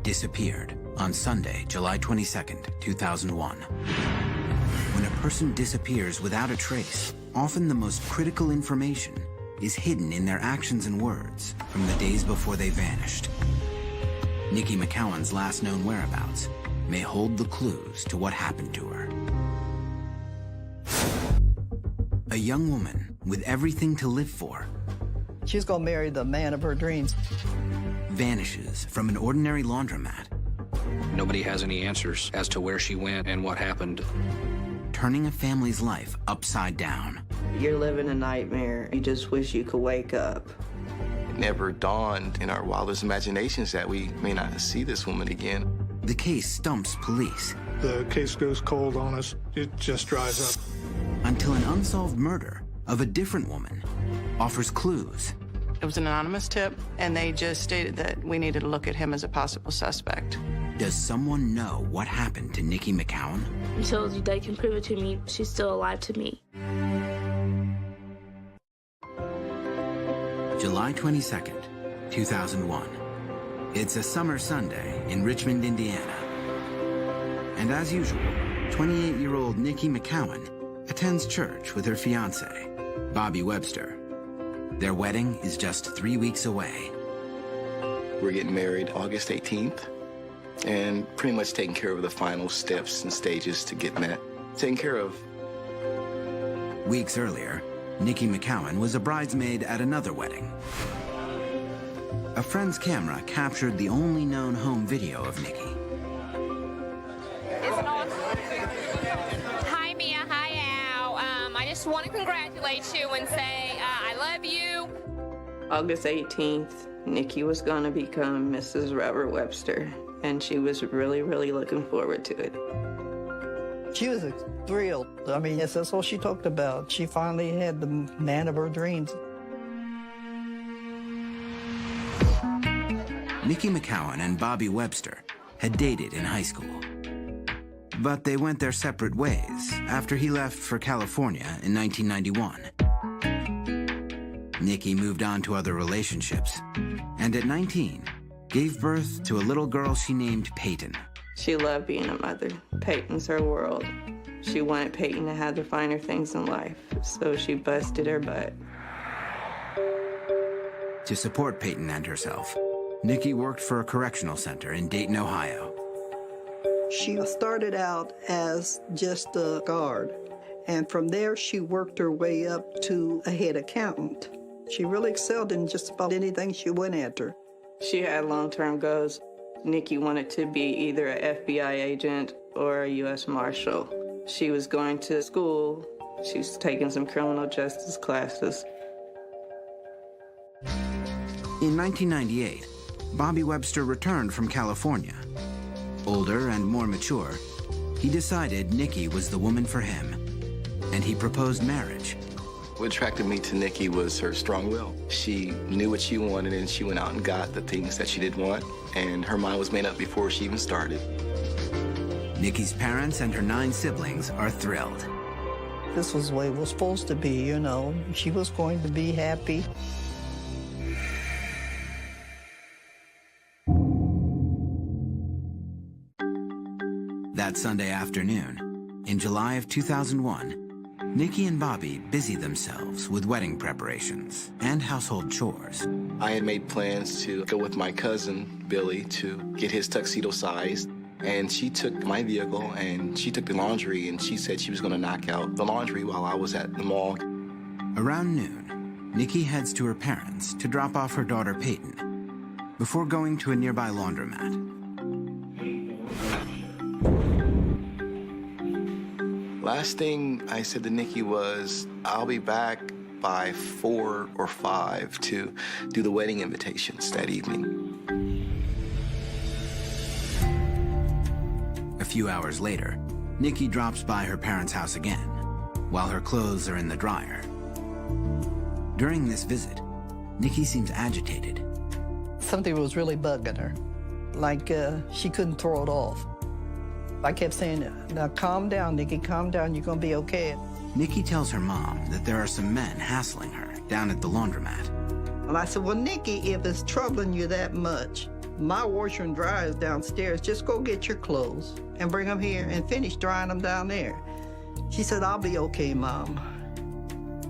disappeared on Sunday, July 22nd, 2001. When a person disappears without a trace, often the most critical information is hidden in their actions and words from the days before they vanished. Nikki McCowan's last known whereabouts may hold the clues to what happened to her. A young woman with everything to live for She's gonna marry the man of her dreams. vanishes from an ordinary laundromat, Nobody has any answers as to where she went and what happened. turning a family's life upside down. You're living a nightmare. You just wish you could wake up. It never dawned in our wildest imaginations that we may not see this woman again. The case stumps police The case goes cold on us. It just dries up. until an unsolved murder of a different woman offers clues. It was an anonymous tip, and they just stated that we needed to look at him as a possible suspect. Does someone know what happened to Nikki McCowan? Until they can prove it to me, she's still alive to me. July 22nd, 2001. It's a summer Sunday in Richmond, Indiana. And as usual, 28-year-old Nikki McCowan attends church with her fiance, Bobby Webster. Their wedding is just 3 weeks away. We're getting married August 18th and pretty much taking care of the final steps and stages to getting that taken care of. Weeks earlier, Nikki McCowan was a bridesmaid at another wedding. A friend's camera captured the only known home video of Nikki. Hi, Mia. Hi, Al. I just want to congratulate you and say I love you. August 18th, Nikki was going to become Mrs. Robert Webster, and she was really, really looking forward to it. She was thrilled. I mean, yes, that's all she talked about. She finally had the man of her dreams. Nikki McCowan and Bobby Webster had dated in high school. But they went their separate ways after he left for California in 1991. Nikki moved on to other relationships, and at 19, gave birth to a little girl she named Peyton. She loved being a mother. Peyton's her world. She wanted Peyton to have the finer things in life, so she busted her butt. To support Peyton and herself, Nikki worked for a correctional center in Dayton, Ohio. She started out as just a guard, and from there she worked her way up to a head accountant. She really excelled in just about anything she went after. She had long-term goals. Nikki wanted to be either an FBI agent or a U.S. Marshal. She was going to school. She was taking some criminal justice classes. In 1998, Bobby Webster returned from California. Older and more mature, he decided Nikki was the woman for him, and he proposed marriage. What attracted me to Nikki was her strong will. She knew what she wanted and she went out and got the things that she did want, and her mind was made up before she even started. Nikki's parents and her 9 siblings are thrilled. This was the way it was supposed to be, you know. She was going to be happy. That Sunday afternoon, in July of 2001, Nikki and Bobby busied themselves with wedding preparations and household chores. I had made plans to go with my cousin, Billy, to get his tuxedo sized. And she took my vehicle and she took the laundry and she said she was going to knock out the laundry while I was at the mall. Around noon, Nikki heads to her parents to drop off her daughter Peyton before going to a nearby laundromat. Last thing I said to Nikki was, I'll be back by 4 or 5 to do the wedding invitations that evening. A few hours later, Nikki drops by her parents' house again, while her clothes are in the dryer. During this visit, Nikki seems agitated. Something was really bugging her, like she couldn't throw it off. I kept saying, now calm down, Nikki, calm down, you're gonna be okay. Nikki tells her mom that there are some men hassling her down at the laundromat. And I said, well, Nikki, if it's troubling you that much, my washer and dryer is downstairs. Just go get your clothes and bring them here and finish drying them down there. She said, I'll be okay, Mom.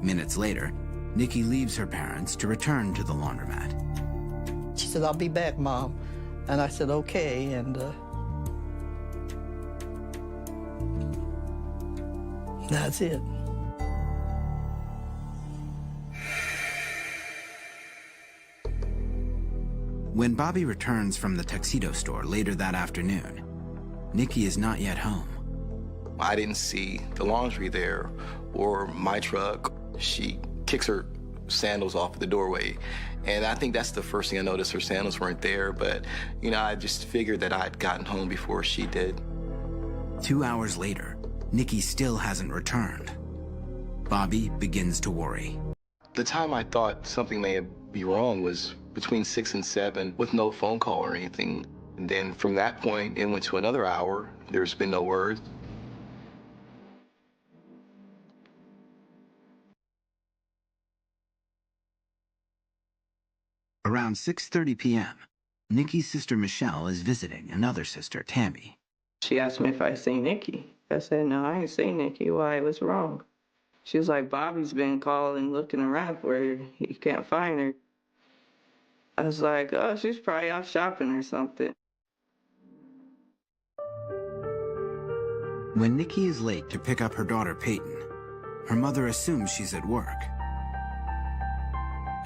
Minutes later, Nikki leaves her parents to return to the laundromat. She said, I'll be back, Mom. And I said, okay, and that's it. When Bobby returns from the tuxedo store later that afternoon, Nikki is not yet home. I didn't see the laundry there or my truck. She kicks her sandals off the doorway. And I think that's the first thing I noticed. Her sandals weren't there, but, you know, I just figured that I'd gotten home before she did. 2 hours later, Nikki still hasn't returned. Bobby begins to worry. The time I thought something may be wrong was between 6 and 7 with no phone call or anything. And then from that point, it went to another hour. There's been no word. Around 6:30 p.m., Nikki's sister Michelle is visiting another sister, Tammy. She asked me if I seen Nikki. I said, no, I ain't seen Nikki. Why? What's wrong? She was like, Bobby's been calling, looking around for her. He can't find her. I was like, oh, she's probably out shopping or something. When Nikki is late to pick up her daughter, Peyton, her mother assumes she's at work.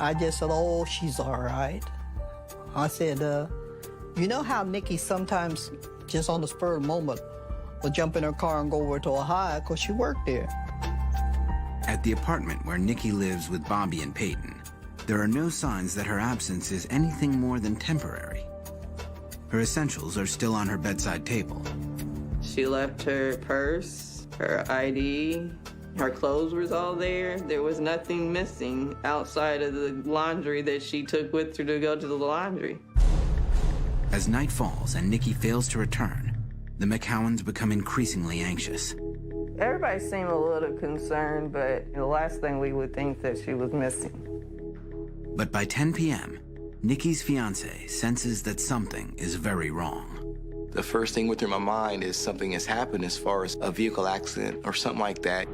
I just said, oh, she's all right. I said, you know how Nikki sometimes, just on the spur of the moment, will jump in her car and go over to Ohio because she worked there. At the apartment where Nikki lives with Bobby and Peyton, there are no signs that her absence is anything more than temporary. Her essentials are still on her bedside table. She left her purse, her ID, her clothes was all there. There was nothing missing outside of the laundry that she took with her to go to the laundry. As night falls and Nikki fails to return, the McCowans become increasingly anxious. Everybody seemed a little concerned, but the last thing we would think that she was missing. But by 10 p.m., Nikki's fiance senses that something is very wrong. The first thing within my mind is something has happened as far as a vehicle accident or something like that.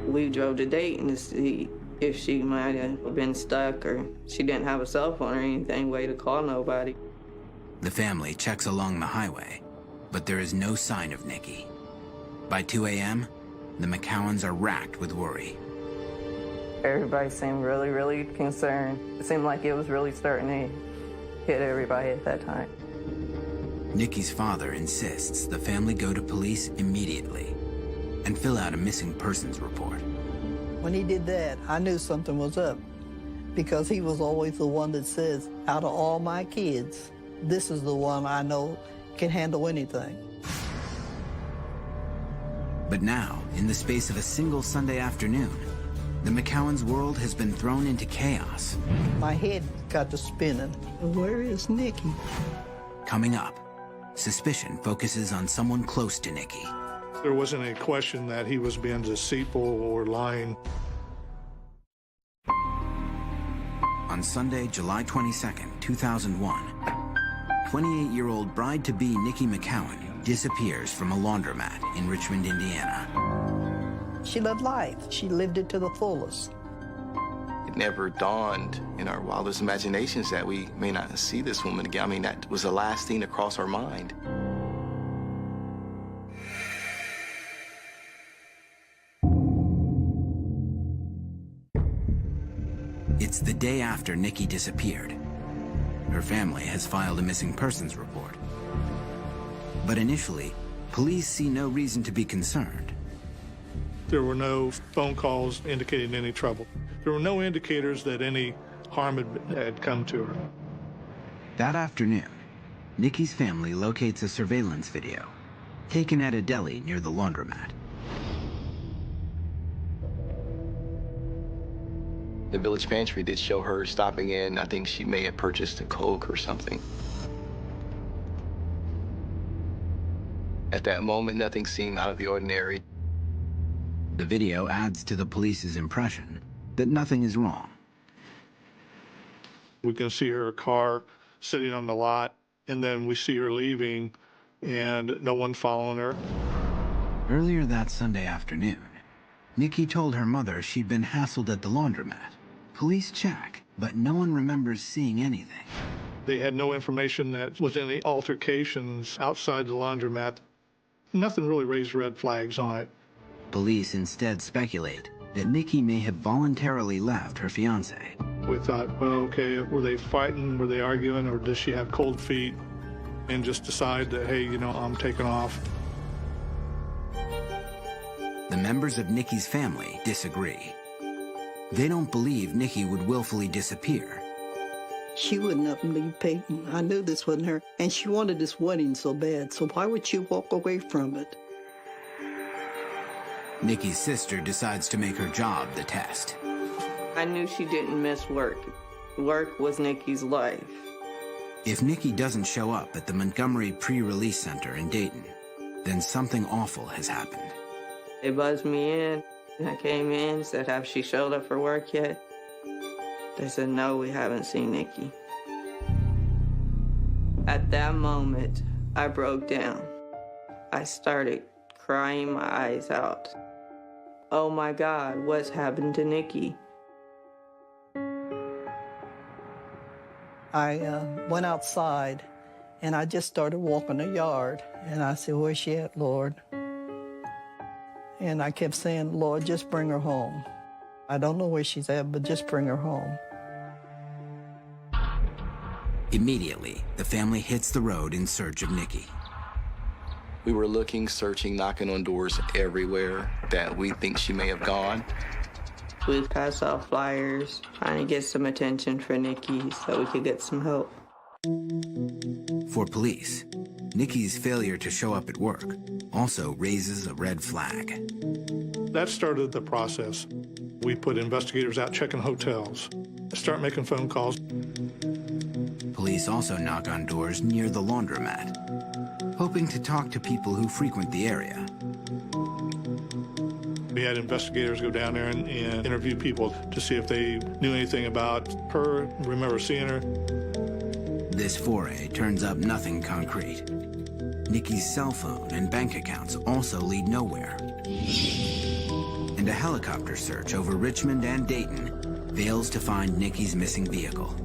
We drove to Dayton to see if she might have been stuck or she didn't have a cell phone or anything, way to call nobody. The family checks along the highway, but there is no sign of Nikki. By 2 a.m., the McCowans are racked with worry. Everybody seemed really, really concerned. It seemed like it was really starting to hit everybody at that time. Nikki's father insists the family go to police immediately and fill out a missing persons report. When he did that, I knew something was up because he was always the one that says, out of all my kids, this is the one I know can handle anything. But now, in the space of a single Sunday afternoon, the McCowans' world has been thrown into chaos. My head got to spinning. Where is Nikki? Coming up, suspicion focuses on someone close to Nikki. There wasn't any question that he was being deceitful or lying. On Sunday, July 22nd, 2001, 28-year-old bride-to-be Nikki McCowan disappears from a laundromat in Richmond, Indiana. She loved life. She lived it to the fullest. It never dawned in our wildest imaginations that we may not see this woman again. I mean, that was the last thing to cross our mind. It's the day after Nikki disappeared. Her family has filed a missing persons report. But initially, police see no reason to be concerned. There were no phone calls indicating any trouble. There were no indicators that any harm had come to her. That afternoon, Nikki's family locates a surveillance video taken at a deli near the laundromat. The village pantry did show her stopping in. I think she may have purchased a Coke or something. At that moment, nothing seemed out of the ordinary. The video adds to the police's impression that nothing is wrong, We can see her car sitting on the lot, and then we see her leaving, and no one following her. Earlier that Sunday afternoon, Nikki told her mother she'd been hassled at the laundromat. Police check, but no one remembers seeing anything. They had no information that was any altercations outside the laundromat. Nothing really raised red flags on it. Police instead speculate that Nikki may have voluntarily left her fiancé. We thought, well, okay, were they fighting, were they arguing, or does she have cold feet? And just decide that, hey, you know, I'm taking off. The members of Nikki's family disagree. They don't believe Nikki would willfully disappear. She wouldn't have leave Peyton. I knew this wasn't her. And she wanted this wedding so bad, so why would she walk away from it? Nikki's sister decides to make her job the test. I knew she didn't miss work. Work was Nikki's life. If Nikki doesn't show up at the Montgomery Pre-Release Center in Dayton, then something awful has happened. They buzzed me in. I came in, said, have she showed up for work yet? They said, no, we haven't seen Nikki. At that moment, I broke down. I started crying my eyes out. Oh my God, what's happened to Nikki? I went outside, and I just started walking the yard. And I said, where's she at, Lord? And I kept saying, Lord, just bring her home. I don't know where she's at, but just bring her home. Immediately, the family hits the road in search of Nikki. We were looking, searching, knocking on doors everywhere that we think she may have gone. We passed out flyers, trying to get some attention for Nikki so we could get some help. For police, Nikki's failure to show up at work also raises a red flag. That started the process. We put investigators out checking hotels, start making phone calls. Police also knock on doors near the laundromat, hoping to talk to people who frequent the area. We had investigators go down there and interview people to see if they knew anything about her, remember seeing her. This foray turns up nothing concrete. Nikki's cell phone and bank accounts also lead nowhere. And a helicopter search over Richmond and Dayton fails to find Nikki's missing vehicle.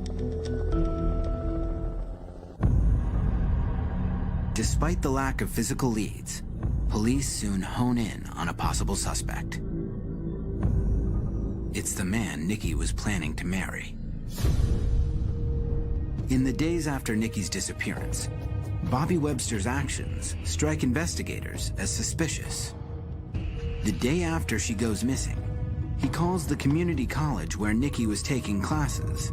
Despite the lack of physical leads, police soon hone in on a possible suspect. It's the man Nikki was planning to marry. In the days after Nikki's disappearance, Bobby Webster's actions strike investigators as suspicious. The day after she goes missing, he calls the community college where Nikki was taking classes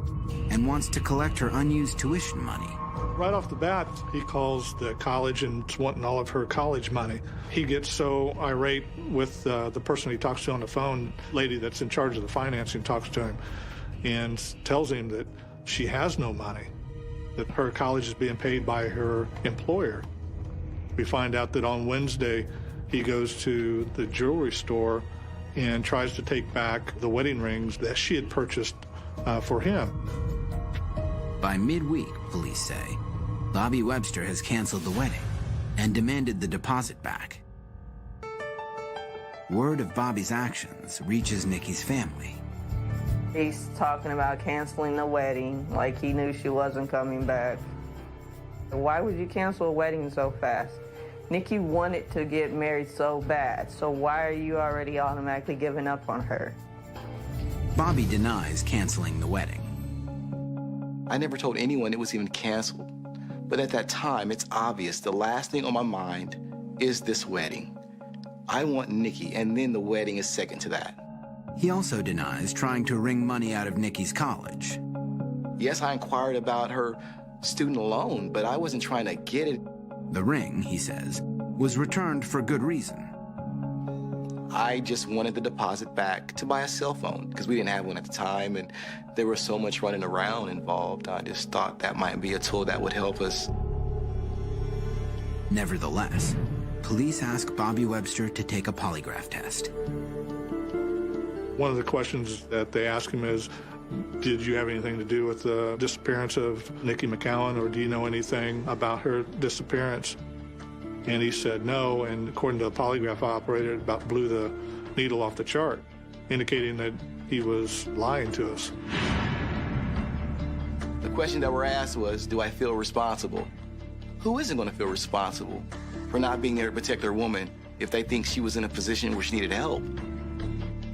and wants to collect her unused tuition money. Right off the bat, he calls the college and wanting all of her college money. He gets so irate with the person he talks to on the phone, lady that's in charge of the financing, talks to him and tells him that she has no money, that her college is being paid by her employer. We find out that on Wednesday, he goes to the jewelry store and tries to take back the wedding rings that she had purchased for him. By midweek, police say, Bobby Webster has canceled the wedding and demanded the deposit back. Word of Bobby's actions reaches Nikki's family. He's talking about canceling the wedding, like he knew she wasn't coming back. Why would you cancel a wedding so fast? Nikki wanted to get married so bad, so why are you already automatically giving up on her? Bobby denies canceling the wedding. I never told anyone it was even canceled. But at that time, it's obvious the last thing on my mind is this wedding. I want Nikki, and then the wedding is second to that. He also denies trying to wring money out of Nikki's college. Yes, I inquired about her student loan, but I wasn't trying to get it. The ring, he says, was returned for good reason. I just wanted the deposit back to buy a cell phone because we didn't have one at the time, and there was so much running around involved. I just thought that might be a tool that would help us. Nevertheless, police ask Bobby Webster to take a polygraph test. One of the questions that they ask him is, did you have anything to do with the disappearance of Nikki McCowan, or do you know anything about her disappearance? And he said no, and according to the polygraph operator, it about blew the needle off the chart, indicating that he was lying to us. The question that we're asked was, do I feel responsible? Who isn't going to feel responsible for not being there to protect their woman if they think she was in a position where she needed help?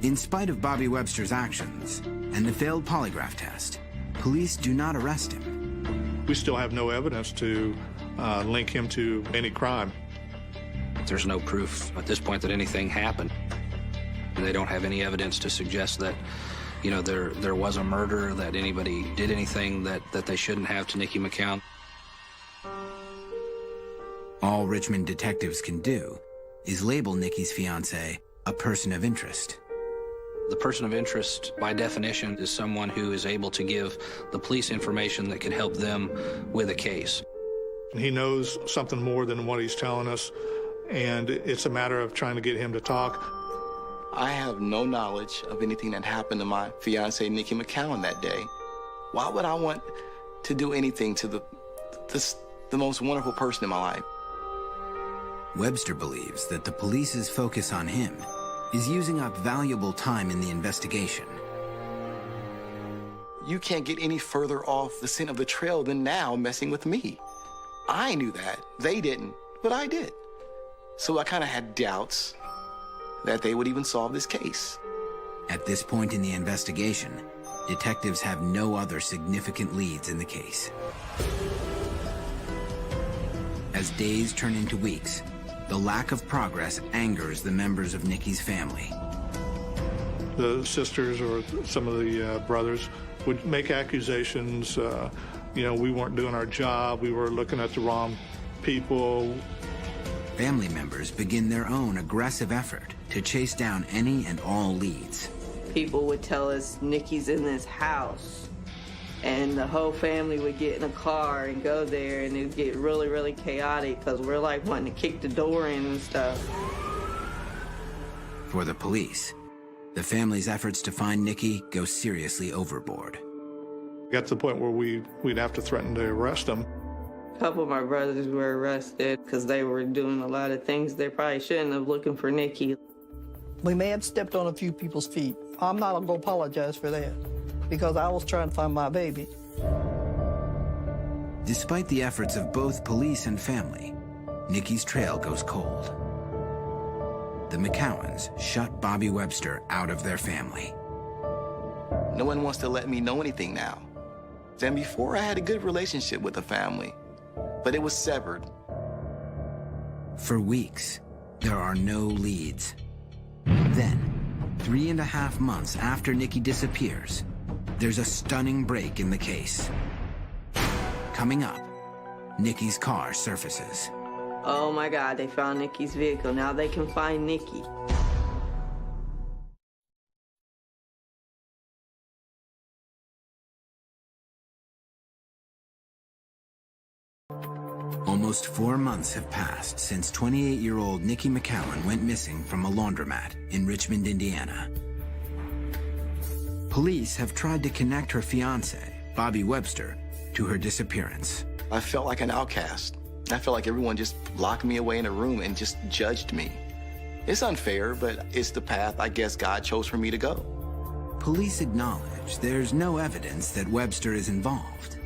In spite of Bobby Webster's actions and the failed polygraph test, police do not arrest him. We still have no evidence to link him to any crime. There's no proof at this point that anything happened. They don't have any evidence to suggest that, you know, there was a murder, that anybody did anything that they shouldn't have to Nikki McCowan. All Richmond detectives can do is label Nikki's fiancé a person of interest. The person of interest, by definition, is someone who is able to give the police information that can help them with a case. He knows something more than what he's telling us, and it's a matter of trying to get him to talk. I have no knowledge of anything that happened to my fiancée, Nikki McCowan, that day. Why would I want to do anything to the most wonderful person in my life? Webster believes that the police's focus on him is using up valuable time in the investigation. You can't get any further off the scent of the trail than now messing with me. I knew that. They didn't, but I did. So I kind of had doubts that they would even solve this case. At this point in the investigation, detectives have no other significant leads in the case. As days turn into weeks, the lack of progress angers the members of Nikki's family. The sisters or some of the brothers would make accusations, you know, we weren't doing our job, we were looking at the wrong people. Family members begin their own aggressive effort to chase down any and all leads. People would tell us Nikki's in this house, and the whole family would get in a car and go there, and it would get really, really chaotic because we're like wanting to kick the door in and stuff. For the police, the family's efforts to find Nikki go seriously overboard. Got to the point where we'd have to threaten to arrest them. A couple of my brothers were arrested because they were doing a lot of things they probably shouldn't have, looking for Nikki. We may have stepped on a few people's feet. I'm not going to apologize for that because I was trying to find my baby. Despite the efforts of both police and family, Nikki's trail goes cold. The McCowans shut Bobby Webster out of their family. No one wants to let me know anything now. Then before, I had a good relationship with the family, but it was severed. For weeks, there are no leads. Then, 3.5 months after Nikki disappears, there's a stunning break in the case. Coming up, Nikki's car surfaces. Oh my God, they found Nikki's vehicle. Now they can find Nikki. Almost 4 months have passed since 28-year-old Nikki McCowan went missing from a laundromat in Richmond, Indiana. Police have tried to connect her fiancé, Bobby Webster, to her disappearance. I felt like an outcast. I felt like everyone just locked me away in a room and just judged me. It's unfair, but it's the path I guess God chose for me to go. Police acknowledge there's no evidence that Webster is involved.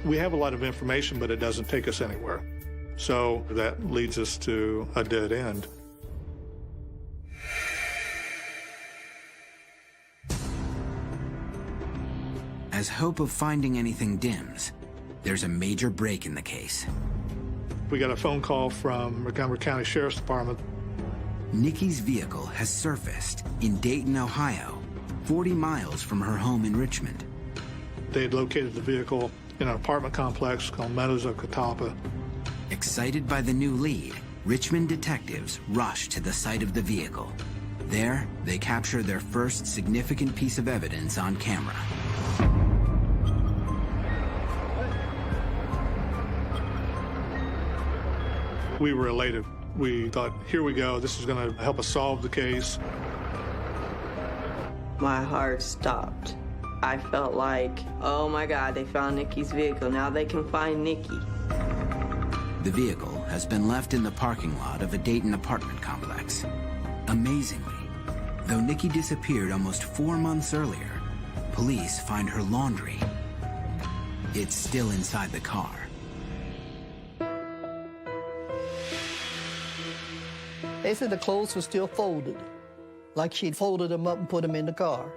We have a lot of information, but it doesn't take us anywhere. So that leads us to a dead end. As hope of finding anything dims, there's a major break in the case. We got a phone call from Montgomery County Sheriff's Department. Nikki's vehicle has surfaced in Dayton, Ohio, 40 miles from her home in Richmond. They had located the vehicle in an apartment complex called Meadows of Catalpa. Excited by the new lead, Richmond detectives rush to the site of the vehicle. There, they capture their first significant piece of evidence on camera. We were elated. We thought, here we go, this is going to help us solve the case. My heart stopped. I felt like, oh my God, they found Nikki's vehicle. Now they can find Nikki. The vehicle has been left in the parking lot of a Dayton apartment complex. Amazingly, though Nikki disappeared almost 4 months earlier, police find her laundry. It's still inside the car. They said the clothes were still folded, like she'd folded them up and put them in the car.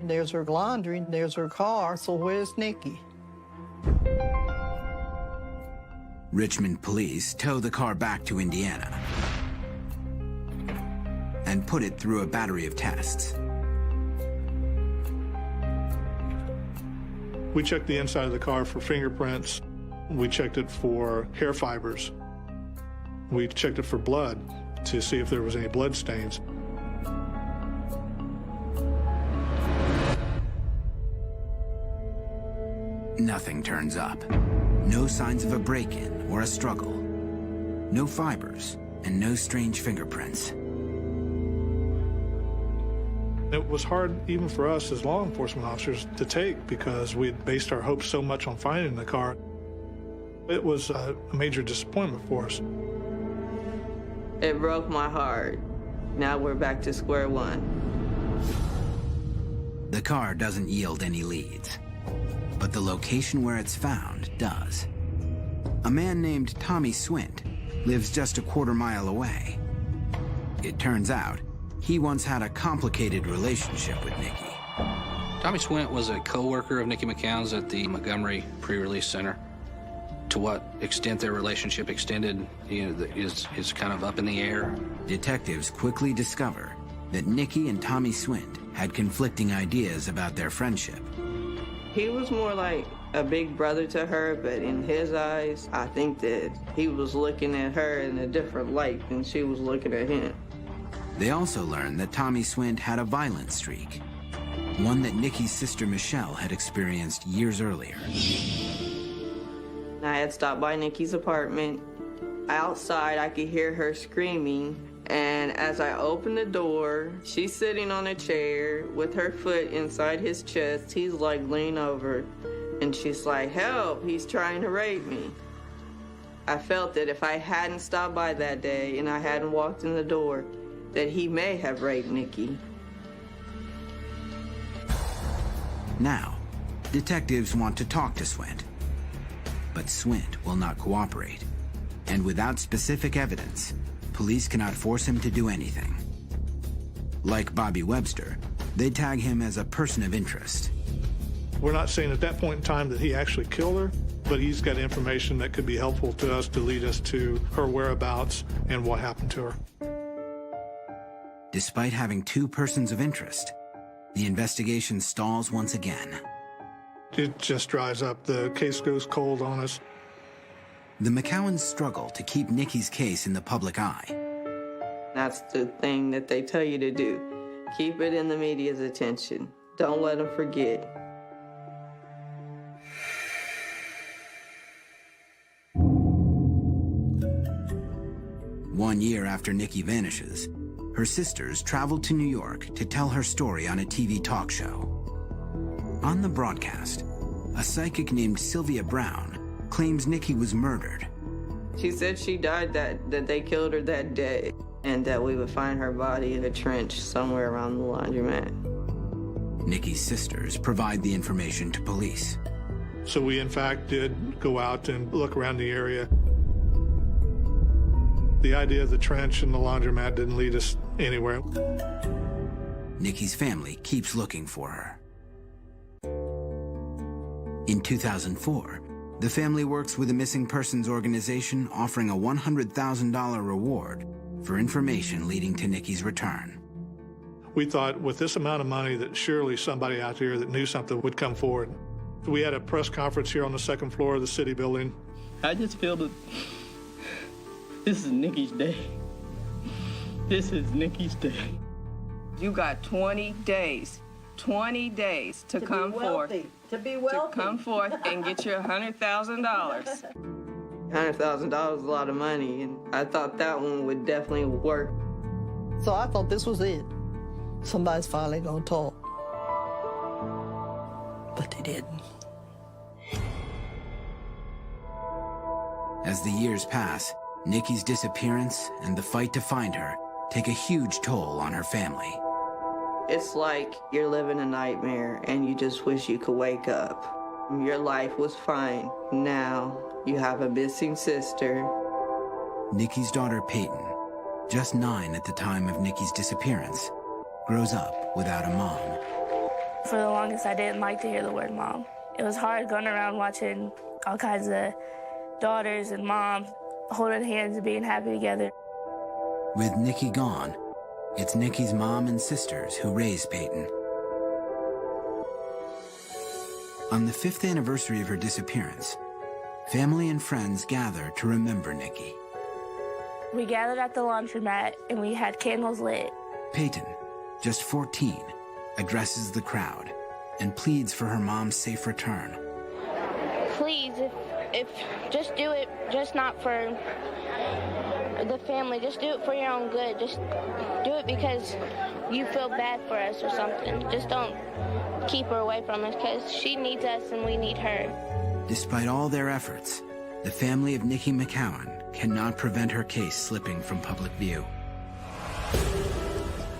There's her laundry, there's her car, so where's Nikki? Richmond police tow the car back to Indiana and put it through a battery of tests. We checked the inside of the car for fingerprints. We checked it for hair fibers. We checked it for blood to see if there was any blood stains. Nothing turns up. No signs of a break-in or a struggle. No fibers and no strange fingerprints. It was hard even for us as law enforcement officers to take because we had based our hopes so much on finding the car. It was a major disappointment for us. It broke my heart. Now we're back to square one. The car doesn't yield any leads, but the location where it's found does. A man named Tommy Swint lives just a quarter-mile away. It turns out he once had a complicated relationship with Nikki. Tommy Swint was a co-worker of Nikki McCown's at the Montgomery Pre-Release Center. To what extent their relationship extended, is kind of up in the air. Detectives quickly discover that Nikki and Tommy Swint had conflicting ideas about their friendship. He was more like a big brother to her, but in his eyes, I think that he was looking at her in a different light than she was looking at him. They also learned that Tommy Swint had a violent streak, one that Nikki's sister Michelle had experienced years earlier. I had stopped by Nikki's apartment. Outside, I could hear her screaming, and as I opened the door, she's sitting on a chair with her foot inside his chest. He's like leaning over, and she's like, "Help, he's trying to rape me." I felt that if I hadn't stopped by that day and I hadn't walked in the door, that he may have raped Nikki. Now, detectives want to talk to Swint, but Swint will not cooperate. And without specific evidence, police cannot force him to do anything. Like Bobby Webster, they tag him as a person of interest. We're not saying at that point in time that he actually killed her, but he's got information that could be helpful to us to lead us to her whereabouts and what happened to her. Despite having two persons of interest, the investigation stalls once again. It just dries up. The case goes cold on us. The McCowans struggle to keep Nikki's case in the public eye. That's the thing that they tell you to do. Keep it in the media's attention. Don't let them forget. One year after Nikki vanishes, her sisters travel to New York to tell her story on a TV talk show. On the broadcast, a psychic named Sylvia Brown claims Nikki was murdered. She said she died, that they killed her that day, and that we would find her body in a trench somewhere around the laundromat. Nikki's sisters provide the information to police. So we, in fact, did go out and look around the area. The idea of the trench and the laundromat didn't lead us anywhere. Nikki's family keeps looking for her. In 2004, the family works with a missing persons organization offering a $100,000 reward for information leading to Nikki's return. We thought with this amount of money that surely somebody out there that knew something would come forward. We had a press conference here on the second floor of the city building. I just feel that this is Nikki's day. This is Nikki's day. You got 20 days. 20 days to come forth. To be wealthy. To come forth and get your $100,000. $100,000 is a lot of money, and I thought that one would definitely work. So I thought this was it. Somebody's finally gonna talk. but they didn't. As the years pass, Nikki's disappearance and the fight to find her take a huge toll on her family. It's like you're living a nightmare and you just wish you could wake up. Your life was fine. Now you have a missing sister. Nikki's daughter Peyton, just 9 at the time of Nikki's disappearance, grows up without a mom. For the longest, I didn't like to hear the word mom. It was hard going around watching all kinds of daughters and moms holding hands and being happy together. With Nikki gone, it's Nikki's mom and sisters who raise Peyton. On the 5th anniversary of her disappearance, family and friends gather to remember Nikki. We gathered at the laundromat and we had candles lit. Peyton, just 14, addresses the crowd and pleads for her mom's safe return. Please, if just do it, just not for the family, just do it for your own good. Just do it because you feel bad for us or something. Just don't keep her away from us because she needs us and we need her. Despite all their efforts, the family of Nikki McCowan cannot prevent her case slipping from public view.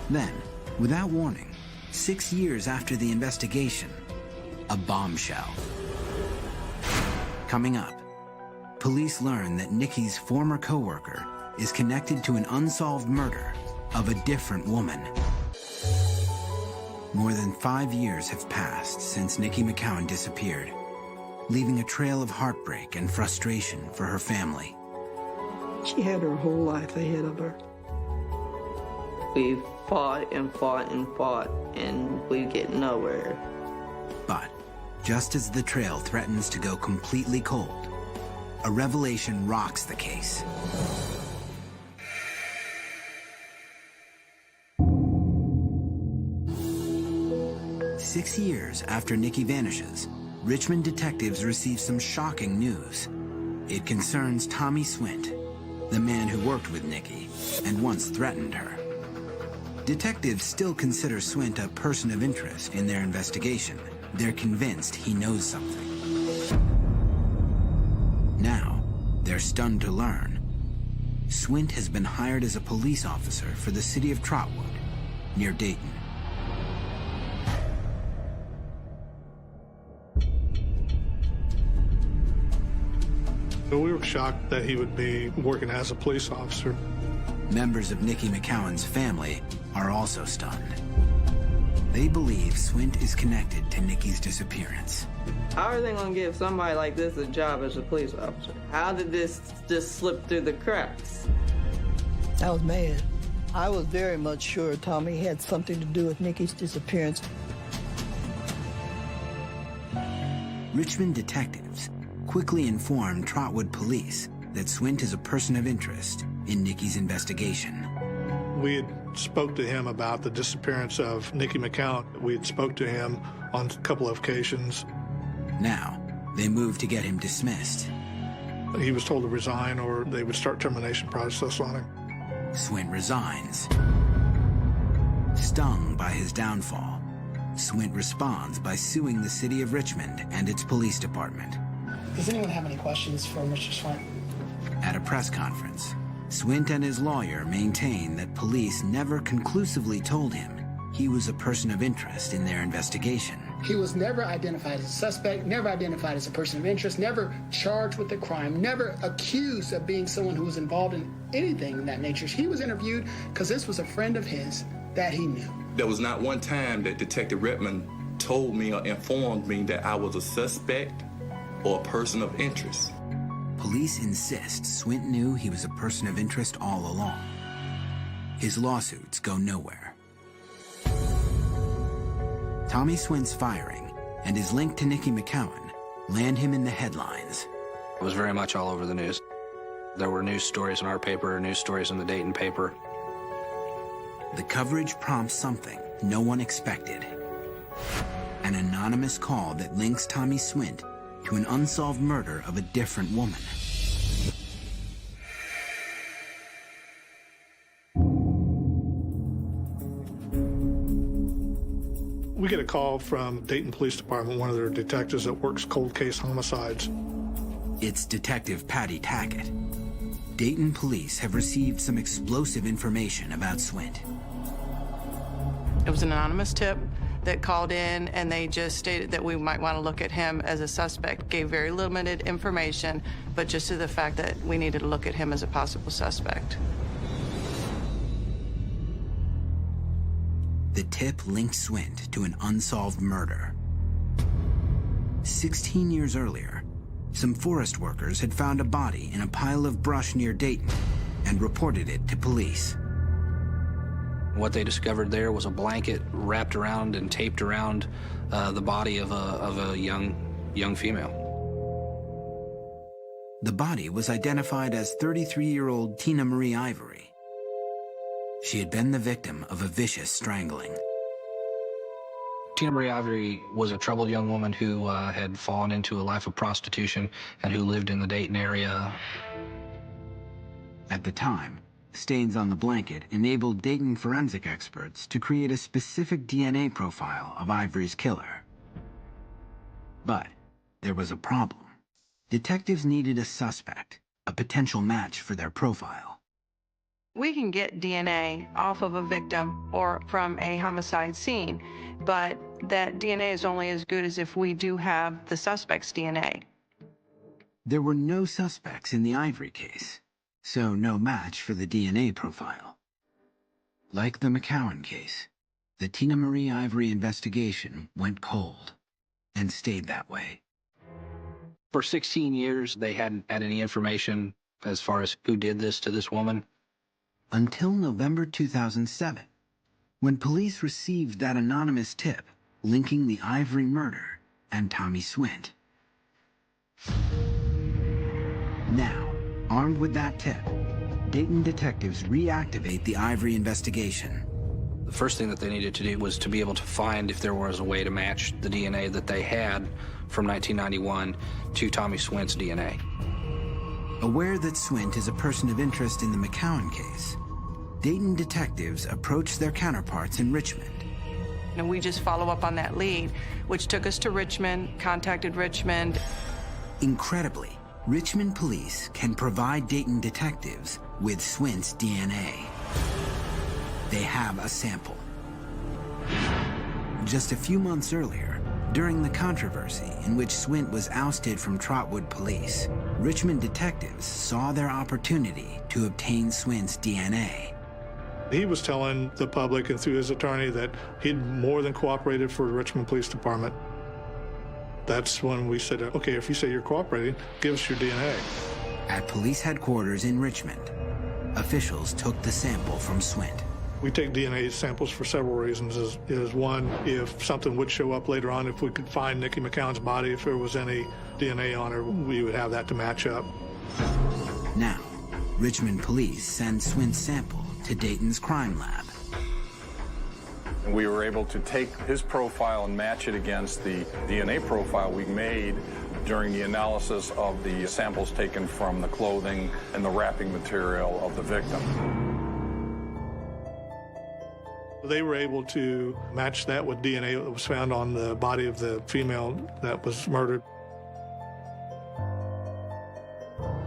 Then, without warning, 6 years after the investigation, a bombshell. Coming up, police learn that Nikki's former coworker is connected to an unsolved murder of a different woman. More than 5 years have passed since Nikki McCowan disappeared, leaving a trail of heartbreak and frustration for her family. She had her whole life ahead of her. We fought and fought and fought, and we get nowhere. But just as the trail threatens to go completely cold, a revelation rocks the case. Six years after Nikki vanishes, Richmond detectives receive some shocking news. It concerns Tommy Swint, the man who worked with Nikki and once threatened her. Detectives still consider Swint a person of interest in their investigation. They're convinced he knows something. Now, they're stunned to learn Swint has been hired as a police officer for the city of Trotwood, near Dayton. We were shocked that he would be working as a police officer. Members of Nikki McCowan's family are also stunned. They believe Swint is connected to Nikki's disappearance. How are they going to give somebody like this a job as a police officer? How did this just slip through the cracks? I was mad. I was very much sure Tommy had something to do with Nikki's disappearance. Richmond detectives quickly informed Trotwood police that Swint is a person of interest in Nikki's investigation. We had spoke to him about the disappearance of Nikki McCowan. We had spoke to him on a couple of occasions. Now, they moved to get him dismissed. He was told to resign or they would start termination process on him. Swint resigns. Stung by his downfall, Swint responds by suing the city of Richmond and its police department. Does anyone have any questions for Mr. Swint? At a press conference, Swint and his lawyer maintain that police never conclusively told him he was a person of interest in their investigation. He was never identified as a suspect, never identified as a person of interest, never charged with a crime, never accused of being someone who was involved in anything of that nature. He was interviewed because this was a friend of his that he knew. There was not one time that Detective Redmond told me or informed me that I was a suspect or a person of interest. Police insist Swint knew he was a person of interest all along. His lawsuits go nowhere. Tommy Swint's firing and his link to Nikki McCowan land him in the headlines. It was very much all over the news. There were news stories in our paper, news stories in the Dayton paper. The coverage prompts something no one expected. An anonymous call that links Tommy Swint to an unsolved murder of a different woman. We get a call from Dayton Police Department, one of their detectives that works cold case homicides. It's Detective Patty Tackett. Dayton police have received some explosive information about Swint. It was an anonymous tip that called in, and they just stated that we might want to look at him as a suspect. Gave very limited information, but just to the fact that we needed to look at him as a possible suspect. The tip linked Swint to an unsolved murder. 16 years earlier, some forest workers had found a body in a pile of brush near Dayton and reported it to police. What they discovered there was a blanket wrapped around and taped around the body of a young female. The body was identified as 33-year-old Tina Marie Ivory. She had been the victim of a vicious strangling. Tina Marie Ivory was a troubled young woman who had fallen into a life of prostitution and who lived in the Dayton area. At the time, stains on the blanket enabled Dayton forensic experts to create a specific DNA profile of Ivory's killer. But there was a problem. Detectives needed a suspect, a potential match for their profile. We can get DNA off of a victim or from a homicide scene, but that DNA is only as good as if we do have the suspect's DNA. There were no suspects in the Ivory case, so no match for the DNA profile. Like the McCowan case, the Tina Marie Ivory investigation went cold and stayed that way. For 16 years, they hadn't had any information as far as who did this to this woman. Until November 2007, when police received that anonymous tip linking the Ivory murder and Tommy Swint. Now, armed with that tip, Dayton detectives reactivate the Ivory investigation. The first thing that they needed to do was to be able to find if there was a way to match the DNA that they had from 1991 to Tommy Swint's DNA. Aware that Swint is a person of interest in the McCowan case, Dayton detectives approached their counterparts in Richmond. And we just follow up on that lead, which took us to Richmond, contacted Richmond. Incredibly, Richmond police can provide Dayton detectives with Swint's DNA. They have a sample. Just a few months earlier, during the controversy in which Swint was ousted from Trotwood police, Richmond detectives saw their opportunity to obtain Swint's DNA. He was telling the public and through his attorney that he'd more than cooperated for the Richmond Police Department. That's when we said, okay, if you say you're cooperating, give us your DNA. At police headquarters in Richmond, officials took the sample from Swint. We take DNA samples for several reasons. Is one, if something would show up later on, if we could find Nikki McCowan's body, if there was any DNA on her, we would have that to match up. Now, Richmond police send Swint's sample to Dayton's crime lab. And we were able to take his profile and match it against the DNA profile we made during the analysis of the samples taken from the clothing and the wrapping material of the victim. They were able to match that with DNA that was found on the body of the female that was murdered.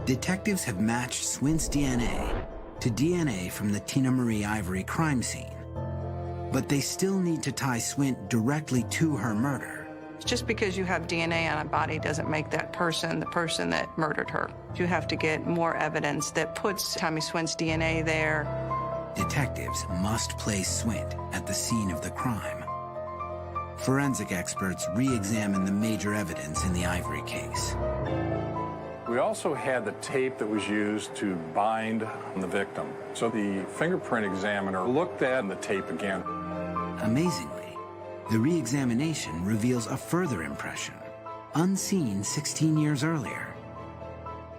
Detectives have matched Swint's DNA to DNA from the Tina Marie Ivory crime scene. But they still need to tie Swint directly to her murder. Just because you have DNA on a body doesn't make that person the person that murdered her. You have to get more evidence that puts Tommy Swint's DNA there. Detectives must place Swint at the scene of the crime. Forensic experts re-examine the major evidence in the Ivory case. We also had the tape that was used to bind the victim. So the fingerprint examiner looked at the tape again. Amazingly, the re-examination reveals a further impression, unseen 16 years earlier.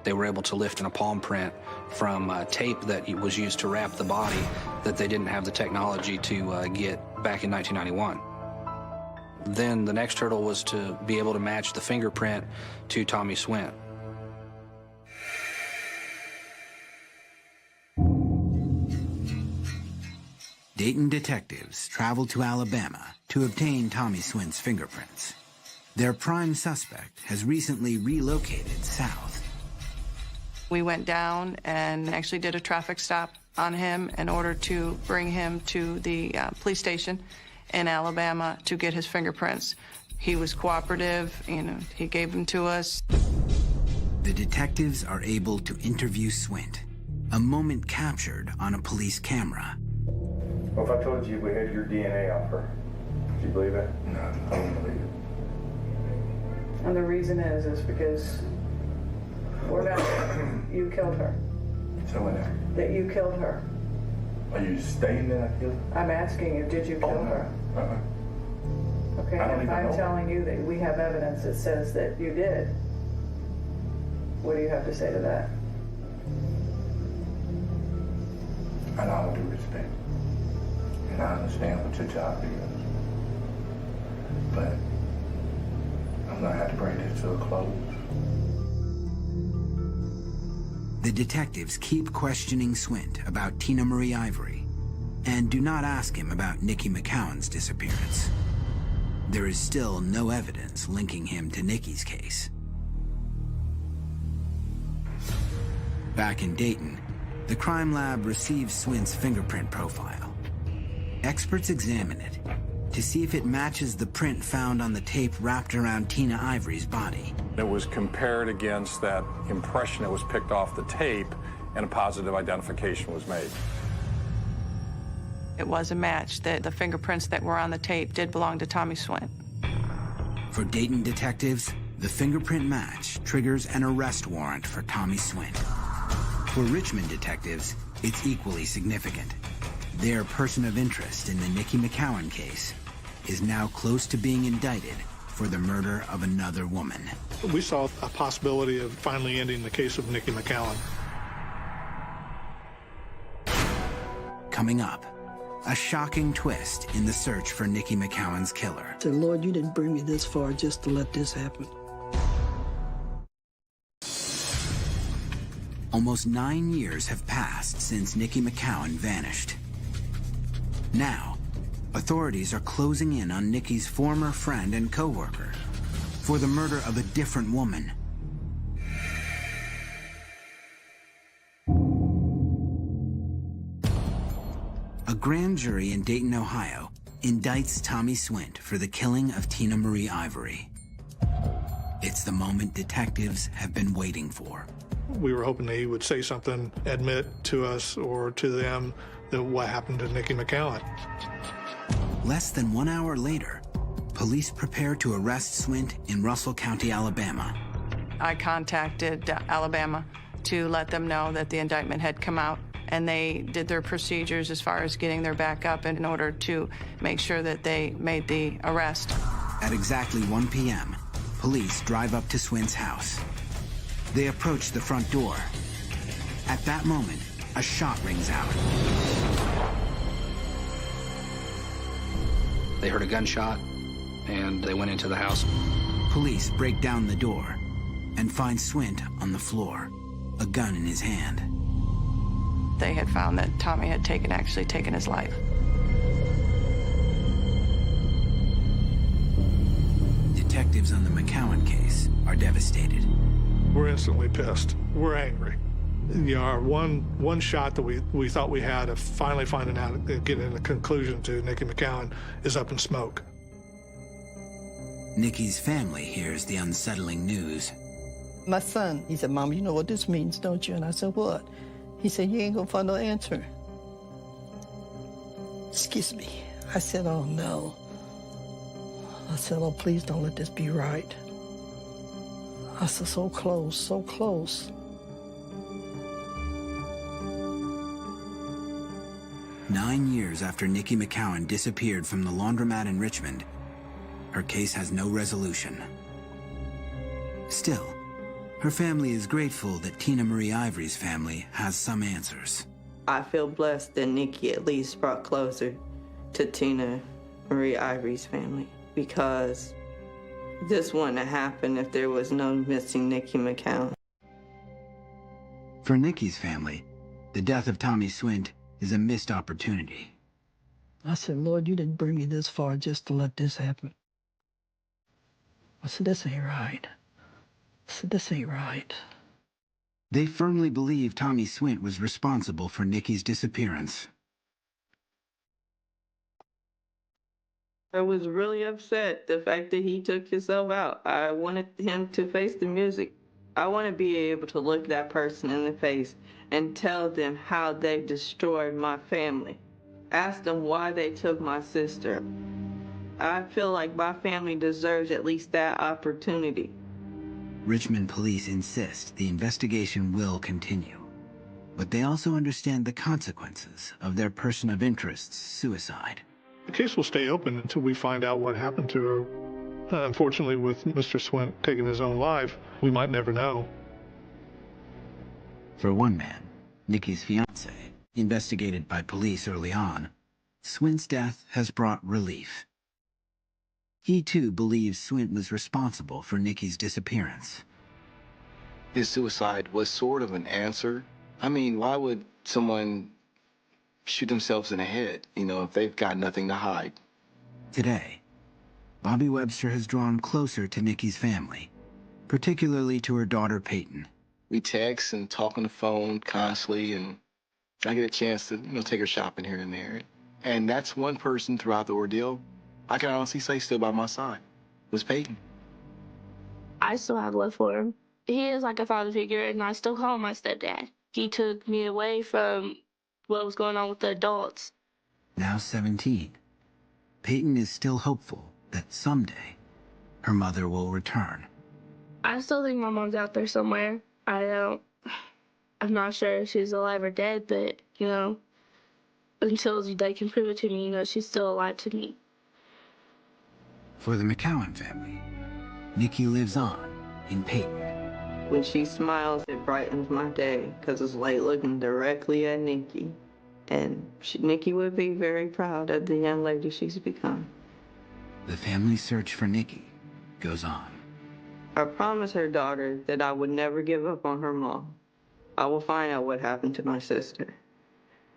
They were able to lift in a palm print from tape that was used to wrap the body that they didn't have the technology to get back in 1991. Then the next hurdle was to be able to match the fingerprint to Tommy Swint. Dayton detectives traveled to Alabama to obtain Tommy Swint's fingerprints. Their prime suspect has recently relocated south. We went down and actually did a traffic stop on him in order to bring him to the police station in Alabama to get his fingerprints. He was cooperative, he gave them to us. The detectives are able to interview Swint, a moment captured on a police camera. Well, if I told you we had your DNA off her, would you believe it? No, I wouldn't believe it. And the reason is because we're not, you killed her. So what now? That you killed her. Are you stating that I killed her? I'm asking you, did you kill her? Okay, I don't if even I'm know. telling you that we have evidence that says that you did, what do you have to say to that? And all due respect. And I understand what your job is. But I'm gonna have to bring this to a close. The detectives keep questioning Swint about Tina Marie Ivory and do not ask him about Nikki McCowan's disappearance. There is still no evidence linking him to Nikki's case. Back in Dayton, the crime lab receives Swint's fingerprint profile. Experts examine it to see if it matches the print found on the tape wrapped around Tina Ivory's body. It was compared against that impression that was picked off the tape, and a positive identification was made. It was a match that the fingerprints that were on the tape did belong to Tommy Swint. For Dayton detectives, the fingerprint match triggers an arrest warrant for Tommy Swint. For Richmond detectives, it's equally significant. Their person of interest in the Nikki McCowan case is now close to being indicted for the murder of another woman. We saw a possibility of finally ending the case of Nikki McCowan. Coming up, a shocking twist in the search for Nikki McCowan's killer. I said, Lord, you didn't bring me this far just to let this happen. Almost 9 years have passed since Nikki McCowan vanished. Now, authorities are closing in on Nikki's former friend and co-worker for the murder of a different woman. A grand jury in Dayton, Ohio, indicts Tommy Swint for the killing of Tina Marie Ivory. It's the moment detectives have been waiting for. We were hoping that he would say something, admit to us or to them that what happened to Nikki McCowan. Less than 1 hour later, police prepare to arrest Swint in Russell County, Alabama. I contacted Alabama to let them know that the indictment had come out, and they did their procedures as far as getting their backup in order to make sure that they made the arrest. At exactly 1 p.m., police drive up to Swint's house. They approach the front door. At that moment, a shot rings out. They heard a gunshot, and they went into the house. Police break down the door and find Swint on the floor, a gun in his hand. They had found that Tommy had actually taken his life. Detectives on the McCowan case are devastated. We're instantly pissed. We're angry. You know, our one shot that we thought we had of finally finding out, getting a conclusion to Nikki McCowan is up in smoke. Nikki's family hears the unsettling news. My son, he said, Mom, you know what this means, don't you? And I said, what? He said, you ain't gonna find no answer. Excuse me. I said, oh no. I said, oh, please don't let this be right. I said, so close, so close. Nine years after Nikki McCowan disappeared from the laundromat in Richmond, her case has no resolution. Still, her family is grateful that Tina Marie Ivory's family has some answers. I feel blessed that Nikki at least brought closer to Tina Marie Ivory's family, because this wouldn't have happened if there was no missing Nikki McCowan. For Nikki's family, the death of Tommy Swint is a missed opportunity. I said, Lord, you didn't bring me this far just to let this happen. I said, this ain't right. I said, this ain't right. They firmly believe Tommy Swint was responsible for Nikki's disappearance. I was really upset the fact that he took himself out. I wanted him to face the music. I want to be able to look that person in the face and tell them how they destroyed my family. Ask them why they took my sister. I feel like my family deserves at least that opportunity. Richmond police insist the investigation will continue, but they also understand the consequences of their person of interest's suicide. The case will stay open until we find out what happened to her. Unfortunately, with Mr. Swint taking his own life, we might never know. For one man, Nikki's fiancé, investigated by police early on, Swint's death has brought relief. He too believes Swint was responsible for Nikki's disappearance. His suicide was sort of an answer. I mean, why would someone shoot themselves in the head, if they've got nothing to hide? Today, Bobby Webster has drawn closer to Nikki's family, particularly to her daughter Peyton. We text and talk on the phone constantly, and I get a chance to, take her shopping here and there. And that's one person throughout the ordeal I can honestly say still by my side was Peyton. I still have love for him. He is like a father figure, and I still call him my stepdad. He took me away from what was going on with the adults. Now 17, Peyton is still hopeful that someday her mother will return. I still think my mom's out there somewhere. I'm not sure if she's alive or dead, but, until they can prove it to me, she's still alive to me. For the McCowan family, Nikki lives on in Peyton. When she smiles, it brightens my day because it's like looking directly at Nikki. And Nikki would be very proud of the young lady she's become. The family search for Nikki goes on. I promised her daughter that I would never give up on her mom. I will find out what happened to my sister.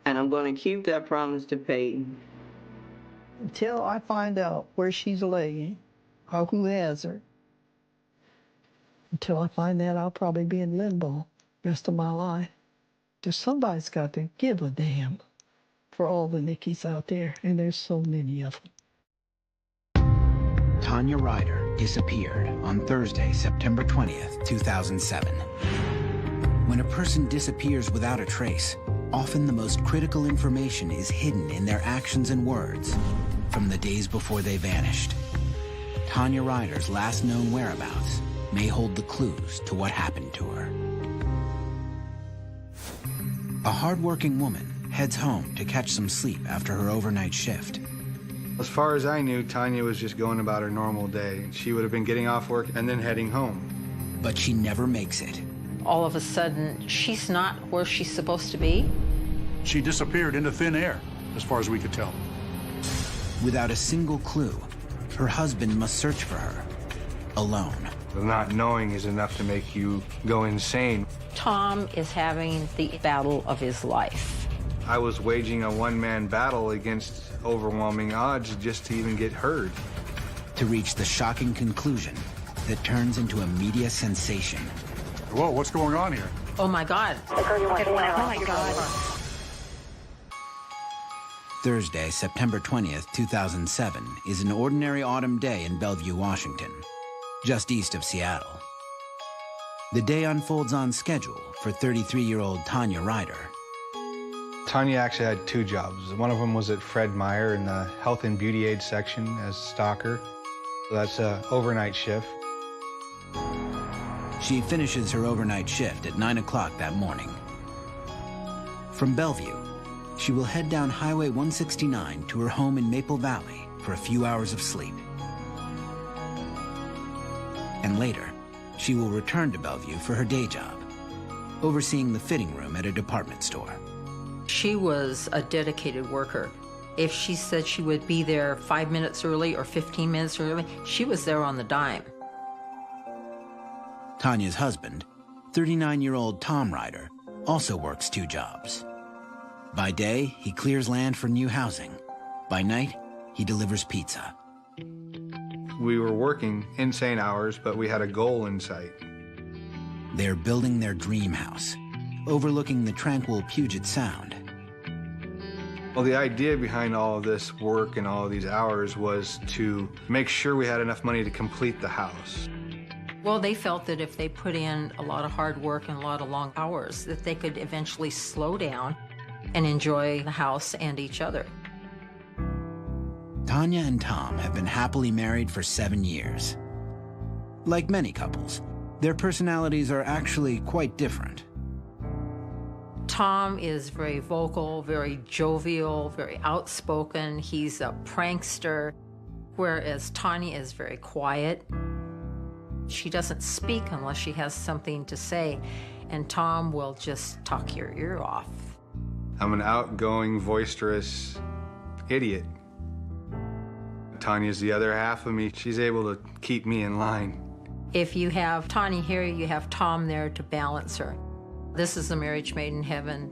And I'm going to keep that promise to Peyton. Until I find out where she's laying or who has her. Until I find that, I'll probably be in limbo the rest of my life. There's somebody's got to give a damn for all the Nickys out there, and there's so many of them. Tanya Ryder disappeared on Thursday, September 20th, 2007. When a person disappears without a trace, often the most critical information is hidden in their actions and words from the days before they vanished. Tanya Ryder's last known whereabouts may hold the clues to what happened to her. A hardworking woman heads home to catch some sleep after her overnight shift. As far as I knew, Tanya was just going about her normal day. She would have been getting off work and then heading home. But she never makes it. All of a sudden, she's not where she's supposed to be. She disappeared into thin air, as far as we could tell. Without a single clue, her husband must search for her, alone. Not knowing is enough to make you go insane. Tom is having the battle of his life. I was waging a one-man battle against overwhelming odds just to even get heard. To reach the shocking conclusion that turns into a media sensation. Whoa, what's going on here? Oh my God. Oh my God. Thursday, September 20th, 2007, is an ordinary autumn day in Bellevue, Washington, just east of Seattle. The day unfolds on schedule for 33-year-old Tanya Ryder. Tanya actually had two jobs. One of them was at Fred Meyer in the health and beauty aid section as stalker. That's an overnight shift. She finishes her overnight shift at 9 o'clock that morning. From Bellevue, she will head down Highway 169 to her home in Maple Valley for a few hours of sleep. And later, she will return to Bellevue for her day job, overseeing the fitting room at a department store. She was a dedicated worker. If she said she would be there 5 minutes early or 15 minutes early, she was there on the dime. Tanya's husband, 39-year-old Tom Ryder, also works two jobs. By day, he clears land for new housing. By night, he delivers pizza. We were working insane hours, but we had a goal in sight. They're building their dream house, overlooking the tranquil Puget Sound. Well, the idea behind all of this work and all of these hours was to make sure we had enough money to complete the house. Well, they felt that if they put in a lot of hard work and a lot of long hours, that they could eventually slow down and enjoy the house and each other. Tanya and Tom have been happily married for 7 years. Like many couples, their personalities are actually quite different. Tom is very vocal, very jovial, very outspoken. He's a prankster, whereas Tanya is very quiet. She doesn't speak unless she has something to say, and Tom will just talk your ear off. I'm an outgoing, boisterous idiot. Tanya's the other half of me. She's able to keep me in line. If you have Tanya here, you have Tom there to balance her. This is a marriage made in heaven.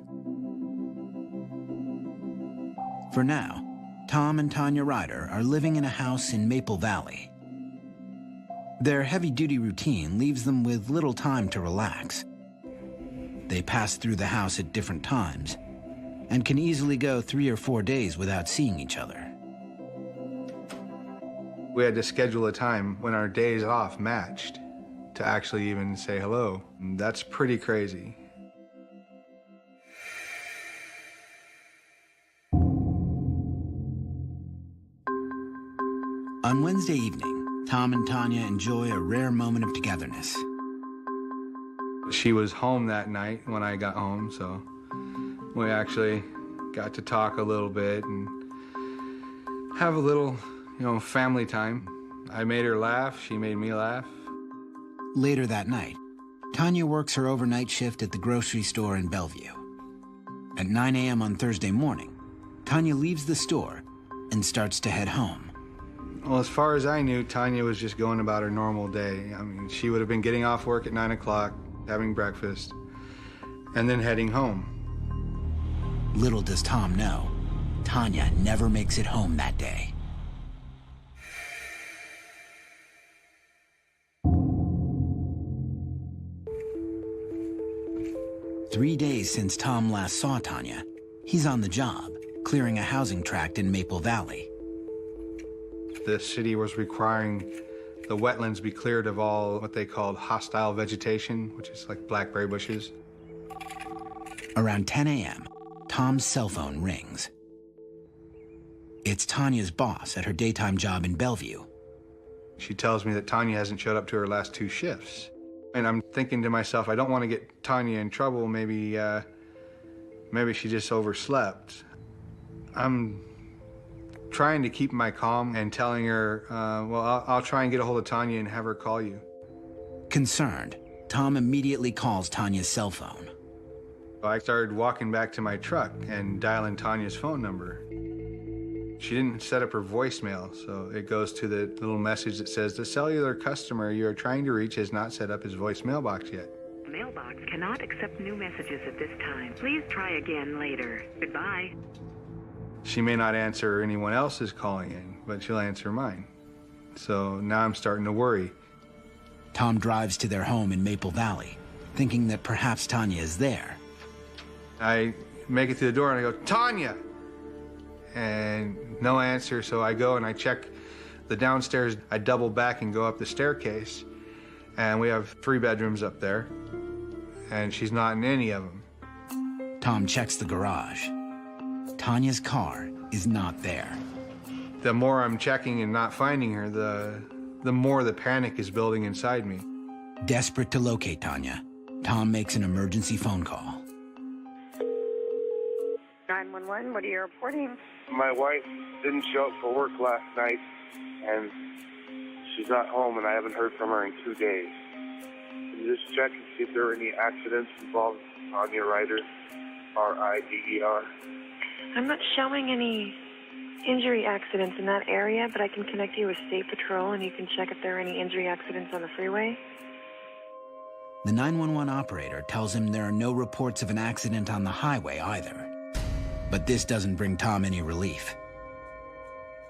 For now, Tom and Tanya Ryder are living in a house in Maple Valley. Their heavy-duty routine leaves them with little time to relax. They pass through the house at different times and can easily go 3 or 4 days without seeing each other. We had to schedule a time when our days off matched to actually even say hello. And that's pretty crazy. On Wednesday evening, Tom and Tanya enjoy a rare moment of togetherness. She was home that night when I got home, so we actually got to talk a little bit and have a little, family time. I made her laugh, she made me laugh. Later that night, Tanya works her overnight shift at the grocery store in Bellevue. At 9 a.m. on Thursday morning, Tanya leaves the store and starts to head home. Well, as far as I knew, Tanya was just going about her normal day. I mean, she would have been getting off work at 9 o'clock, having breakfast, and then heading home. Little does Tom know, Tanya never makes it home that day. Three days since Tom last saw Tanya, he's on the job, clearing a housing tract in Maple Valley. The city was requiring the wetlands be cleared of all what they called hostile vegetation, which is like blackberry bushes. Around 10 a.m., Tom's cell phone rings. It's Tanya's boss at her daytime job in Bellevue. She tells me that Tanya hasn't showed up to her last 2 shifts. And I'm thinking to myself, I don't want to get Tanya in trouble. Maybe she just overslept. I'm trying to keep my calm and telling her, I'll try and get a hold of Tanya and have her call you. Concerned, Tom immediately calls Tanya's cell phone. I started walking back to my truck and dialing Tanya's phone number. She didn't set up her voicemail, so it goes to the little message that says, the cellular customer you are trying to reach has not set up his voicemail box yet. Mailbox cannot accept new messages at this time. Please try again later. Goodbye. She may not answer anyone else's calling in, but she'll answer mine. So now I'm starting to worry. Tom drives to their home in Maple Valley, thinking that perhaps Tanya is there. I make it to the door and I go, Tanya! And no answer, so I go and I check the downstairs. I double back and go up the staircase, and we have 3 bedrooms up there, and she's not in any of them. Tom checks the garage. Tanya's car is not there. The more I'm checking and not finding her, the more the panic is building inside me. Desperate to locate Tanya, Tom makes an emergency phone call. 911, what are you reporting? My wife didn't show up for work last night, and she's not home, and I haven't heard from her in 2 days. Can you just check and see if there are any accidents involving Tanya Ryder, R-I-D-E-R? I'm not showing any injury accidents in that area, but I can connect you with State Patrol, and you can check if there are any injury accidents on the freeway. The 911 operator tells him there are no reports of an accident on the highway either. But this doesn't bring Tom any relief.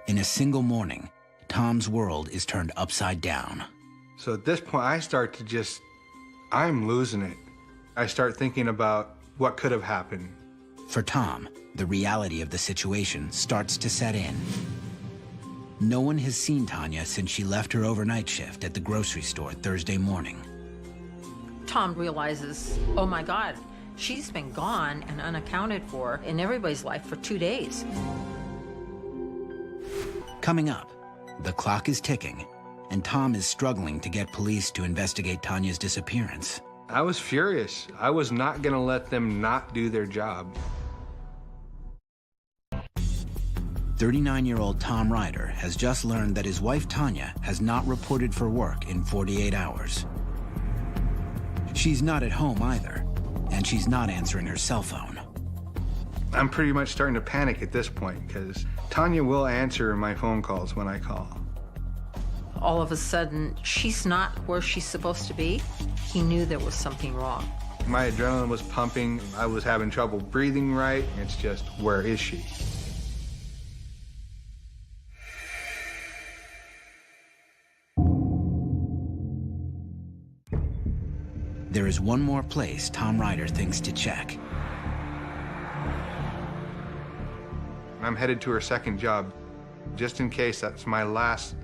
In a single morning, Tom's world is turned upside down. So at this point, I start to just, I'm losing it. I start thinking about what could have happened. For Tom, the reality of the situation starts to set in. No one has seen Tanya since she left her overnight shift at the grocery store Thursday morning. Tom realizes, oh my God, she's been gone and unaccounted for in everybody's life for 2 days. Coming up, the clock is ticking, and Tom is struggling to get police to investigate Tanya's disappearance. I was furious. I was not gonna let them not do their job. 39-year-old Tom Ryder has just learned that his wife Tanya has not reported for work in 48 hours. She's not at home either, and she's not answering her cell phone. I'm pretty much starting to panic at this point because Tanya will answer my phone calls when I call. All of a sudden, she's not where she's supposed to be. He knew there was something wrong. My adrenaline was pumping. I was having trouble breathing right. It's just, where is she? There is one more place Tom Ryder thinks to check. I'm headed to her second job, just in case that's my last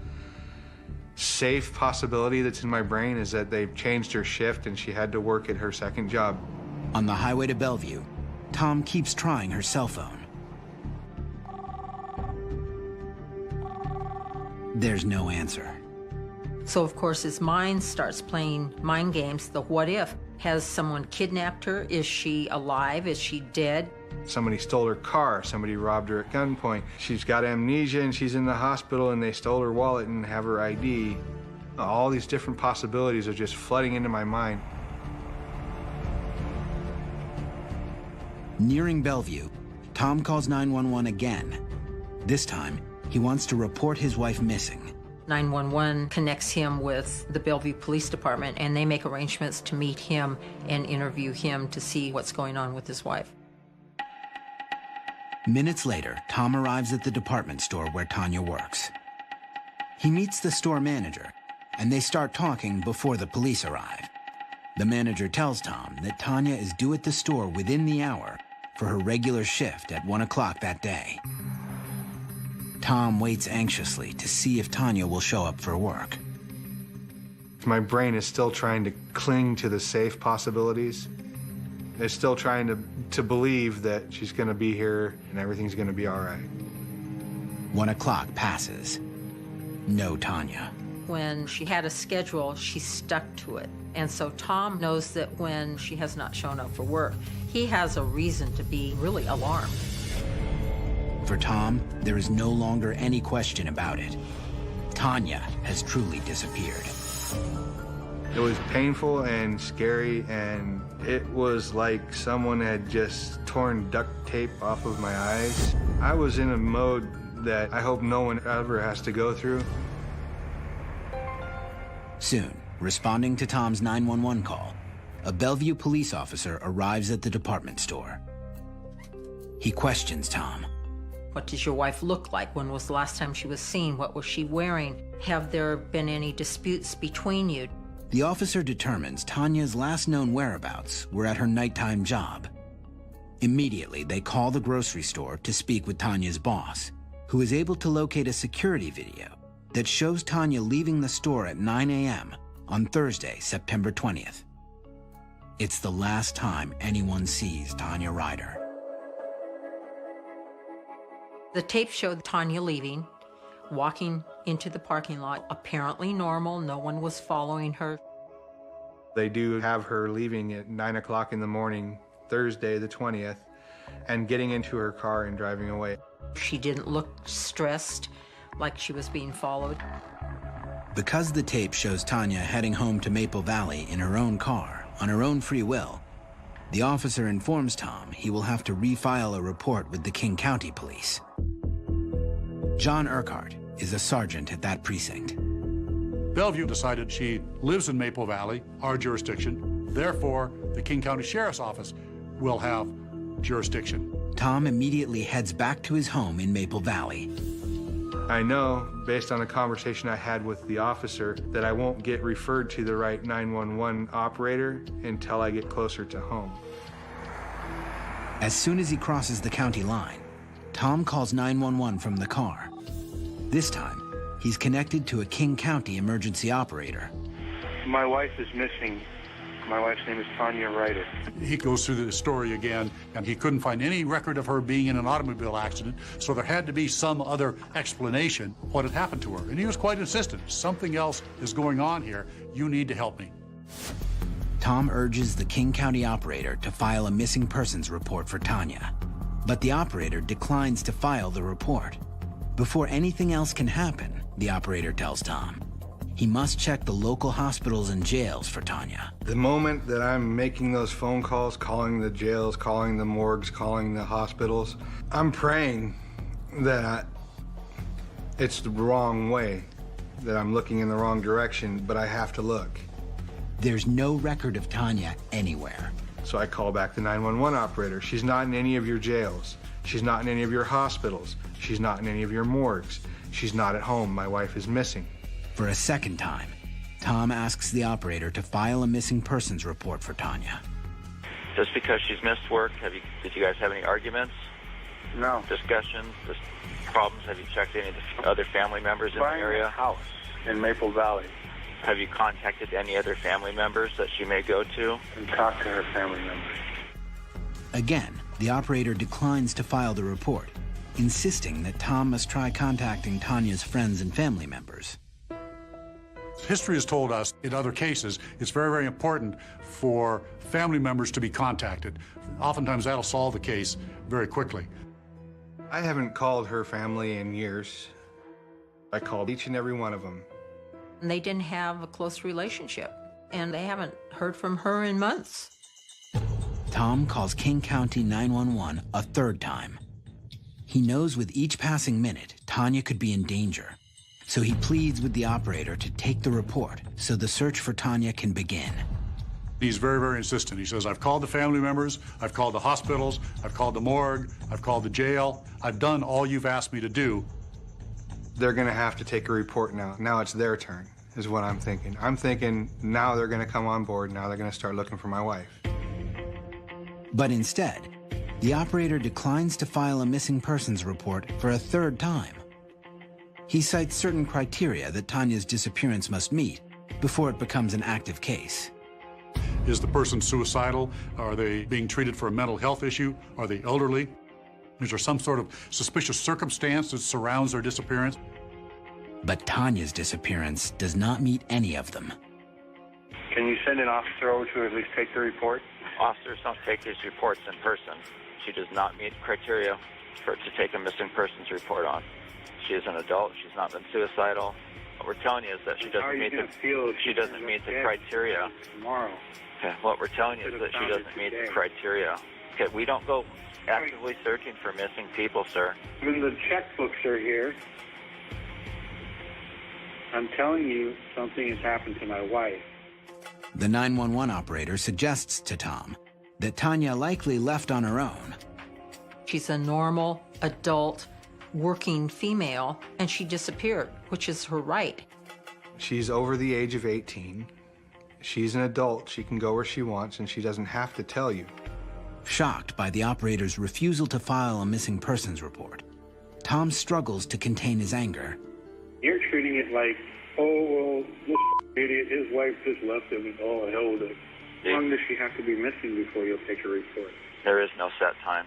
safe possibility that's in my brain, is that they've changed her shift and she had to work at her second job. On the highway to Bellevue, Tom keeps trying her cell phone. There's no answer. So, of course, his mind starts playing mind games. The what if? Has someone kidnapped her? Is she alive? Is she dead? Somebody stole her car. Somebody robbed her at gunpoint. She's got amnesia and she's in the hospital and they stole her wallet and have her ID. All these different possibilities are just flooding into my mind. Nearing Bellevue, Tom calls 911 again. This time, he wants to report his wife missing. 911 connects him with the Bellevue Police Department, and they make arrangements to meet him and interview him to see what's going on with his wife. Minutes later, Tom arrives at the department store where Tanya works. He meets the store manager, and they start talking before the police arrive. The manager tells Tom that Tanya is due at the store within the hour for her regular shift at 1 o'clock that day. Tom waits anxiously to see if Tanya will show up for work. My brain is still trying to cling to the safe possibilities. It's still trying to believe that she's going to be here and everything's going to be all right. 1 o'clock passes. No Tanya. When she had a schedule, she stuck to it. And so Tom knows that when she has not shown up for work, he has a reason to be really alarmed. For Tom, there is no longer any question about it. Tanya has truly disappeared. It was painful and scary, and it was like someone had just torn duct tape off of my eyes. I was in a mode that I hope no one ever has to go through. Soon, responding to Tom's 911 call, a Bellevue police officer arrives at the department store. He questions Tom. What does your wife look like? When was the last time she was seen? What was she wearing? Have there been any disputes between you? The officer determines Tanya's last known whereabouts were at her nighttime job. Immediately, they call the grocery store to speak with Tanya's boss, who is able to locate a security video that shows Tanya leaving the store at 9 a.m. on Thursday, September 20th. It's the last time anyone sees Tanya Ryder. The tape showed Tanya leaving, walking into the parking lot, apparently normal. No one was following her. They do have her leaving at 9 o'clock in the morning, Thursday the 20th, and getting into her car and driving away. She didn't look stressed, like she was being followed. Because the tape shows Tanya heading home to Maple Valley in her own car, on her own free will, the officer informs Tom he will have to refile a report with the King County Police. John Urquhart is a sergeant at that precinct. Bellevue decided she lives in Maple Valley, our jurisdiction. Therefore, the King County Sheriff's Office will have jurisdiction. Tom immediately heads back to his home in Maple Valley. I know, based on a conversation I had with the officer, that I won't get referred to the right 911 operator until I get closer to home. As soon as he crosses the county line, Tom calls 911 from the car. This time, he's connected to a King County emergency operator. My wife is missing. My wife's name is Tanya Ryder. He goes through the story again, and he couldn't find any record of her being in an automobile accident, so there had to be some other explanation what had happened to her. And he was quite insistent. Something else is going on here. You need to help me. Tom urges the King County operator to file a missing persons report for Tanya, but the operator declines to file the report. Before anything else can happen, the operator tells Tom, he must check the local hospitals and jails for Tanya. The moment that I'm making those phone calls, calling the jails, calling the morgues, calling the hospitals, I'm praying that it's the wrong way, that I'm looking in the wrong direction, but I have to look. There's no record of Tanya anywhere. So I call back the 911 operator. She's not in any of your jails. She's not in any of your hospitals. She's not in any of your morgues. She's not at home. My wife is missing. For a second time, Tom asks the operator to file a missing persons report for Tanya. Just because she's missed work, did you guys have any arguments? No. Discussions, problems? Have you checked any of the other family members in the area? A house in Maple Valley. Have you contacted any other family members that she may go to? And talk to her family members. Again, the operator declines to file the report, insisting that Tom must try contacting Tanya's friends and family members. History has told us in other cases it's very, very important for family members to be contacted. Oftentimes that'll solve the case very quickly. I haven't called her family in years. I called each and every one of them. And they didn't have a close relationship, and they haven't heard from her in months. Tom calls King County 911 a third time. He knows with each passing minute, Tanya could be in danger. So he pleads with the operator to take the report so the search for Tanya can begin. He's very, very insistent. He says, I've called the family members, I've called the hospitals, I've called the morgue, I've called the jail. I've done all you've asked me to do. They're gonna have to take a report now. Now it's their turn, is what I'm thinking. I'm thinking now they're gonna come on board, now they're gonna start looking for my wife. But instead, the operator declines to file a missing persons report for a third time. He cites certain criteria that Tanya's disappearance must meet before it becomes an active case. Is the person suicidal? Are they being treated for a mental health issue? Are they elderly? Is there some sort of suspicious circumstance that surrounds their disappearance? But Tanya's disappearance does not meet any of them. Can you send an officer over to at least take the report? Officers don't take these reports in person. She does not meet criteria to take a missing persons report on. She is an adult. She's not been suicidal. What we're telling you is that she doesn't meet the criteria. Tomorrow. Okay. What we're telling you is that she doesn't meet the criteria. Okay. We don't go actively searching for missing people, sir. Even the checkbooks are here. I'm telling you, something has happened to my wife. The 911 operator suggests to Tom that Tanya likely left on her own. She's a normal, adult, working female, and she disappeared, which is her right. She's over the age of 18. She's an adult. She can go where she wants, and she doesn't have to tell you. Shocked by the operator's refusal to file a missing persons report, Tom struggles to contain his anger. You're treating it like, oh, well, this idiot, his wife just left him, and oh, hell with it. How long does she have to be missing before you'll take a report? There is no set time.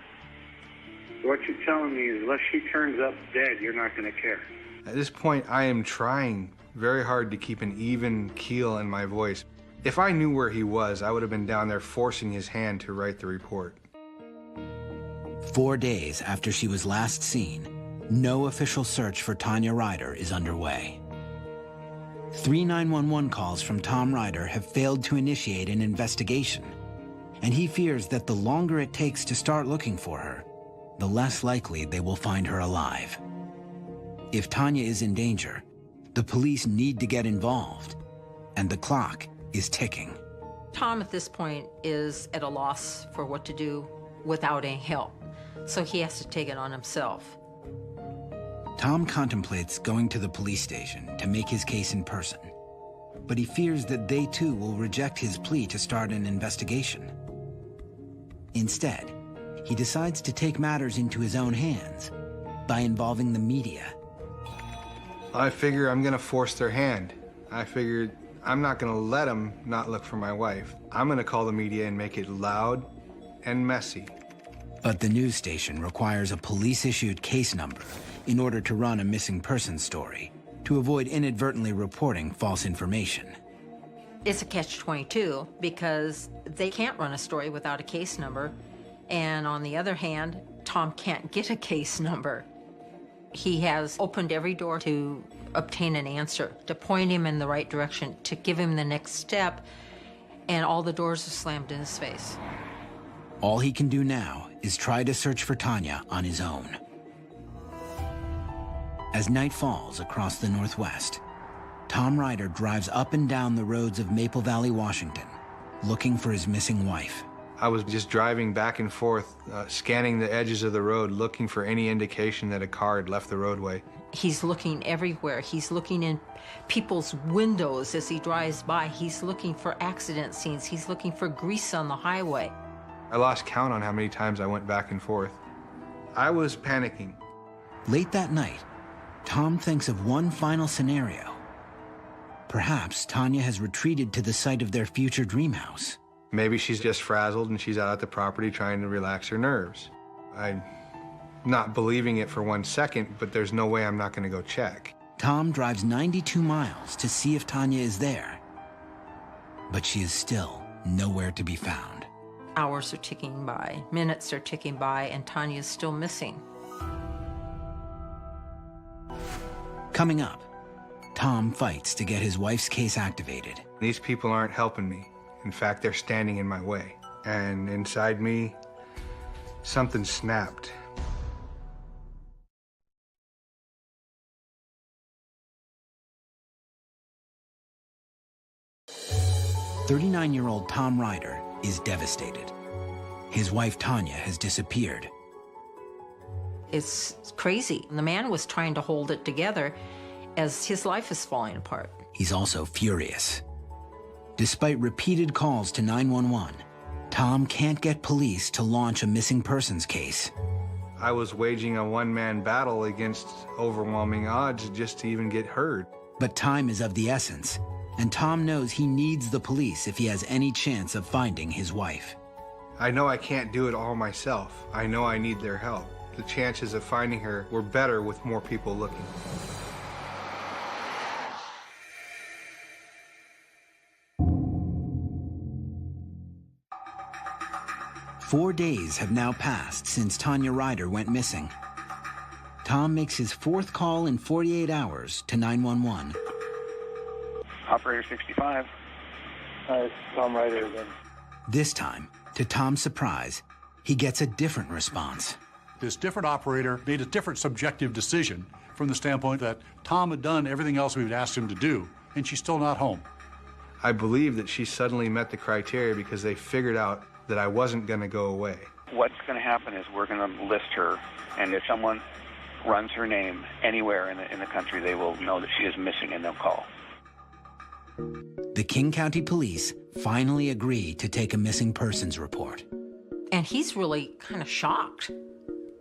What you're telling me is unless she turns up dead, you're not going to care. At this point, I am trying very hard to keep an even keel in my voice. If I knew where he was, I would have been down there forcing his hand to write the report. 4 days after she was last seen, no official search for Tanya Ryder is underway. 3 911 calls from Tom Ryder have failed to initiate an investigation, and he fears that the longer it takes to start looking for her, the less likely they will find her alive. If Tanya is in danger, the police need to get involved, and the clock is ticking. Tom at this point is at a loss for what to do without any help, so he has to take it on himself. Tom contemplates going to the police station to make his case in person, but he fears that they too will reject his plea to start an investigation. Instead, he decides to take matters into his own hands by involving the media. I figure I'm gonna force their hand. I figured I'm not gonna let them not look for my wife. I'm gonna call the media and make it loud and messy. But the news station requires a police-issued case number in order to run a missing person story, to avoid inadvertently reporting false information. It's a catch-22 because they can't run a story without a case number. And on the other hand, Tom can't get a case number. He has opened every door to obtain an answer, to point him in the right direction, to give him the next step, and all the doors are slammed in his face. All he can do now is try to search for Tanya on his own. As night falls across the Northwest, Tom Ryder drives up and down the roads of Maple Valley, Washington, looking for his missing wife. I was just driving back and forth, scanning the edges of the road, looking for any indication that a car had left the roadway. He's looking everywhere. He's looking in people's windows as he drives by. He's looking for accident scenes. He's looking for grease on the highway. I lost count on how many times I went back and forth. I was panicking. Late that night, Tom thinks of one final scenario. Perhaps Tanya has retreated to the site of their future dream house. Maybe she's just frazzled and she's out at the property trying to relax her nerves. I'm not believing it for 1 second, but there's no way I'm not going to go check. Tom drives 92 miles to see if Tanya is there, but she is still nowhere to be found. Hours are ticking by, minutes are ticking by, and Tanya is still missing. Coming up, Tom fights to get his wife's case activated. These people aren't helping me. In fact, they're standing in my way. And inside me, something snapped. "39-year-old Tom Ryder is devastated. His wife Tanya has disappeared. It's crazy. The man was trying to hold it together as his life is falling apart. He's also furious. Despite repeated calls to 911, Tom can't get police to launch a missing persons case. I was waging a one-man battle against overwhelming odds just to even get heard. But time is of the essence, and Tom knows he needs the police if he has any chance of finding his wife. I know I can't do it all myself. I know I need their help. The chances of finding her were better with more people looking. Four days have now passed since Tanya Ryder went missing. Tom makes his fourth call in 48 hours to 911. Operator 65. Hi, it's Tom Ryder again. This time, to Tom's surprise, he gets a different response. This different operator made a different subjective decision from the standpoint that Tom had done everything else we had asked him to do, and she's still not home. I believe that she suddenly met the criteria because they figured out that I wasn't going to go away. What's going to happen is we're going to list her, and if someone runs her name anywhere in the country, they will know that she is missing, and they'll call. The King County Police finally agree to take a missing persons report. And he's really kind of shocked.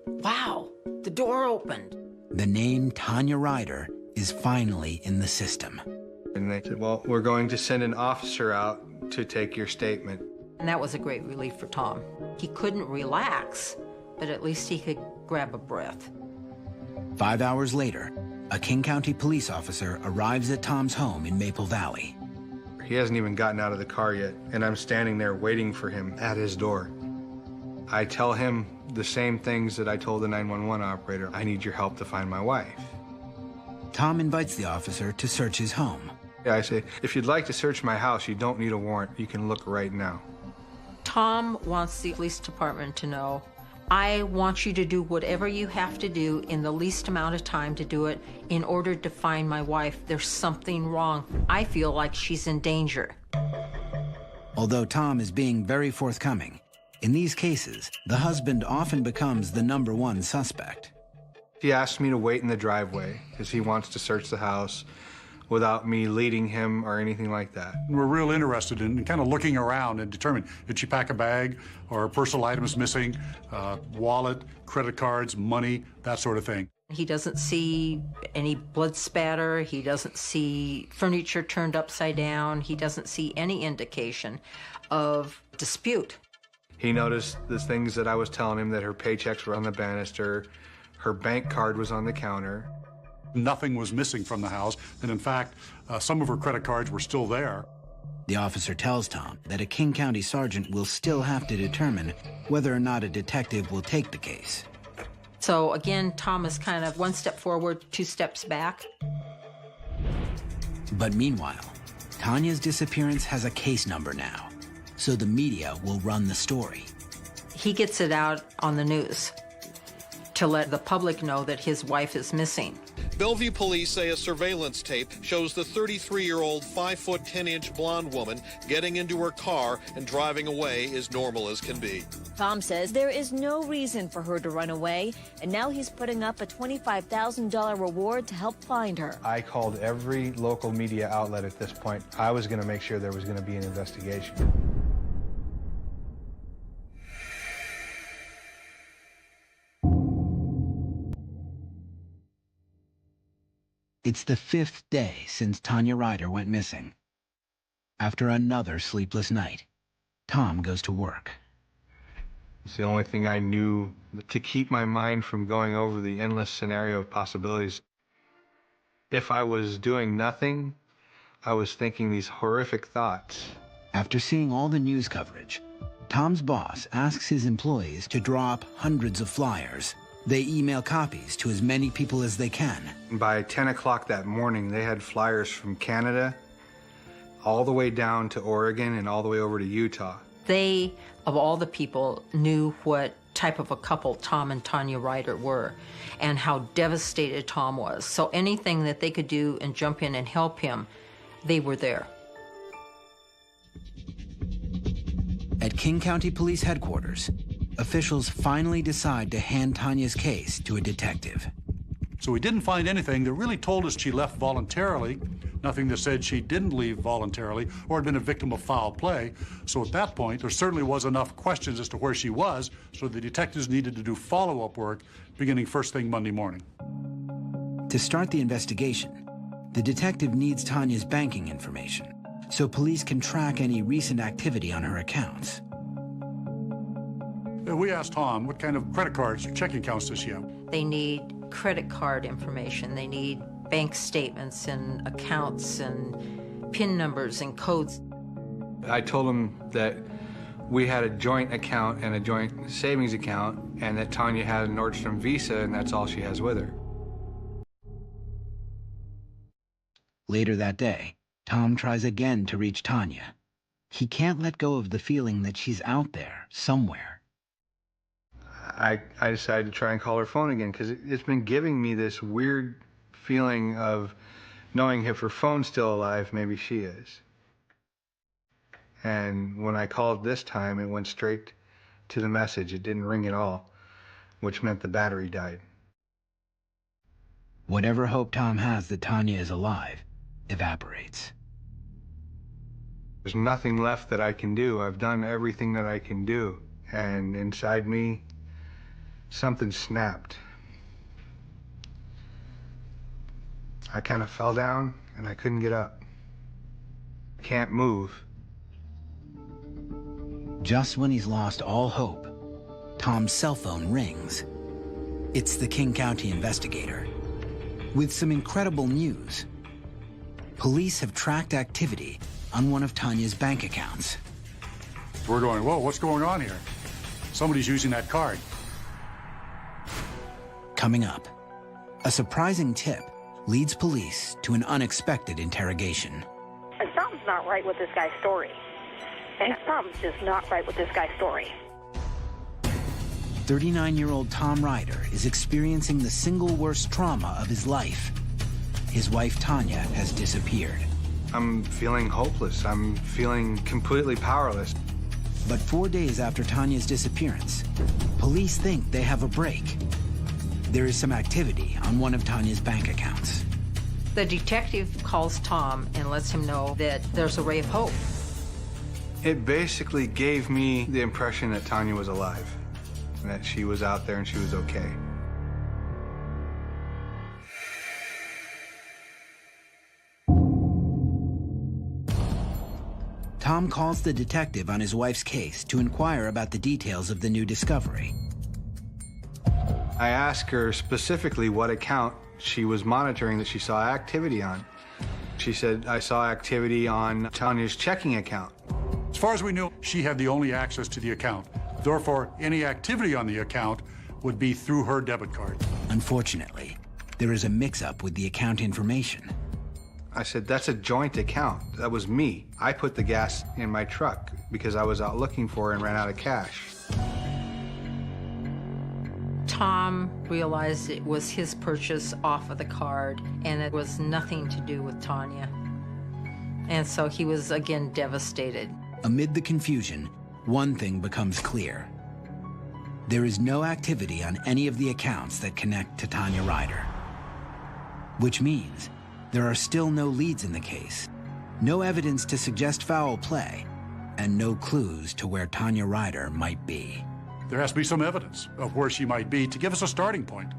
Wow, the door opened. The name Tanya Ryder is finally in the system. And they said, well, we're going to send an officer out to take your statement. And that was a great relief for Tom. He couldn't relax, but at least he could grab a breath. 5 hours later, a King County police officer arrives at Tom's home in Maple Valley. He hasn't even gotten out of the car yet, and I'm standing there waiting for him at his door. I tell him the same things that I told the 911 operator. I need your help to find my wife. Tom invites the officer to search his home. Yeah, I say, if you'd like to search my house, you don't need a warrant. You can look right now. Tom wants the police department to know, I want you to do whatever you have to do in the least amount of time to do it in order to find my wife. There's something wrong. I feel like she's in danger. Although Tom is being very forthcoming, in these cases, the husband often becomes the #1 suspect. He asked me to wait in the driveway because he wants to search the house without me leading him or anything like that. We're real interested in kind of looking around and determining, did she pack a bag or personal items missing, wallet, credit cards, money, that sort of thing. He doesn't see any blood spatter. He doesn't see furniture turned upside down. He doesn't see any indication of dispute. He noticed the things that I was telling him, that her paychecks were on the banister, her bank card was on the counter. Nothing was missing from the house, and in fact, some of her credit cards were still there. The officer tells Tom that a King County sergeant will still have to determine whether or not a detective will take the case. So again, Tom is kind of one step forward, 2 steps back. But meanwhile, Tanya's disappearance has a case number now, so the media will run the story. He gets it out on the news to let the public know that his wife is missing. Bellevue police say a surveillance tape shows the 33-year-old 5'10" blonde woman getting into her car and driving away as normal as can be. Tom says there is no reason for her to run away, and now he's putting up a $25,000 reward to help find her. I called every local media outlet at this point. I was going to make sure there was going to be an investigation. It's the 5th day since Tanya Ryder went missing. After another sleepless night, Tom goes to work. It's the only thing I knew to keep my mind from going over the endless scenario of possibilities. If I was doing nothing, I was thinking these horrific thoughts. After seeing all the news coverage, Tom's boss asks his employees to draw up hundreds of flyers. They email copies to as many people as they can. By 10 o'clock that morning, they had flyers from Canada all the way down to Oregon and all the way over to Utah. They, of all the people, knew what type of a couple Tom and Tanya Ryder were and how devastated Tom was. So anything that they could do and jump in and help him, they were there. At King County Police Headquarters, officials finally decide to hand Tanya's case to a detective. So we didn't find anything that really told us she left voluntarily, nothing that said she didn't leave voluntarily or had been a victim of foul play. So at that point, there certainly was enough questions as to where she was, so the detectives needed to do follow-up work beginning first thing Monday morning. To start the investigation, the detective needs Tanya's banking information so police can track any recent activity on her accounts. We asked Tom, what kind of credit cards or checking accounts does she have? They need credit card information. They need bank statements and accounts and PIN numbers and codes. I told him that we had a joint account and a joint savings account, and that Tanya had a Nordstrom Visa, and that's all she has with her. Later that day, Tom tries again to reach Tanya. He can't let go of the feeling that she's out there, somewhere. I decided to try and call her phone again because it's been giving me this weird feeling of knowing if her phone's still alive, maybe she is. And when I called this time, it went straight to the message. It didn't ring at all, which meant the battery died. Whatever hope Tom has that Tanya is alive evaporates. There's nothing left that I can do. I've done everything that I can do. And inside me, something snapped. I kind of fell down and I couldn't get up. Can't move. Just when he's lost all hope, Tom's cell phone rings. It's the King County investigator. With some incredible news. Police have tracked activity on one of Tanya's bank accounts. We're going, whoa, what's going on here? Somebody's using that card. Coming up, a surprising tip leads police to an unexpected interrogation. And something's not right with this guy's story. And something's just not right with this guy's story. 39-year-old Tom Ryder is experiencing the single worst trauma of his life. His wife, Tanya, has disappeared. I'm feeling hopeless. I'm feeling completely powerless. But 4 days after Tanya's disappearance, police think they have a break. there is some activity on one of Tanya's bank accounts. The detective calls Tom and lets him know that there's a ray of hope. It basically gave me the impression that Tanya was alive, and that she was out there and she was okay. Tom calls the detective on his wife's case to inquire about the details of the new discovery. I asked her specifically what account she was monitoring that she saw activity on. She said, I saw activity on Tanya's checking account. As far as we knew, she had the only access to the account. Therefore, any activity on the account would be through her debit card. Unfortunately, there is a mix-up with the account information. I said, that's a joint account. That was me. I put the gas in my truck because I was out looking for her and ran out of cash. Tom realized it was his purchase off of the card, and it was nothing to do with Tanya. And so he was again devastated. Amid the confusion, one thing becomes clear. There is no activity on any of the accounts that connect to Tanya Ryder. Which means there are still no leads in the case, no evidence to suggest foul play, and no clues to where Tanya Ryder might be. There has to be some evidence of where she might be to give us a starting point,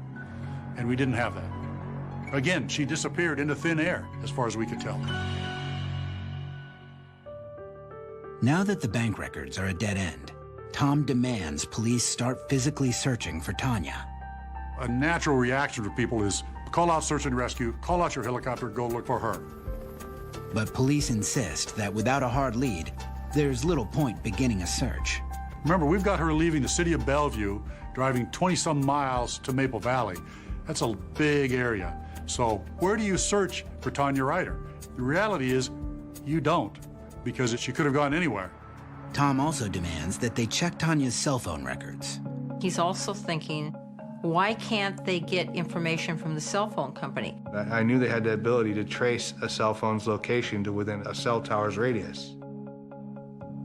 and we didn't have that. Again, she disappeared into thin air, as far as we could tell. Now that the bank records are a dead end, Tom demands police start physically searching for Tanya. A natural reaction for people is call out search and rescue, call out your helicopter, go look for her. But police insist that without a hard lead, there's little point beginning a search. Remember, we've got her leaving the city of Bellevue, driving 20-some miles to Maple Valley. That's a big area. So where do you search for Tanya Ryder? The reality is, you don't, because she could have gone anywhere. Tom also demands that they check Tanya's cell phone records. He's also thinking, why can't they get information from the cell phone company? I knew they had the ability to trace a cell phone's location to within a cell tower's radius.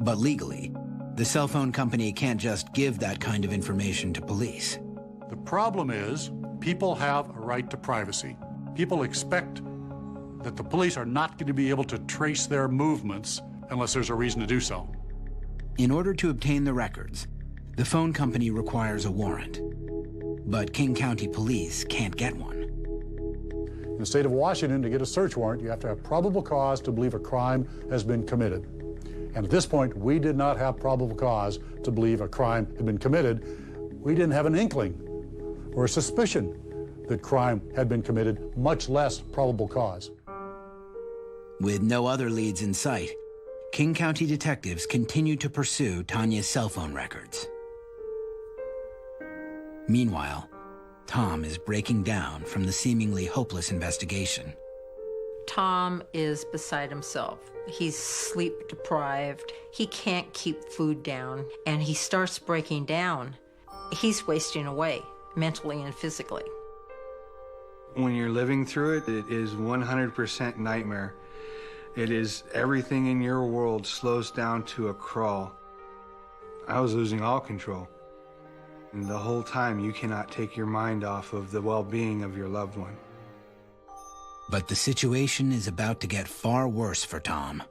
But legally, the cell phone company can't just give that kind of information to police. The problem is, people have a right to privacy. People expect that the police are not going to be able to trace their movements unless there's a reason to do so. In order to obtain the records, the phone company requires a warrant. But King County Police can't get one. In the state of Washington, to get a search warrant, you have to have probable cause to believe a crime has been committed. And at this point, we did not have probable cause to believe a crime had been committed. We didn't have an inkling or a suspicion that crime had been committed, much less probable cause. With no other leads in sight, King County detectives continue to pursue Tanya's cell phone records. Meanwhile, Tom is breaking down from the seemingly hopeless investigation. Tom is beside himself. He's sleep deprived. He can't keep food down, and he starts breaking down. He's wasting away, mentally and physically. When you're living through it, it is 100% nightmare. It is everything in your world slows down to a crawl. I was losing all control. And the whole time, you cannot take your mind off of the well-being of your loved one. But the situation is about to get far worse for Tom.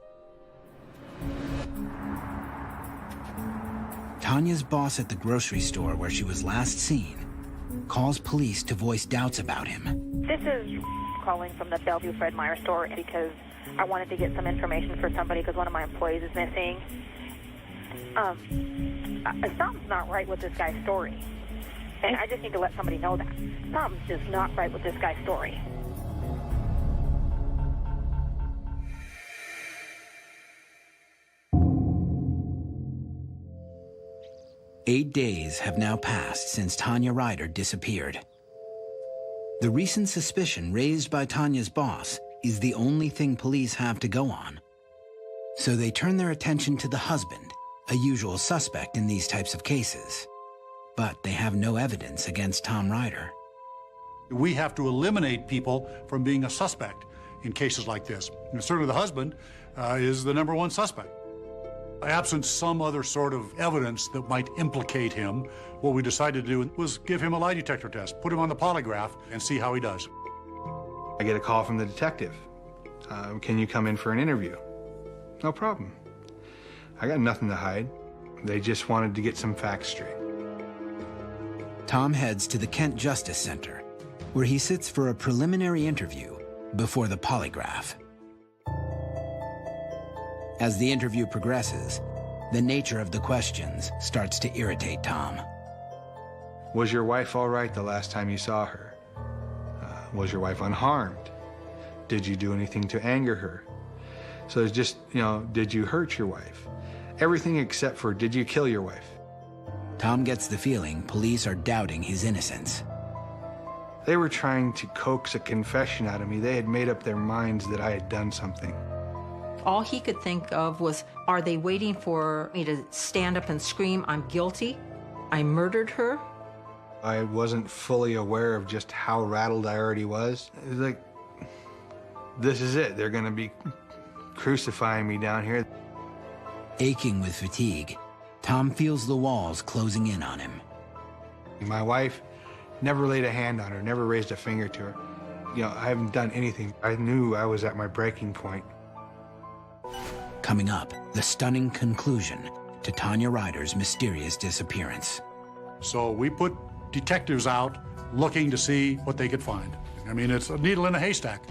Tanya's boss at the grocery store where she was last seen calls police to voice doubts about him. This is calling from the Bellevue Fred Meyer store because I wanted to get some information for somebody because one of my employees is missing. Something's not right with this guy's story. And I just need to let somebody know that. Something's just not right with this guy's story. Eight days have now passed since Tanya Ryder disappeared. The recent suspicion raised by Tanya's boss is the only thing police have to go on. So they turn their attention to the husband, a usual suspect in these types of cases. But they have no evidence against Tom Ryder. We have to eliminate people from being a suspect in cases like this. And certainly the husband is the #1 suspect. Absent some other sort of evidence that might implicate him, what we decided to do was give him a lie detector test, put him on the polygraph, and see how he does. I get a call from the detective. Can you come in for an interview? No problem. I got nothing to hide. They just wanted to get some facts straight. Tom heads to the Kent Justice Center, where he sits for a preliminary interview before the polygraph. As the interview progresses, the nature of the questions starts to irritate Tom. Was your wife all right the last time you saw her? Was your wife unharmed? Did you do anything to anger her? So it's just, did you hurt your wife? Everything except for, did you kill your wife? Tom gets the feeling police are doubting his innocence. They were trying to coax a confession out of me. They had made up their minds that I had done something. All he could think of was, are they waiting for me to stand up and scream, I'm guilty? I murdered her? I wasn't fully aware of just how rattled I already was. It was like, this is it. They're going to be crucifying me down here. Aching with fatigue, Tom feels the walls closing in on him. My wife never laid a hand on her, never raised a finger to her. I haven't done anything. I knew I was at my breaking point. Coming up, the stunning conclusion to Tanya Ryder's mysterious disappearance. So we put detectives out looking to see what they could find. I mean, it's a needle in a haystack.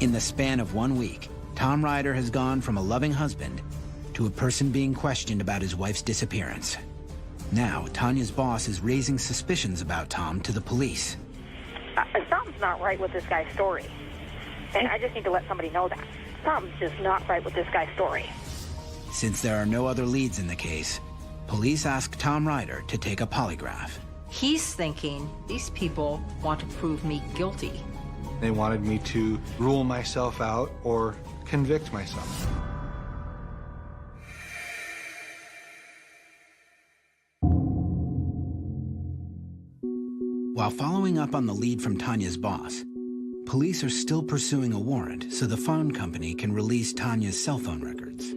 In the span of 1 week, Tom Ryder has gone from a loving husband to a person being questioned about his wife's disappearance. Now, Tanya's boss is raising suspicions about Tom to the police. Something's not right with this guy's story. And I just need to let somebody know that. Something's just not right with this guy's story. Since there are no other leads in the case, police ask Tom Ryder to take a polygraph. He's thinking, these people want to prove me guilty. They wanted me to rule myself out or convict myself. While following up on the lead from Tanya's boss, police are still pursuing a warrant so the phone company can release Tanya's cell phone records.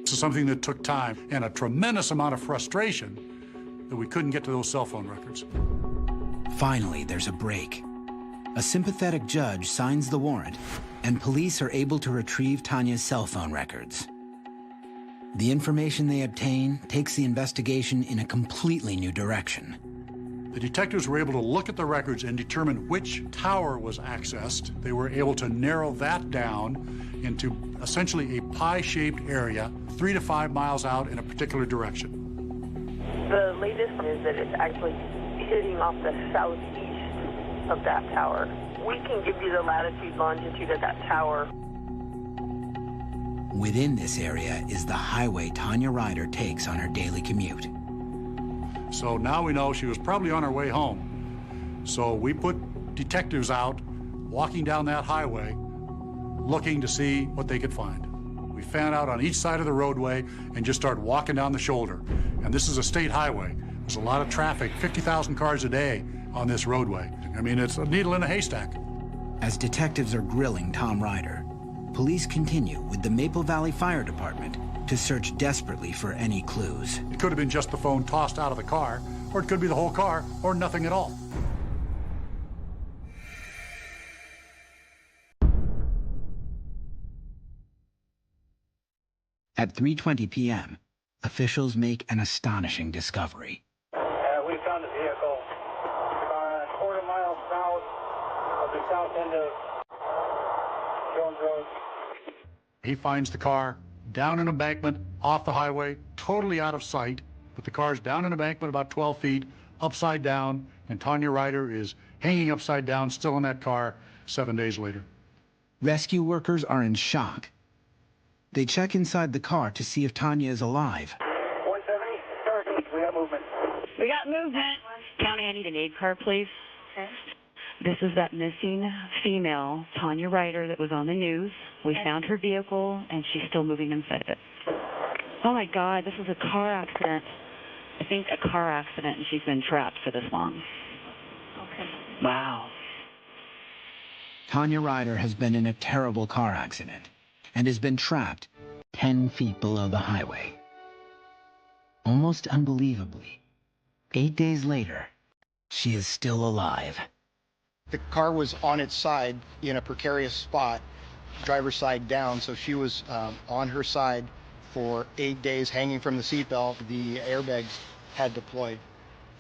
This is something that took time and a tremendous amount of frustration that we couldn't get to those cell phone records. Finally, there's a break. A sympathetic judge signs the warrant, and police are able to retrieve Tanya's cell phone records. The information they obtain takes the investigation in a completely new direction. The detectives were able to look at the records and determine which tower was accessed. They were able to narrow that down into essentially a pie-shaped area 3 to 5 miles out in a particular direction. The latest is that it's actually hitting off the southeast of that tower. We can give you the latitude, longitude of that tower. Within this area is the highway Tanya Ryder takes on her daily commute. So now we know she was probably on her way home. So we put detectives out walking down that highway looking to see what they could find. We fan out on each side of the roadway and just start walking down the shoulder. And this is a state highway. There's a lot of traffic, 50,000 cars a day on this roadway. I mean, it's a needle in a haystack. As detectives are grilling Tom Ryder, police continue with the Maple Valley Fire Department to search desperately for any clues. It could have been just the phone tossed out of the car, or it could be the whole car, or nothing at all. At 3:20 p.m., officials make an astonishing discovery. We found a vehicle a quarter-mile south of the south end of Jones Road. He finds the car down an embankment, off the highway, totally out of sight, but the car's down an embankment about 12 feet, upside down, and Tanya Ryder is hanging upside down, still in that car, 7 days later. Rescue workers are in shock. They check inside the car to see if Tanya is alive. 170, we got movement. We got movement. County, I need an aid car, please. Okay. This is that missing female, Tanya Ryder, that was on the news. We found her vehicle, and she's still moving inside of it. Oh, my God, this is a car accident. I think a car accident, and she's been trapped for this long. Okay. Wow. Tanya Ryder has been in a terrible car accident. and has been trapped 10 feet below the highway. Almost unbelievably, 8 days later, she is still alive. The car was on its side in a precarious spot, driver's side down, so she was on her side for 8 days, hanging from the seatbelt. The airbags had deployed.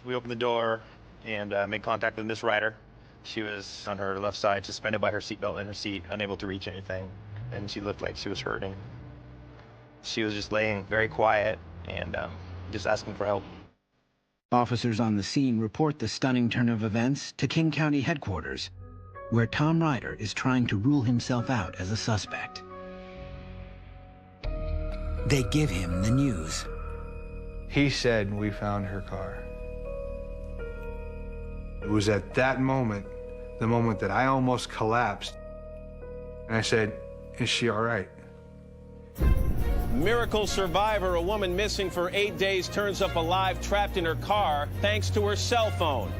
We opened the door and made contact with Miss Ryder. She was on her left side, suspended by her seatbelt in her seat, unable to reach anything, and she looked like she was hurting. She was just laying very quiet and just asking for help. Officers on the scene report the stunning turn of events to King County headquarters, where Tom Ryder is trying to rule himself out as a suspect. They give him the news. He said, "We found her car." It was at that moment, the moment that I almost collapsed. And I said, "Is she all right?" Miracle survivor, a woman missing for 8 days, turns up alive, trapped in her car, thanks to her cell phone.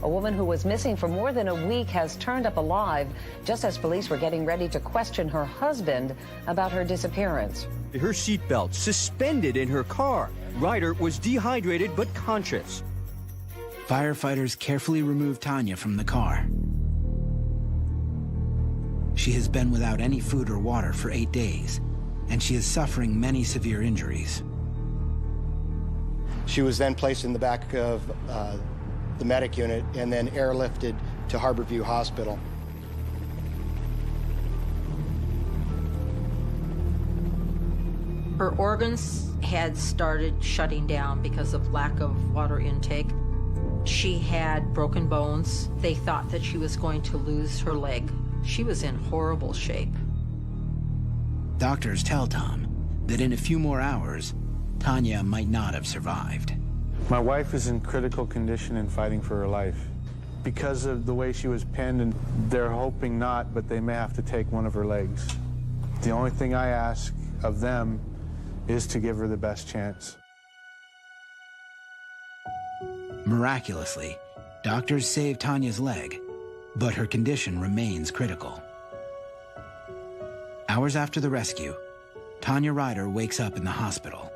A woman who was missing for more than a week has turned up alive just as police were getting ready to question her husband about her disappearance. Her seatbelt suspended in her car. Ryder was dehydrated but conscious. Firefighters carefully remove Tanya from the car. She has been without any food or water for 8 days, and she is suffering many severe injuries. She was then placed in the back of the medic unit and then airlifted to Harborview Hospital. Her organs had started shutting down because of lack of water intake. She had broken bones. They thought that she was going to lose her leg. She was in horrible shape. Doctors tell Tom that in a few more hours, Tanya might not have survived. My wife is in critical condition and fighting for her life. Because of the way she was pinned, and they're hoping not, but they may have to take one of her legs. The only thing I ask of them is to give her the best chance. Miraculously, doctors save Tanya's leg, but her condition remains critical. Hours after the rescue, Tanya Ryder wakes up in the hospital.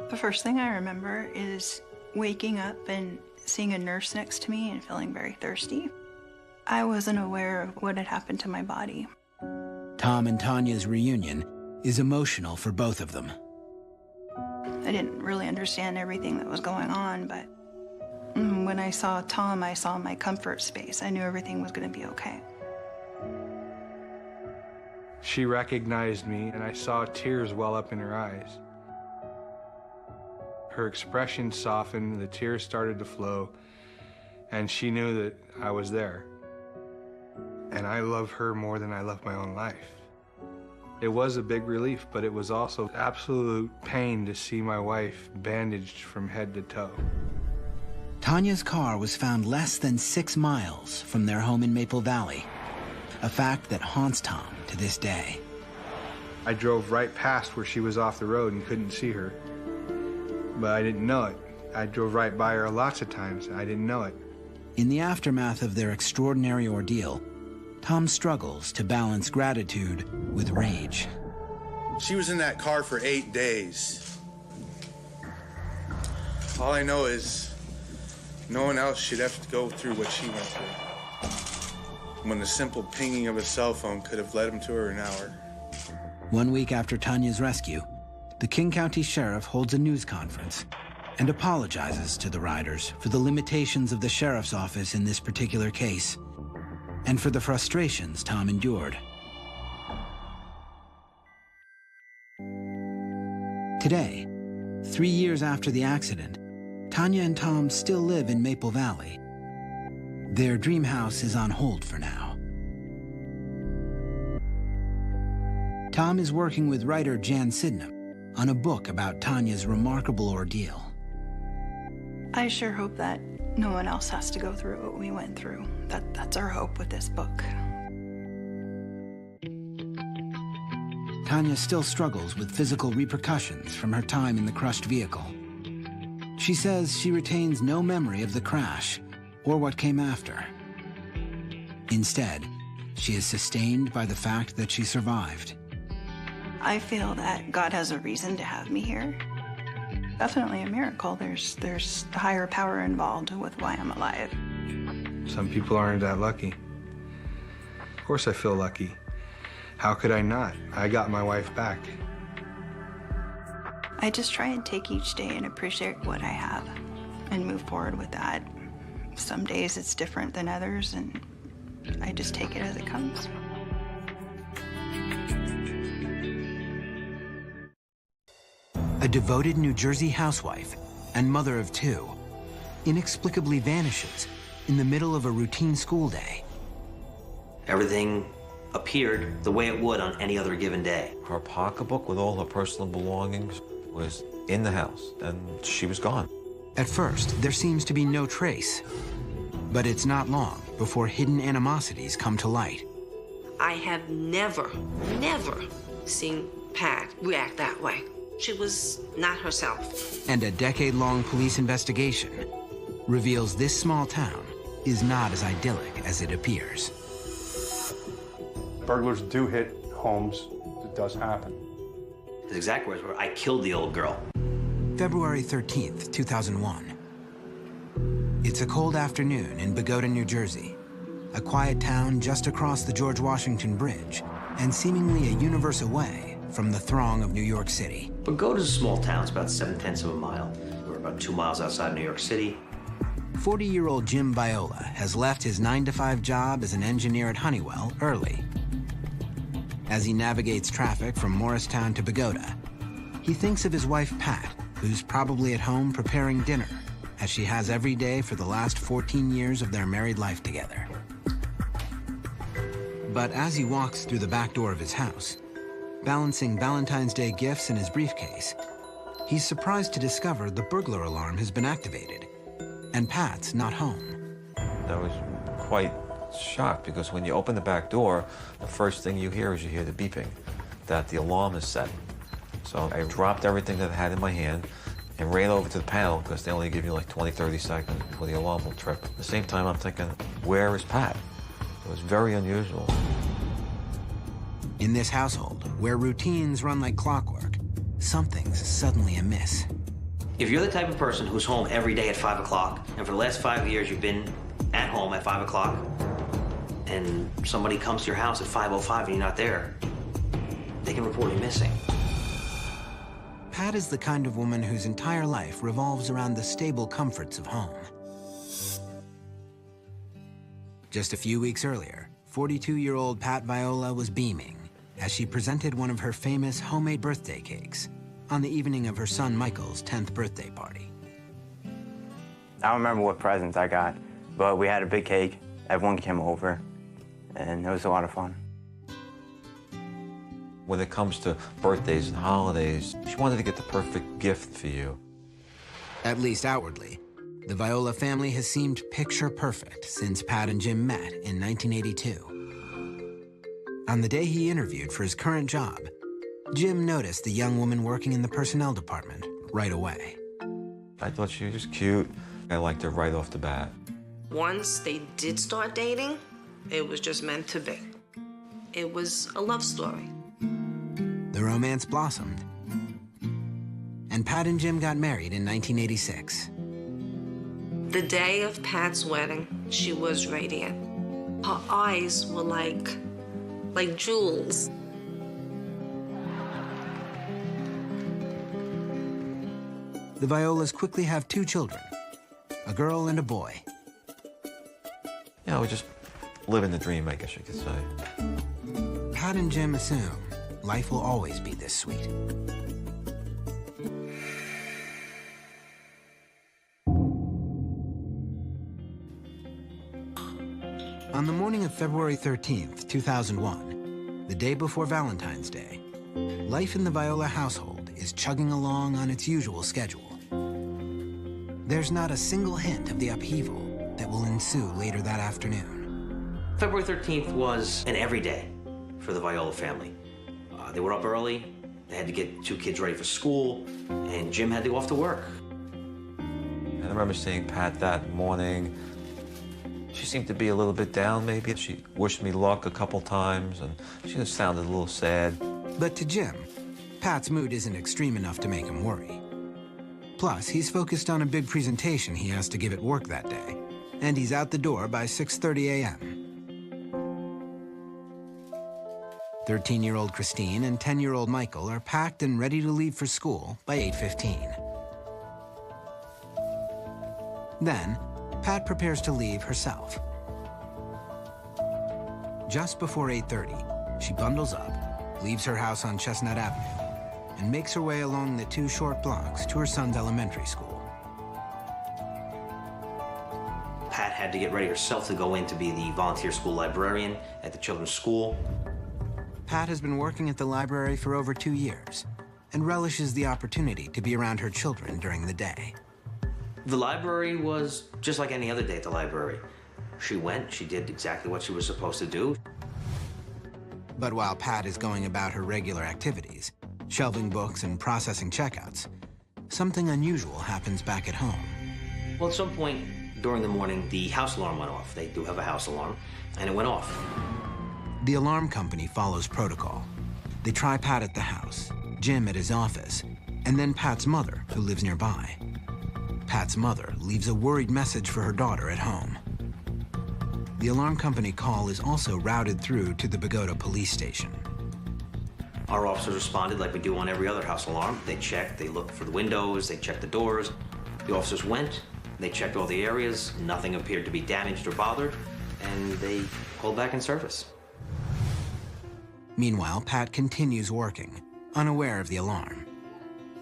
The first thing I remember is waking up and seeing a nurse next to me and feeling very thirsty. I wasn't aware of what had happened to my body. Tom and Tanya's reunion is emotional for both of them. I didn't really understand everything that was going on, but when I saw Tom, I saw my comfort space. I knew everything was going to be okay. She recognized me, and I saw tears well up in her eyes. Her expression softened, the tears started to flow, and she knew that I was there. And I love her more than I love my own life. It was a big relief, but it was also absolute pain to see my wife bandaged from head to toe. Tanya's car was found less than 6 miles from their home in Maple Valley, a fact that haunts Tom to this day. I drove right past where she was off the road and couldn't see her, but I didn't know it. I drove right by her lots of times. I didn't know it. In the aftermath of their extraordinary ordeal, Tom struggles to balance gratitude with rage. She was in that car for 8 days. All I know is no one else should have to go through what she went through. When the simple pinging of a cell phone could have led him to her an hour. 1 week after Tanya's rescue, the King County Sheriff holds a news conference and apologizes to the Ryders for the limitations of the sheriff's office in this particular case and for the frustrations Tom endured. Today, 3 years after the accident, Tanya and Tom still live in Maple Valley. Their dream house is on hold for now. Tom is working with writer Jan Sidnam on a book about Tanya's remarkable ordeal. I sure hope that no one else has to go through what we went through. That's our hope with this book. Tanya still struggles with physical repercussions from her time in the crushed vehicle. She says she retains no memory of the crash or what came after. Instead, she is sustained by the fact that she survived I feel that God has a reason to have me here. Definitely a miracle. There's a higher power involved with why I'm alive. Some people aren't that lucky. Of course I feel lucky. How could I not? I got my wife back. I just try and take each day and appreciate what I have and move forward with that. Some days it's different than others, and I just take it as it comes. A devoted New Jersey housewife and mother of two inexplicably vanishes in the middle of a routine school day. Everything appeared the way it would on any other given day. Her pocketbook with all her personal belongings was in the house, and she was gone. At first, there seems to be no trace, but it's not long before hidden animosities come to light. I have never seen Pat react that way. She was not herself. And a decade-long police investigation reveals this small town is not as idyllic as it appears. Burglars do hit homes. It does happen. The exact words were, "I killed the old girl." February 13th, 2001. It's a cold afternoon in Bogota, New Jersey, a quiet town just across the George Washington Bridge and seemingly a universe away from the throng of New York City. Bogota's a small town. It's about 7/10 of a mile. We're about 2 miles outside New York City. 40-year-old Jim Viola has left his 9-to-5 job as an engineer at Honeywell early. As he navigates traffic from Morristown to Bogota, he thinks of his wife, Pat, who's probably at home preparing dinner, as she has every day for the last 14 years of their married life together. But as he walks through the back door of his house, balancing Valentine's Day gifts in his briefcase, he's surprised to discover the burglar alarm has been activated, and Pat's not home. I was quite shocked because when you open the back door, the first thing you hear is the beeping, that the alarm is set. So I dropped everything that I had in my hand and ran over to the panel because they only give you like 20, 30 seconds before the alarm will trip. At the same time, I'm thinking, where is Pat? It was very unusual. In this household, where routines run like clockwork, something's suddenly amiss. If you're the type of person who's home every day at 5 o'clock, and for the last 5 years you've been at home at 5 o'clock, and somebody comes to your house at 5:05 and you're not there, they can report you missing. Pat is the kind of woman whose entire life revolves around the stable comforts of home. Just a few weeks earlier, 42-year-old Pat Viola was beaming as she presented one of her famous homemade birthday cakes on the evening of her son Michael's 10th birthday party. I don't remember what presents I got, but we had a big cake. Everyone came over, and it was a lot of fun. When it comes to birthdays and holidays, she wanted to get the perfect gift for you. At least outwardly, the Viola family has seemed picture perfect since Pat and Jim met in 1982. On the day he interviewed for his current job, Jim noticed the young woman working in the personnel department right away. I thought she was just cute. I liked her right off the bat. Once they did start dating, it was just meant to be. It was a love story. The romance blossomed, and Pat and Jim got married in 1986. The day of Pat's wedding, she was radiant. Her eyes were like jewels. The Violas quickly have 2 children, a girl and a boy. Yeah, we just living the dream, I guess you could say. Pat and Jim assume life will always be this sweet. On the morning of February 13th, 2001, the day before Valentine's Day, life in the Viola household is chugging along on its usual schedule. There's not a single hint of the upheaval that will ensue later that afternoon. February 13th was an everyday for the Viola family. They were up early, they had to get 2 kids ready for school, and Jim had to go off to work. I remember seeing Pat that morning. She seemed to be a little bit down, maybe. She wished me luck a couple times, and she just sounded a little sad. But to Jim, Pat's mood isn't extreme enough to make him worry. Plus, he's focused on a big presentation he has to give at work that day, and he's out the door by 6:30 a.m. 13-year-old Christine and 10-year-old Michael are packed and ready to leave for school by 8:15. Then, Pat prepares to leave herself. Just before 8:30, she bundles up, leaves her house on Chestnut Avenue, and makes her way along the 2 short blocks to her son's elementary school. Pat had to get ready herself to go in to be the volunteer school librarian at the children's school. Pat has been working at the library for over 2 years and relishes the opportunity to be around her children during the day. The library was just like any other day at the library. She went, she did exactly what she was supposed to do. But while Pat is going about her regular activities, shelving books and processing checkouts, something unusual happens back at home. Well, at some point during the morning, the house alarm went off. They do have a house alarm, and it went off. The alarm company follows protocol. They try Pat at the house, Jim at his office, and then Pat's mother, who lives nearby. Pat's mother leaves a worried message for her daughter at home. The alarm company call is also routed through to the Bogota police station. Our officers responded like we do on every other house alarm. They checked, they looked for the windows, they checked the doors. The officers went, they checked all the areas, nothing appeared to be damaged or bothered, and they pulled back in service. Meanwhile, Pat continues working, unaware of the alarm.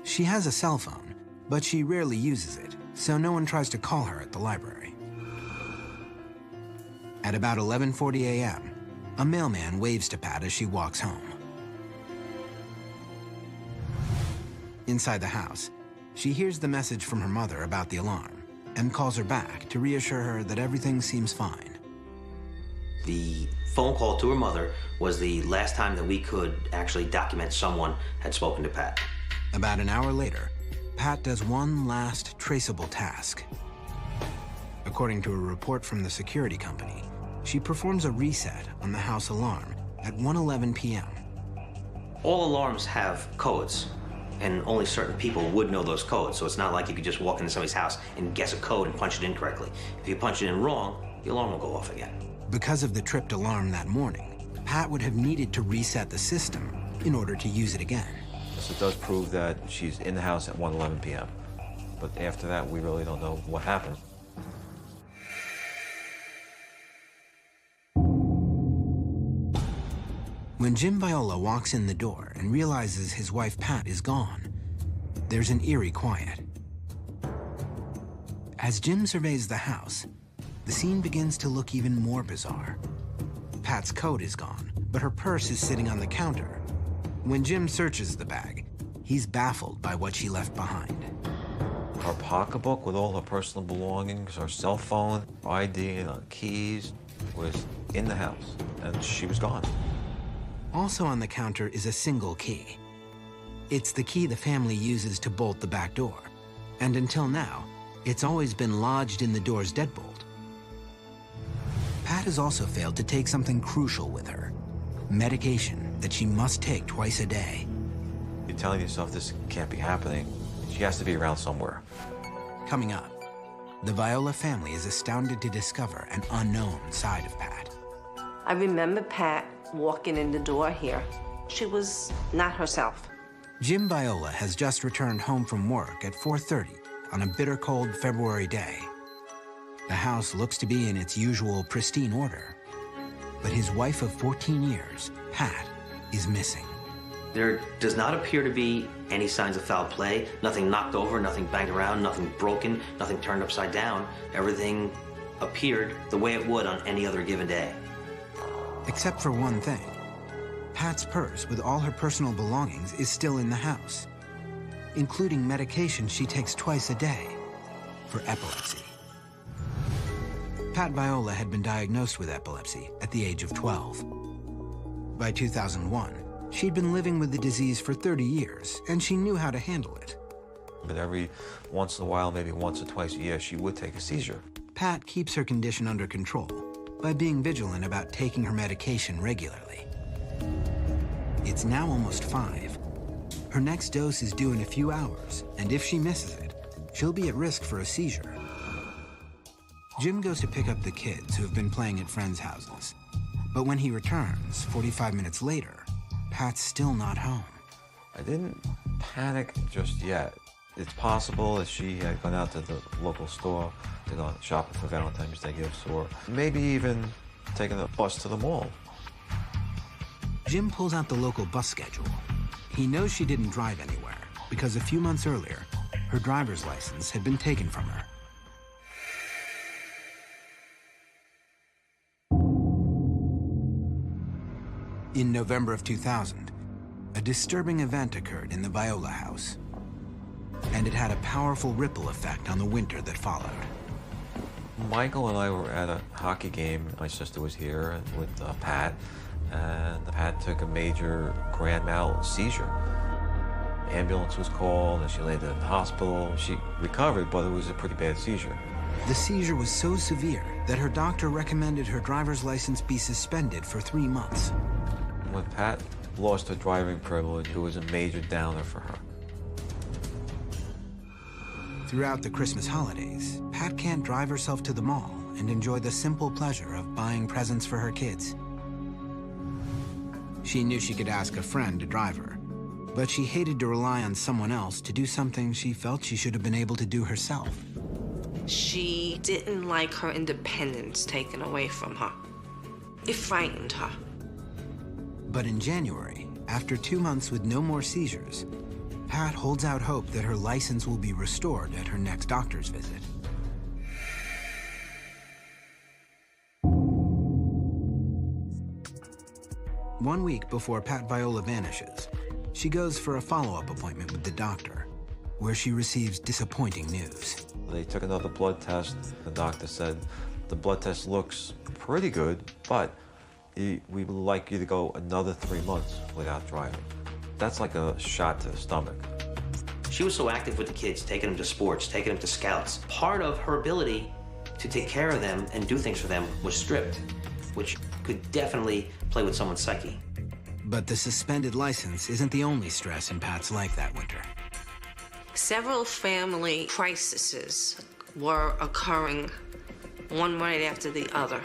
She has a cell phone, but she rarely uses it, so no one tries to call her at the library. At about 11:40 a.m., a mailman waves to Pat as she walks home. Inside the house, she hears the message from her mother about the alarm and calls her back to reassure her that everything seems fine. The phone call to her mother was the last time that we could actually document someone had spoken to Pat. About an hour later, Pat does one last traceable task. According to a report from the security company, she performs a reset on the house alarm at 1:11 p.m. All alarms have codes, and only certain people would know those codes, so it's not like you could just walk into somebody's house and guess a code and punch it in correctly. If you punch it in wrong, the alarm will go off again. Because of the tripped alarm that morning, Pat would have needed to reset the system in order to use it again. So it does prove that she's in the house at 1:11 p.m. But after that, we really don't know what happened. When Jim Viola walks in the door and realizes his wife Pat is gone, there's an eerie quiet. As Jim surveys the house, the scene begins to look even more bizarre. Pat's coat is gone, but her purse is sitting on the counter. When Jim searches the bag, he's baffled by what she left behind. Her pocketbook with all her personal belongings, her cell phone, ID, and keys was in the house, and she was gone. Also on the counter is a single key. It's the key the family uses to bolt the back door, and until now, it's always been lodged in the door's deadbolt. Pat has also failed to take something crucial with her, medication that she must take twice a day. You're telling yourself this can't be happening. She has to be around somewhere. Coming up, the Viola family is astounded to discover an unknown side of Pat. I remember Pat walking in the door here. She was not herself. Jim Viola has just returned home from work at 4:30 on a bitter cold February day. The house looks to be in its usual pristine order, but his wife of 14 years, Pat, is missing. There does not appear to be any signs of foul play, nothing knocked over, nothing banged around, nothing broken, nothing turned upside down. Everything appeared the way it would on any other given day. Except for one thing. Pat's purse with all her personal belongings is still in the house, including medication she takes twice a day for epilepsy. Pat Viola had been diagnosed with epilepsy at the age of 12. By 2001, she'd been living with the disease for 30 years, and she knew how to handle it. But every once in a while, maybe once or twice a year, she would take a seizure. Pat keeps her condition under control by being vigilant about taking her medication regularly. It's now almost 5. Her next dose is due in a few hours, and if she misses it, she'll be at risk for a seizure. Jim goes to pick up the kids who have been playing at friends' houses. But when he returns, 45 minutes later, Pat's still not home. I didn't panic just yet. It's possible that she had gone out to the local store to go shopping for Valentine's Day gifts, or maybe even taking a bus to the mall. Jim pulls out the local bus schedule. He knows she didn't drive anywhere because a few months earlier, her driver's license had been taken from her. In November of 2000, a disturbing event occurred in the Viola house, and it had a powerful ripple effect on the winter that followed. Michael and I were at a hockey game. My sister was here with Pat, and Pat took a major grand mal seizure. Ambulance was called, and she landed in the hospital. She recovered, but it was a pretty bad seizure. The seizure was so severe that her doctor recommended her driver's license be suspended for 3 months. When Pat lost her driving privilege, it was a major downer for her. Throughout the Christmas holidays, Pat can't drive herself to the mall and enjoy the simple pleasure of buying presents for her kids. She knew she could ask a friend to drive her, but she hated to rely on someone else to do something she felt she should have been able to do herself. She didn't like her independence taken away from her. It frightened her. But in January, after 2 months with no more seizures, Pat holds out hope that her license will be restored at her next doctor's visit. One week before Pat Viola vanishes, she goes for a follow-up appointment with the doctor, where she receives disappointing news. They took another blood test. The doctor said, the blood test looks pretty good, but we would like you to go another 3 months without driving. That's like a shot to the stomach. She was so active with the kids, taking them to sports, taking them to scouts. Part of her ability to take care of them and do things for them was stripped, which could definitely play with someone's psyche. But the suspended license isn't the only stress in Pat's life that winter. Several family crises were occurring, one right after the other.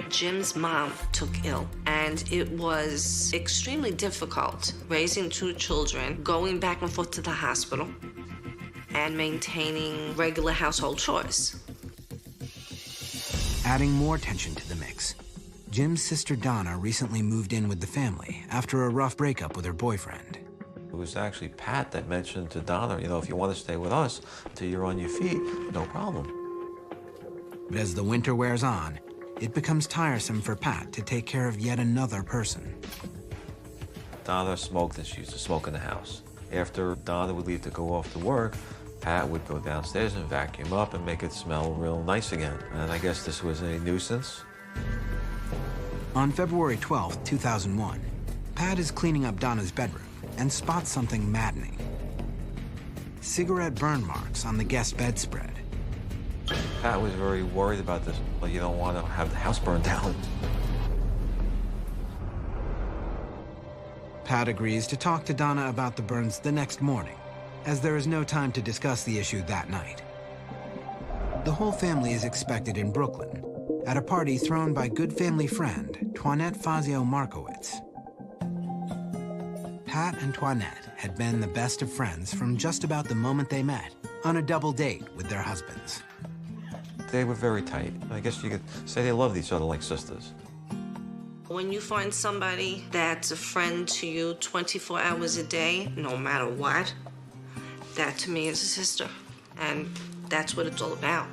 Jim's mom took ill, and it was extremely difficult raising 2 children, going back and forth to the hospital, and maintaining regular household chores. Adding more tension to the mix, Jim's sister Donna recently moved in with the family after a rough breakup with her boyfriend. It was actually Pat that mentioned to Donna, you know, if you want to stay with us till you're on your feet, no problem. But as the winter wears on, it becomes tiresome for Pat to take care of yet another person. Donna smoked, and she used to smoke in the house. After Donna would leave to go off to work, Pat would go downstairs and vacuum up and make it smell real nice again. And I guess this was a nuisance. On February 12th, 2001, Pat is cleaning up Donna's bedroom and spots something maddening. Cigarette burn marks on the guest bedspread. Pat was very worried about this, but you don't want to have the house burned down. Pat agrees to talk to Donna about the burns the next morning, as there is no time to discuss the issue that night. The whole family is expected in Brooklyn at a party thrown by good family friend Toinette Fazio Markowitz. Pat and Toinette had been the best of friends from just about the moment they met on a double date with their husbands. They were very tight. I guess you could say they loved each other like sisters. When you find somebody that's a friend to you 24 hours a day, no matter what, that to me is a sister. And that's what it's all about.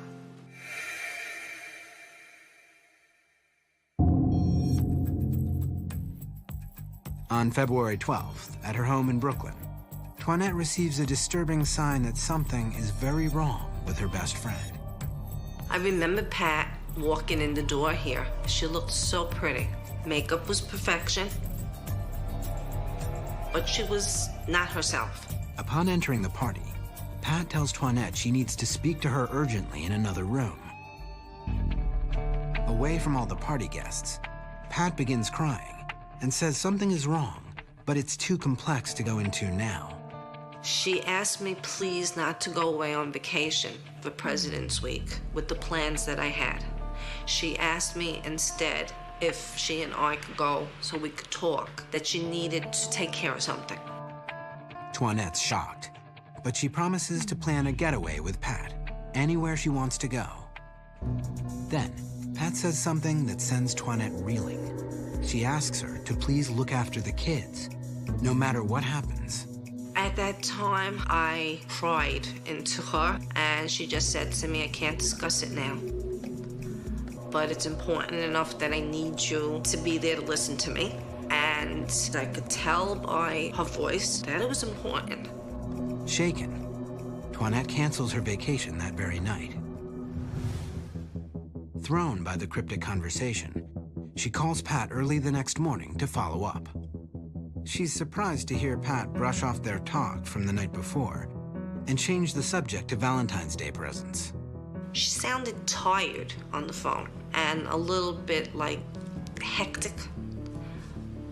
On February 12th, at her home in Brooklyn, Toinette receives a disturbing sign that something is very wrong with her best friend. I remember Pat walking in the door here. She looked so pretty. Makeup was perfection, but she was not herself. Upon entering the party, Pat tells Toinette she needs to speak to her urgently in another room. Away from all the party guests, Pat begins crying and says something is wrong but it's too complex to go into now. She asked me please not to go away on vacation for President's Week with the plans that I had. She asked me instead if she and I could go so we could talk, that she needed to take care of something. Toinette's shocked, but she promises to plan a getaway with Pat, anywhere she wants to go. Then, Pat says something that sends Toinette reeling. She asks her to please look after the kids, no matter what happens. At that time, I cried into her, and she just said to me, I can't discuss it now. But it's important enough that I need you to be there to listen to me. And I could tell by her voice that it was important. Shaken, Toinette cancels her vacation that very night. Thrown by the cryptic conversation, she calls Pat early the next morning to follow up. She's surprised to hear Pat brush off their talk from the night before and change the subject to Valentine's Day presents. She sounded tired on the phone and a little bit like hectic.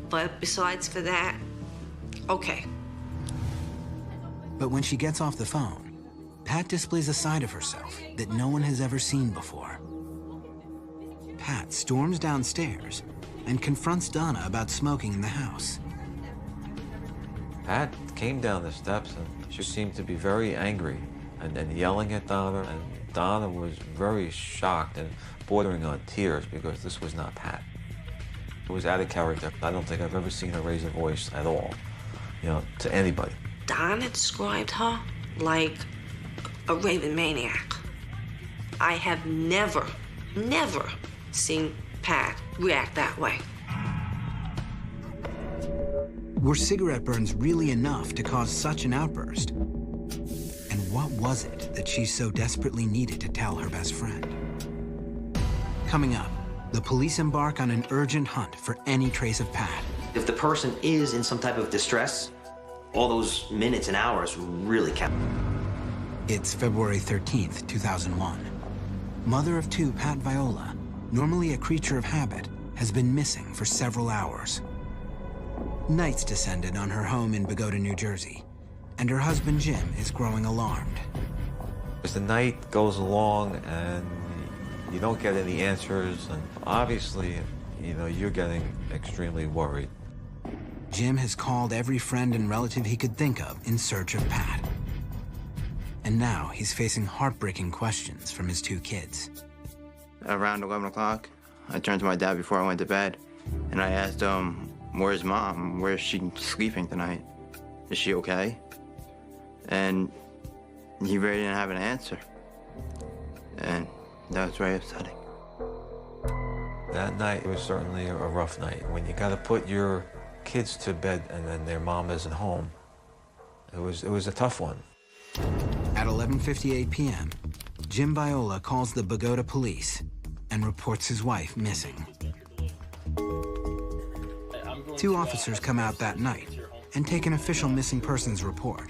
But besides for that, okay. But when she gets off the phone, Pat displays a side of herself that no one has ever seen before. Pat storms downstairs and confronts Donna about smoking in the house. Pat came down the steps and she seemed to be very angry and yelling at Donna, and Donna was very shocked and bordering on tears because this was not Pat. It was out of character. I don't think I've ever seen her raise her voice at all, to anybody. Donna described her like a raving maniac. I have never seen Pat react that way. Were cigarette burns really enough to cause such an outburst? And what was it that she so desperately needed to tell her best friend? Coming up, the police embark on an urgent hunt for any trace of Pat. If the person is in some type of distress, all those minutes and hours really count. It's February 13th, 2001. Mother of two, Pat Viola, normally a creature of habit, has been missing for several hours. Night's descended on her home in Bogota, New Jersey, and her husband Jim is growing alarmed. As the night goes along and you don't get any answers, and obviously, you're getting extremely worried. Jim has called every friend and relative he could think of in search of Pat. And now he's facing heartbreaking questions from his two kids. Around 11 o'clock, I turned to my dad before I went to bed, and I asked him, where's Mom? Where's she sleeping tonight? Is she okay? And he really didn't have an answer. And that was very upsetting. That night was certainly a rough night. When you got to put your kids to bed and then their mom isn't home, it was a tough one. At 11:58 p.m., Jim Viola calls the Bogota police and reports his wife missing. Two officers come out that night and take an official missing persons report.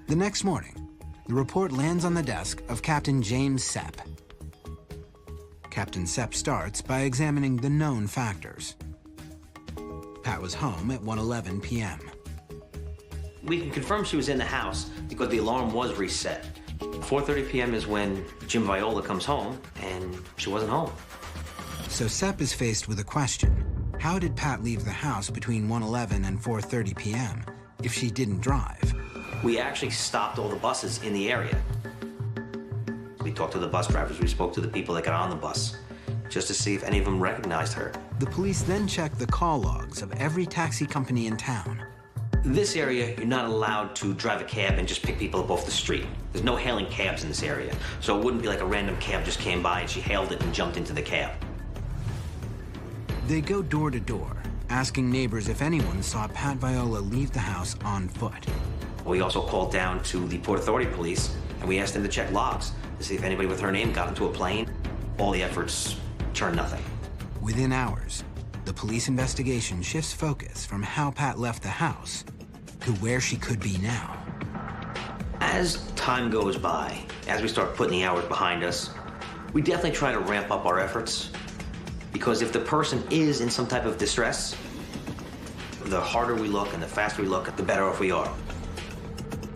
The next morning, the report lands on the desk of Captain James Sepp. Captain Sepp starts by examining the known factors. Pat was home at 1:11 p.m. We can confirm she was in the house because the alarm was reset. 4:30 p.m. is when Jim Viola comes home, and she wasn't home. So Sepp is faced with a question. How did Pat leave the house between 1:11 and 4:30 p.m. if she didn't drive? We actually stopped all the buses in the area. We talked to the bus drivers. We spoke to the people that got on the bus just to see if any of them recognized her. The police then check the call logs of every taxi company in town. This area, you're not allowed to drive a cab and just pick people up off the street. There's no hailing cabs in this area, so it wouldn't be like a random cab just came by and she hailed it and jumped into the cab. They go door to door, asking neighbors if anyone saw Pat Viola leave the house on foot. We also called down to the Port Authority police, and we asked them to check logs to see if anybody with her name got into a plane. All the efforts turned nothing. Within hours, the police investigation shifts focus from how Pat left the house to where she could be now. As time goes by, as we start putting the hours behind us, we definitely try to ramp up our efforts, because if the person is in some type of distress, The harder we look and the faster we look, the better off we are.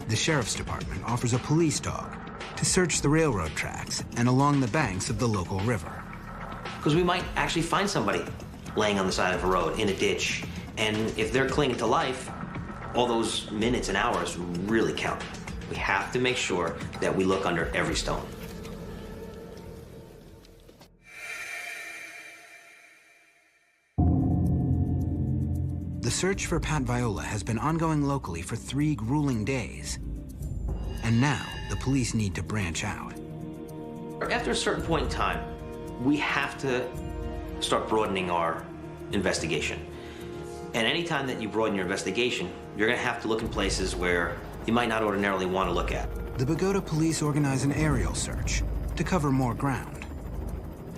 The sheriff's department offers a police dog to search the railroad tracks and along the banks of the local river. Because we might actually find somebody laying on the side of a road in a ditch, and if they're clinging to life, all those minutes and hours really count. We have to make sure that we look under every stone. The search for Pat Viola has been ongoing locally for 3 grueling days. And now, the police need to branch out. After a certain point in time, we have to start broadening our investigation. And anytime that you broaden your investigation, you're going to have to look in places where you might not ordinarily want to look at. The Bogota police organize an aerial search to cover more ground.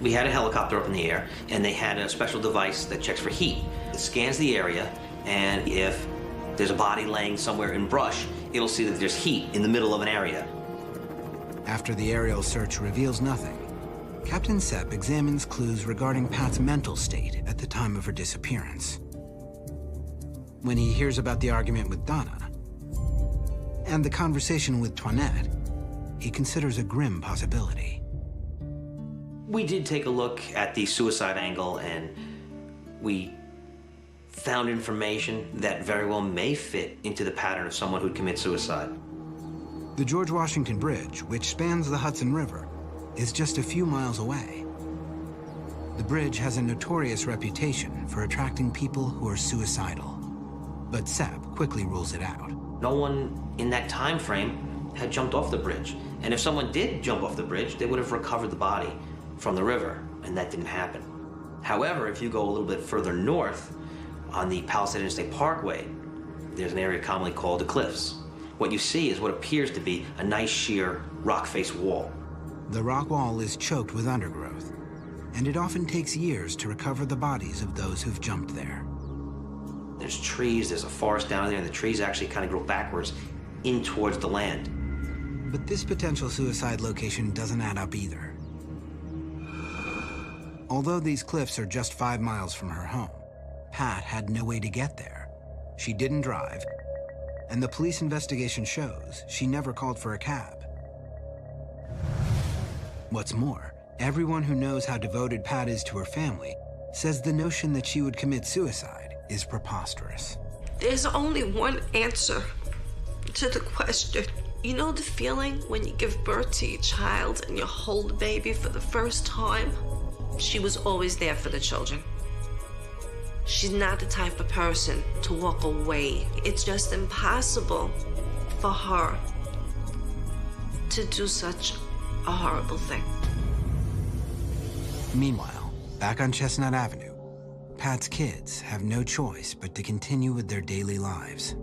We had a helicopter up in the air, and they had a special device that checks for heat. It scans the area, and if there's a body laying somewhere in brush, it'll see that there's heat in the middle of an area. After the aerial search reveals nothing, Captain Sepp examines clues regarding Pat's mental state at the time of her disappearance. When he hears about the argument with Donna and the conversation with Toinette, he considers a grim possibility. We did take a look at the suicide angle, and we found information that very well may fit into the pattern of someone who'd commit suicide. The George Washington Bridge, which spans the Hudson River, is just a few miles away. The bridge has a notorious reputation for attracting people who are suicidal, but Sepp quickly rules it out. No one in that time frame had jumped off the bridge, and if someone did jump off the bridge, they would have recovered the body from the river, and that didn't happen. However, if you go a little bit further north on the Palisade Interstate Parkway, there's an area commonly called the Cliffs. What you see is what appears to be a nice sheer rock face wall. The rock wall is choked with undergrowth, and it often takes years to recover the bodies of those who've jumped there. There's trees, there's a forest down there, and the trees actually kind of grow backwards in towards the land. But this potential suicide location doesn't add up either. Although these cliffs are just 5 miles from her home, Pat had no way to get there. She didn't drive, and the police investigation shows she never called for a cab. What's more, everyone who knows how devoted Pat is to her family says the notion that she would commit suicide is preposterous. There's only one answer to the question. You know the feeling when you give birth to your child and you hold the baby for the first time? She was always there for the children. She's not the type of person to walk away. It's just impossible for her to do such a horrible thing. Meanwhile, back on Chestnut Avenue, Pat's kids have no choice but to continue with their daily lives.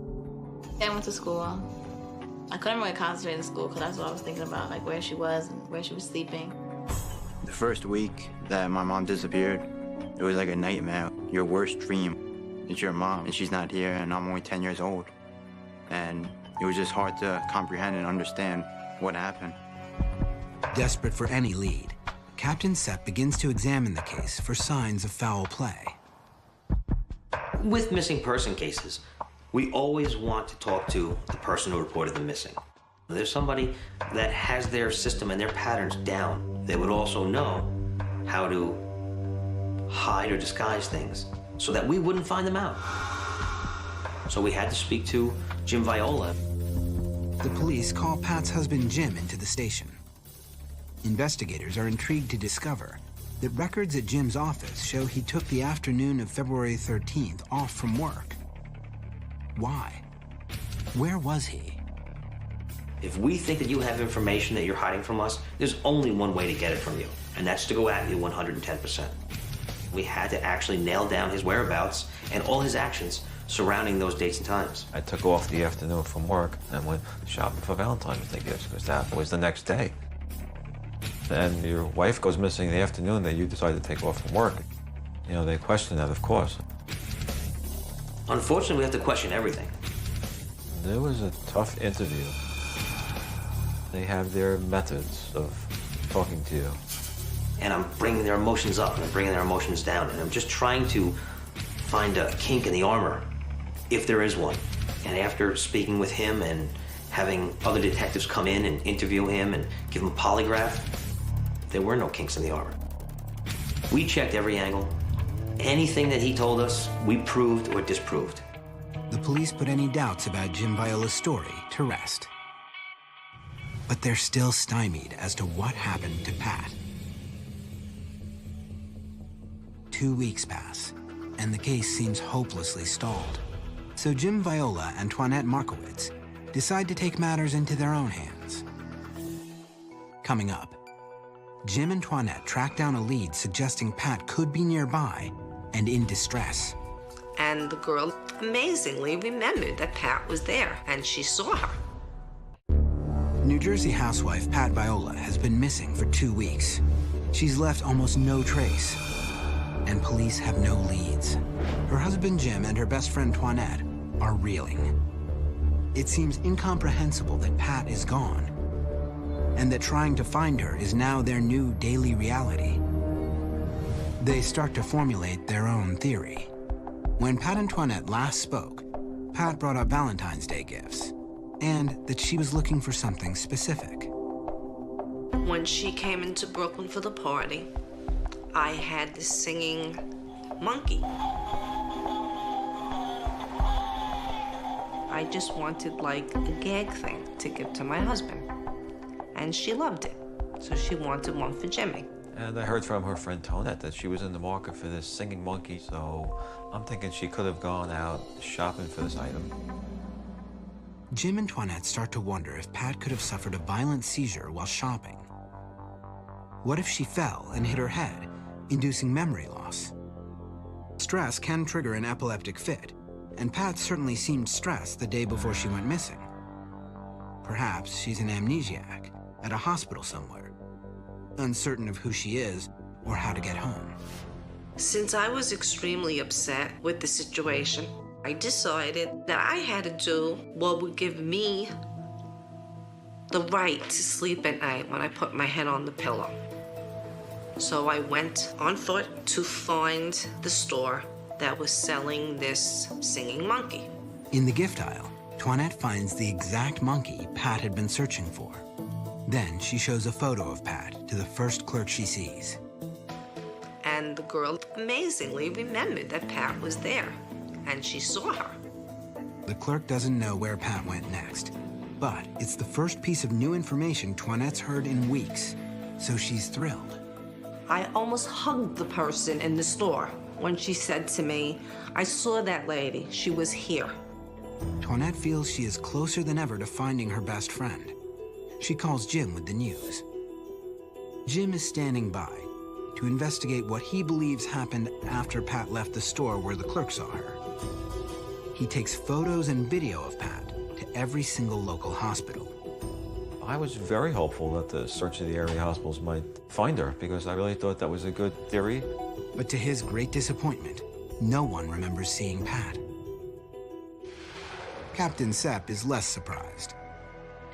I went to school. I couldn't really concentrate in school because that's what I was thinking about, like where she was and where she was sleeping. The first week that my mom disappeared, it was like a nightmare. Your worst dream is your mom, and she's not here, and I'm only 10 years old. And it was just hard to comprehend and understand what happened. Desperate for any lead, Captain Sepp begins to examine the case for signs of foul play. With missing person cases, we always want to talk to the person who reported them missing. There's somebody that has their system and their patterns down. They would also know how to hide or disguise things so that we wouldn't find them out. So we had to speak to Jim Viola. The police call Pat's husband Jim into the station. Investigators are intrigued to discover that records at Jim's office show he took the afternoon of February 13th off from work. Why? Where was he? If we think that you have information that you're hiding from us, there's only one way to get it from you, and that's to go at you 110%. We had to actually nail down his whereabouts and all his actions surrounding those dates and times. I took off the afternoon from work and went shopping for Valentine's Day gifts because that was the next day. And your wife goes missing in the afternoon that you decide to take off from work. You know, they question that, of course. Unfortunately, we have to question everything. It was a tough interview. They have their methods of talking to you. And I'm bringing their emotions up and I'm bringing their emotions down, and I'm just trying to find a kink in the armor if there is one. And after speaking with him and having other detectives come in and interview him and give him a polygraph, there were no kinks in the armor. We checked every angle. Anything that he told us, we proved or disproved. The police put any doubts about Jim Viola's story to rest. But they're still stymied as to what happened to Pat. 2 weeks pass, and the case seems hopelessly stalled. So Jim Viola and Toinette Markowitz decide to take matters into their own hands. Coming up, Jim and Toinette track down a lead suggesting Pat could be nearby and in distress. And the girl amazingly remembered that Pat was there, and she saw her. New Jersey housewife Pat Viola has been missing for 2 weeks. She's left almost no trace, and police have no leads. Her husband Jim and her best friend Toinette are reeling. It seems incomprehensible that Pat is gone, and that trying to find her is now their new daily reality. They start to formulate their own theory. When Pat and Toinette last spoke, Pat brought up Valentine's Day gifts, and that she was looking for something specific. When she came into Brooklyn for the party, I had this singing monkey. I just wanted like a gag thing to give to my husband. And she loved it, so she wanted one for Jimmy. And I heard from her friend Toinette that she was in the market for this singing monkey, so I'm thinking she could have gone out shopping for this item. Jim and Toinette start to wonder if Pat could have suffered a violent seizure while shopping. What if she fell and hit her head, inducing memory loss? Stress can trigger an epileptic fit, and Pat certainly seemed stressed the day before she went missing. Perhaps she's an amnesiac at a hospital somewhere, uncertain of who she is or how to get home. Since I was extremely upset with the situation, I decided that I had to do what would give me the right to sleep at night when I put my head on the pillow. So I went on foot to find the store that was selling this singing monkey. In the gift aisle, Toinette finds the exact monkey Pat had been searching for. Then she shows a photo of Pat to the first clerk she sees. And the girl amazingly remembered that Pat was there, and she saw her. The clerk doesn't know where Pat went next, but it's the first piece of new information Toinette's heard in weeks, so she's thrilled. I almost hugged the person in the store when she said to me, "I saw that lady, she was here." Toinette feels she is closer than ever to finding her best friend. She calls Jim with the news. Jim is standing by to investigate what he believes happened after Pat left the store where the clerk saw her. He takes photos and video of Pat to every single local hospital. I was very hopeful that the search of the area hospitals might find her because I really thought that was a good theory. But to his great disappointment, no one remembers seeing Pat. Captain Sepp is less surprised.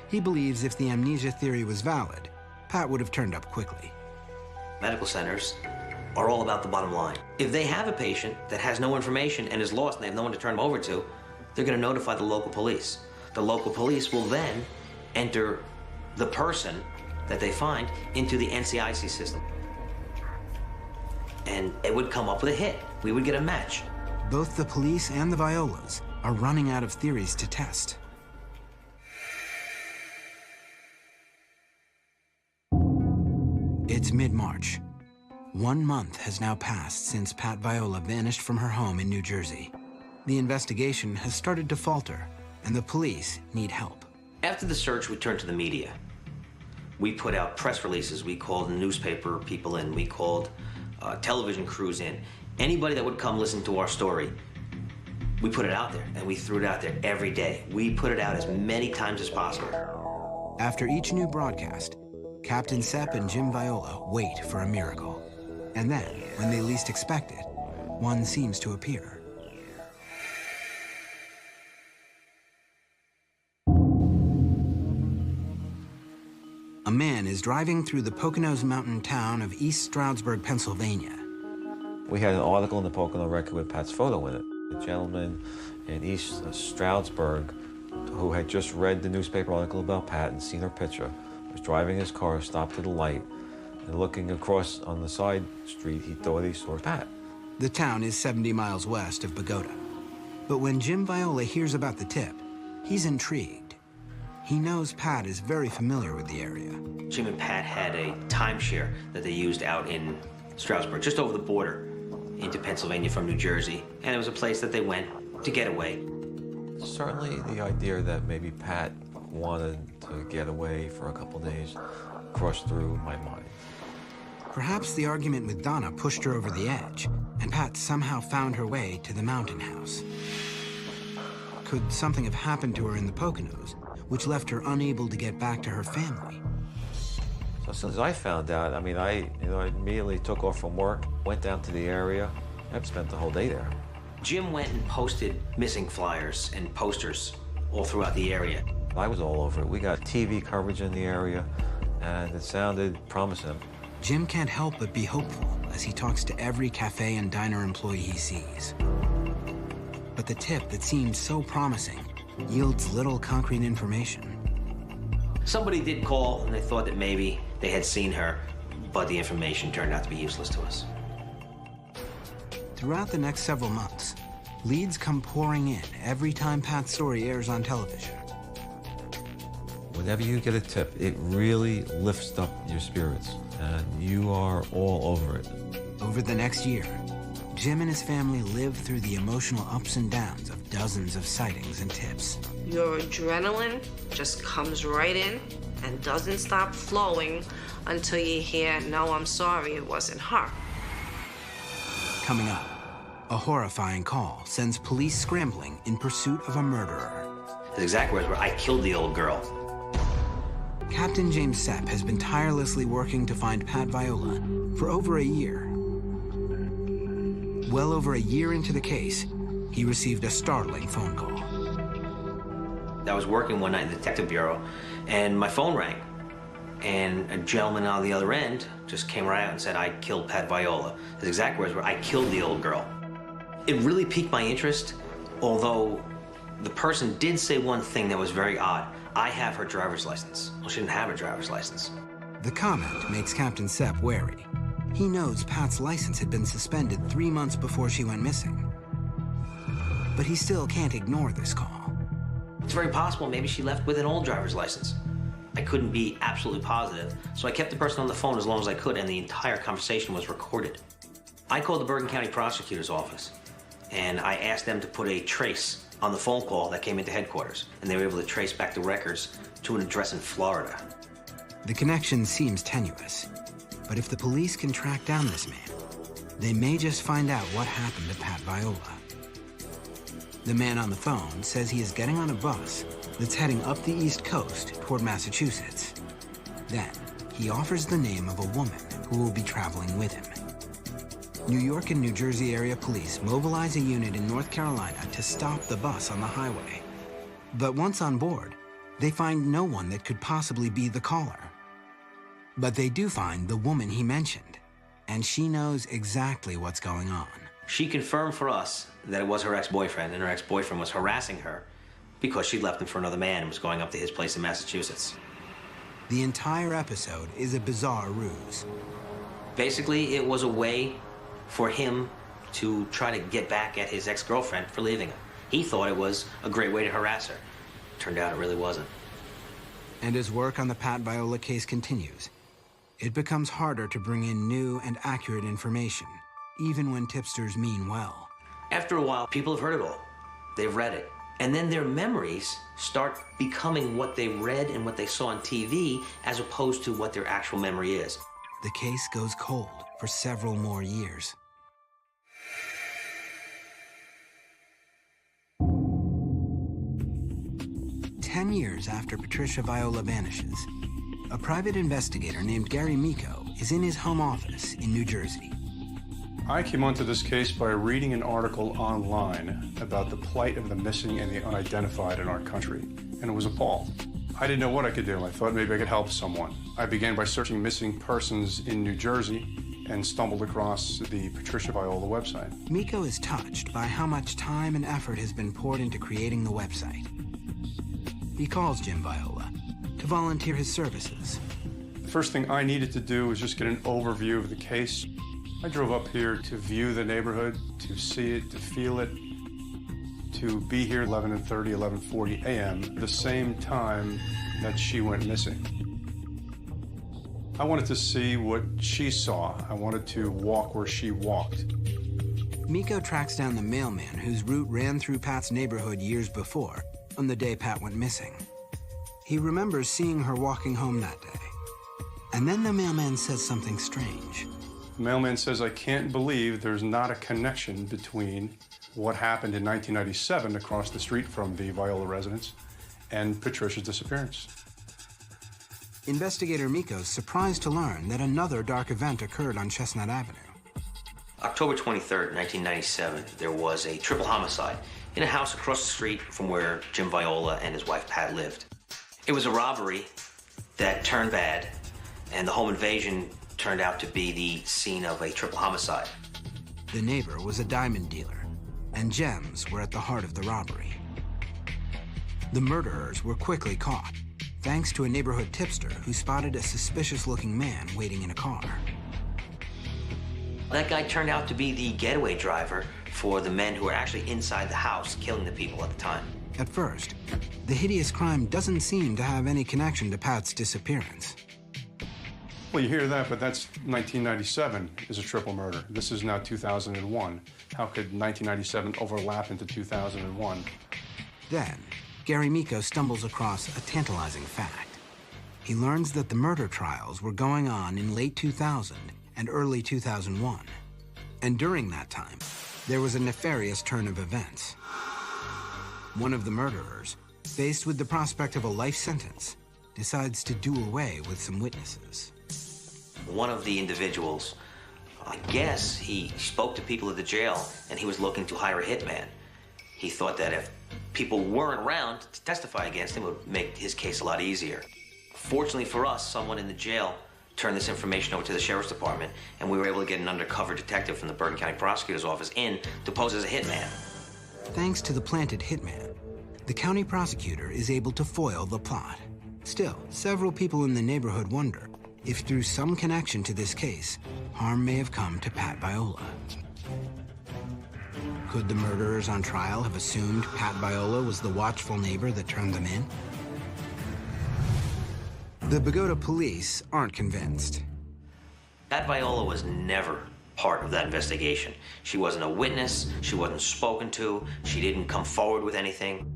He believes if the amnesia theory was valid, Pat would have turned up quickly. Medical centers are all about the bottom line. If they have a patient that has no information and is lost and they have no one to turn them over to, they're going to notify the local police. The local police will then enter the person that they find into the NCIC system. And it would come up with a hit. We would get a match. Both the police and the Violas are running out of theories to test. It's mid-March. 1 month has now passed since Pat Viola vanished from her home in New Jersey. The investigation has started to falter, and the police need help. After the search, we turned to the media. We put out press releases. We called newspaper people in. We called television crews in. Anybody that would come listen to our story, we put it out there, and we threw it out there every day. We put it out as many times as possible. After each new broadcast, Captain Sepp and Jim Viola wait for a miracle. And then, when they least expect it, one seems to appear. A man is driving through the Poconos mountain town of East Stroudsburg, Pennsylvania. We had an article in the Pocono Record with Pat's photo in it. A gentleman in East Stroudsburg who had just read the newspaper article about Pat and seen her picture, was driving his car, stopped at a light, and looking across on the side street, he thought he saw Pat. The town is 70 miles west of Bogota. But when Jim Viola hears about the tip, he's intrigued. He knows Pat is very familiar with the area. Jim and Pat had a timeshare that they used out in Stroudsburg, just over the border into Pennsylvania from New Jersey. And it was a place that they went to get away. Certainly the idea that maybe Pat wanted to get away for a couple days crossed through my mind. Perhaps the argument with Donna pushed her over the edge, and Pat somehow found her way to the mountain house. Could something have happened to her in the Poconos, which left her unable to get back to her family? So as soon as I found out, I mean, I immediately took off from work, went down to the area. I've spent the whole day there. Jim went and posted missing flyers and posters all throughout the area. I was all over it. We got TV coverage in the area, and it sounded promising. Jim can't help but be hopeful as he talks to every cafe and diner employee he sees. But the tip that seems so promising yields little concrete information. Somebody did call, and they thought that maybe they had seen her, but the information turned out to be useless to us. Throughout the next several months, leads come pouring in every time Pat's story airs on television. Whenever you get a tip, it really lifts up your spirits, and you are all over it. Over the next year, Jim and his family live through the emotional ups and downs of dozens of sightings and tips. Your adrenaline just comes right in and doesn't stop flowing until you hear, "No, I'm sorry, it wasn't her." Coming up, a horrifying call sends police scrambling in pursuit of a murderer. His exact words were, "I killed the old girl." Captain James Sepp has been tirelessly working to find Pat Viola for over a year. Well over a year into the case, he received a startling phone call. I was working one night in the Detective Bureau, and my phone rang. And a gentleman on the other end just came right out and said, "I killed Pat Viola." His exact words were, "I killed the old girl." It really piqued my interest, although the person did say one thing that was very odd. "I have her driver's license." Well, she didn't have a driver's license. The comment makes Captain Sepp wary. He knows Pat's license had been suspended 3 months before she went missing. But he still can't ignore this call. It's very possible maybe she left with an old driver's license. I couldn't be absolutely positive, so I kept the person on the phone as long as I could, and the entire conversation was recorded. I called the Bergen County Prosecutor's Office, and I asked them to put a trace on the phone call that came into headquarters, and they were able to trace back the records to an address in Florida. The connection seems tenuous, but if the police can track down this man, they may just find out what happened to Pat Viola. The man on the phone says he is getting on a bus that's heading up the East Coast toward Massachusetts. Then, he offers the name of a woman who will be traveling with him. New York and New Jersey area police mobilize a unit in North Carolina to stop the bus on the highway. But once on board, they find no one that could possibly be the caller. But they do find the woman he mentioned, and she knows exactly what's going on. She confirmed for us that it was her ex-boyfriend, and her ex-boyfriend was harassing her because she left him for another man and was going up to his place in Massachusetts. The entire episode is a bizarre ruse. Basically, it was a way for him to try to get back at his ex-girlfriend for leaving him. He thought it was a great way to harass her. Turned out it really wasn't. And as work on the Pat Viola case continues, it becomes harder to bring in new and accurate information, even when tipsters mean well. After a while, people have heard it all. They've read it. And then their memories start becoming what they read and what they saw on TV as opposed to what their actual memory is. The case goes cold for several more years. "10 years after Patricia Viola vanishes, a private investigator named Gary Miko is in his home office in New Jersey. I came onto this case by reading an article online about the plight of the missing and the unidentified in our country, and was appalled. I didn't know what I could do. I thought maybe I could help someone. I began by searching missing persons in New Jersey, and stumbled across the Patricia Viola website. Miko is touched by how much time and effort has been poured into creating the website. He calls Jim Viola to volunteer his services. The first thing I needed to do was just get an overview of the case. I drove up here to view the neighborhood, to see it, to feel it, to be here 11:30, 11:40 a.m., the same time that she went missing. I wanted to see what she saw. I wanted to walk where she walked. Miko tracks down the mailman whose route ran through Pat's neighborhood years before, on the day Pat went missing. He remembers seeing her walking home that day. And then the mailman says something strange. The mailman says, I can't believe there's not a connection between what happened in 1997 across the street from the Viola residence and Patricia's disappearance. Investigator Miko's surprised to learn that another dark event occurred on Chestnut Avenue. October 23rd, 1997, there was a triple homicide in a house across the street from where Jim Viola and his wife Pat lived. It was a robbery that turned bad, and the home invasion turned out to be the scene of a triple homicide. The neighbor was a diamond dealer, and gems were at the heart of the robbery. The murderers were quickly caught, thanks to a neighborhood tipster who spotted a suspicious-looking man waiting in a car. That guy turned out to be the getaway driver for the men who were actually inside the house killing the people at the time. At first, the hideous crime doesn't seem to have any connection to Pat's disappearance. Well, you hear that, but that's 1997 is a triple murder. This is now 2001. How could 1997 overlap into 2001? Then, Gary Miko stumbles across a tantalizing fact. He learns that the murder trials were going on in late 2000 and early 2001. And during that time, there was a nefarious turn of events. One of the murderers, faced with the prospect of a life sentence, decides to do away with some witnesses. One of the individuals, I guess he spoke to people at the jail and he was looking to hire a hitman. He thought that if people weren't around to testify against him, it would make his case a lot easier. Fortunately for us, someone in the jail turned this information over to the sheriff's department, and we were able to get an undercover detective from the Bergen County Prosecutor's Office in to pose as a hitman. Thanks to the planted hitman, the county prosecutor is able to foil the plot. Still, several people in the neighborhood wonder if through some connection to this case, harm may have come to Pat Viola. Could the murderers on trial have assumed Pat Viola was the watchful neighbor that turned them in? The Bogota police aren't convinced. Pat Viola was never part of that investigation. She wasn't a witness, she wasn't spoken to, she didn't come forward with anything.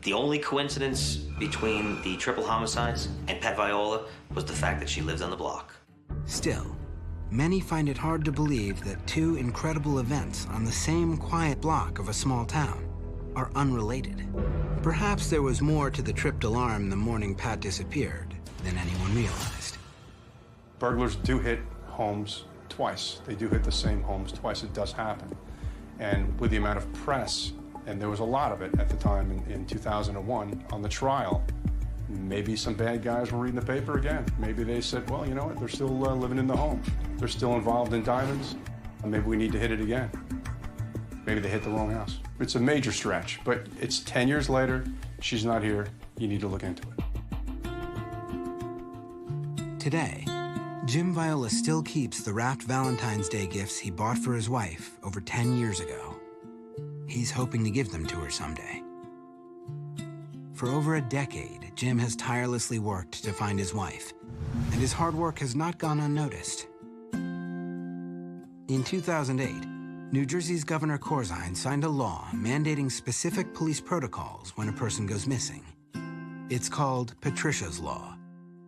The only coincidence between the triple homicides and Pat Viola was the fact that she lived on the block. Still, many find it hard to believe that two incredible events on the same quiet block of a small town are unrelated. Perhaps there was more to the tripped alarm the morning Pat disappeared than anyone realized. Burglars do hit homes twice. They do hit the same homes twice. It does happen. And with the amount of press, and there was a lot of it at the time in 2001 on the trial, maybe some bad guys were reading the paper again. Maybe they said, well, you know what, they're still living in the home. They're still involved in diamonds, and maybe we need to hit it again. Maybe they hit the wrong house. It's a major stretch, but it's 10 years later, she's not here, you need to look into it. Today, Jim Viola still keeps the wrapped Valentine's Day gifts he bought for his wife over 10 years ago. He's hoping to give them to her someday. For over a decade, Jim has tirelessly worked to find his wife, and his hard work has not gone unnoticed. In 2008, New Jersey's Governor Corzine signed a law mandating specific police protocols when a person goes missing. It's called Patricia's Law,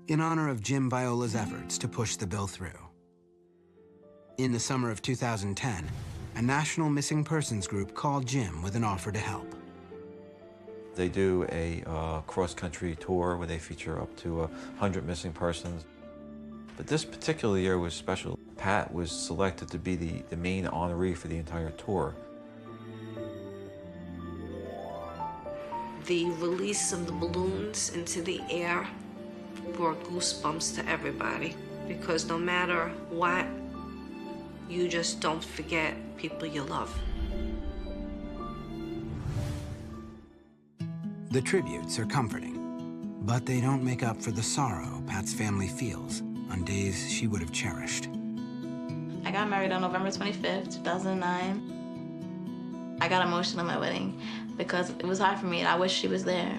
in honor of Jim Viola's efforts to push the bill through. In the summer of 2010, a national missing persons group called Jim with an offer to help. They do a cross-country tour where they feature up to 100 missing persons. But this particular year was special. Pat was selected to be the main honoree for the entire tour. The release of the balloons into the air brought goosebumps to everybody, because no matter what You just don't forget people you love. The tributes are comforting, but they don't make up for the sorrow Pat's family feels on days she would have cherished. I got married on November 25th, 2009. I got emotional at my wedding because it was hard for me and I wish she was there.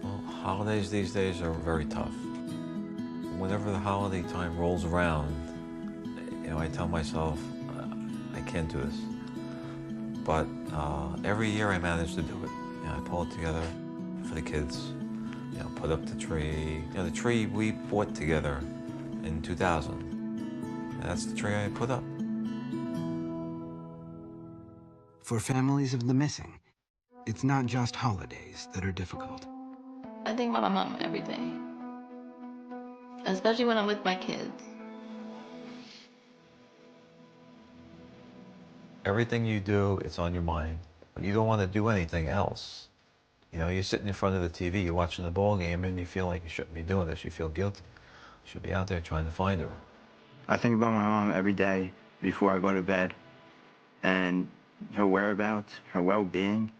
Well, holidays these days are very tough. Whenever the holiday time rolls around, I tell myself, I can't do this. But every year I manage to do it. I pull it together for the kids, put up the tree. The tree we bought together in 2000. And that's the tree I put up. For families of the missing, it's not just holidays that are difficult. I think about my mom every day, especially when I'm with my kids. Everything you do, it's on your mind. You don't want to do anything else. You're sitting in front of the TV, you're watching the ball game, and you feel like you shouldn't be doing this. You feel guilty. You should be out there trying to find her. I think about my mom every day before I go to bed, and her whereabouts, her well-being,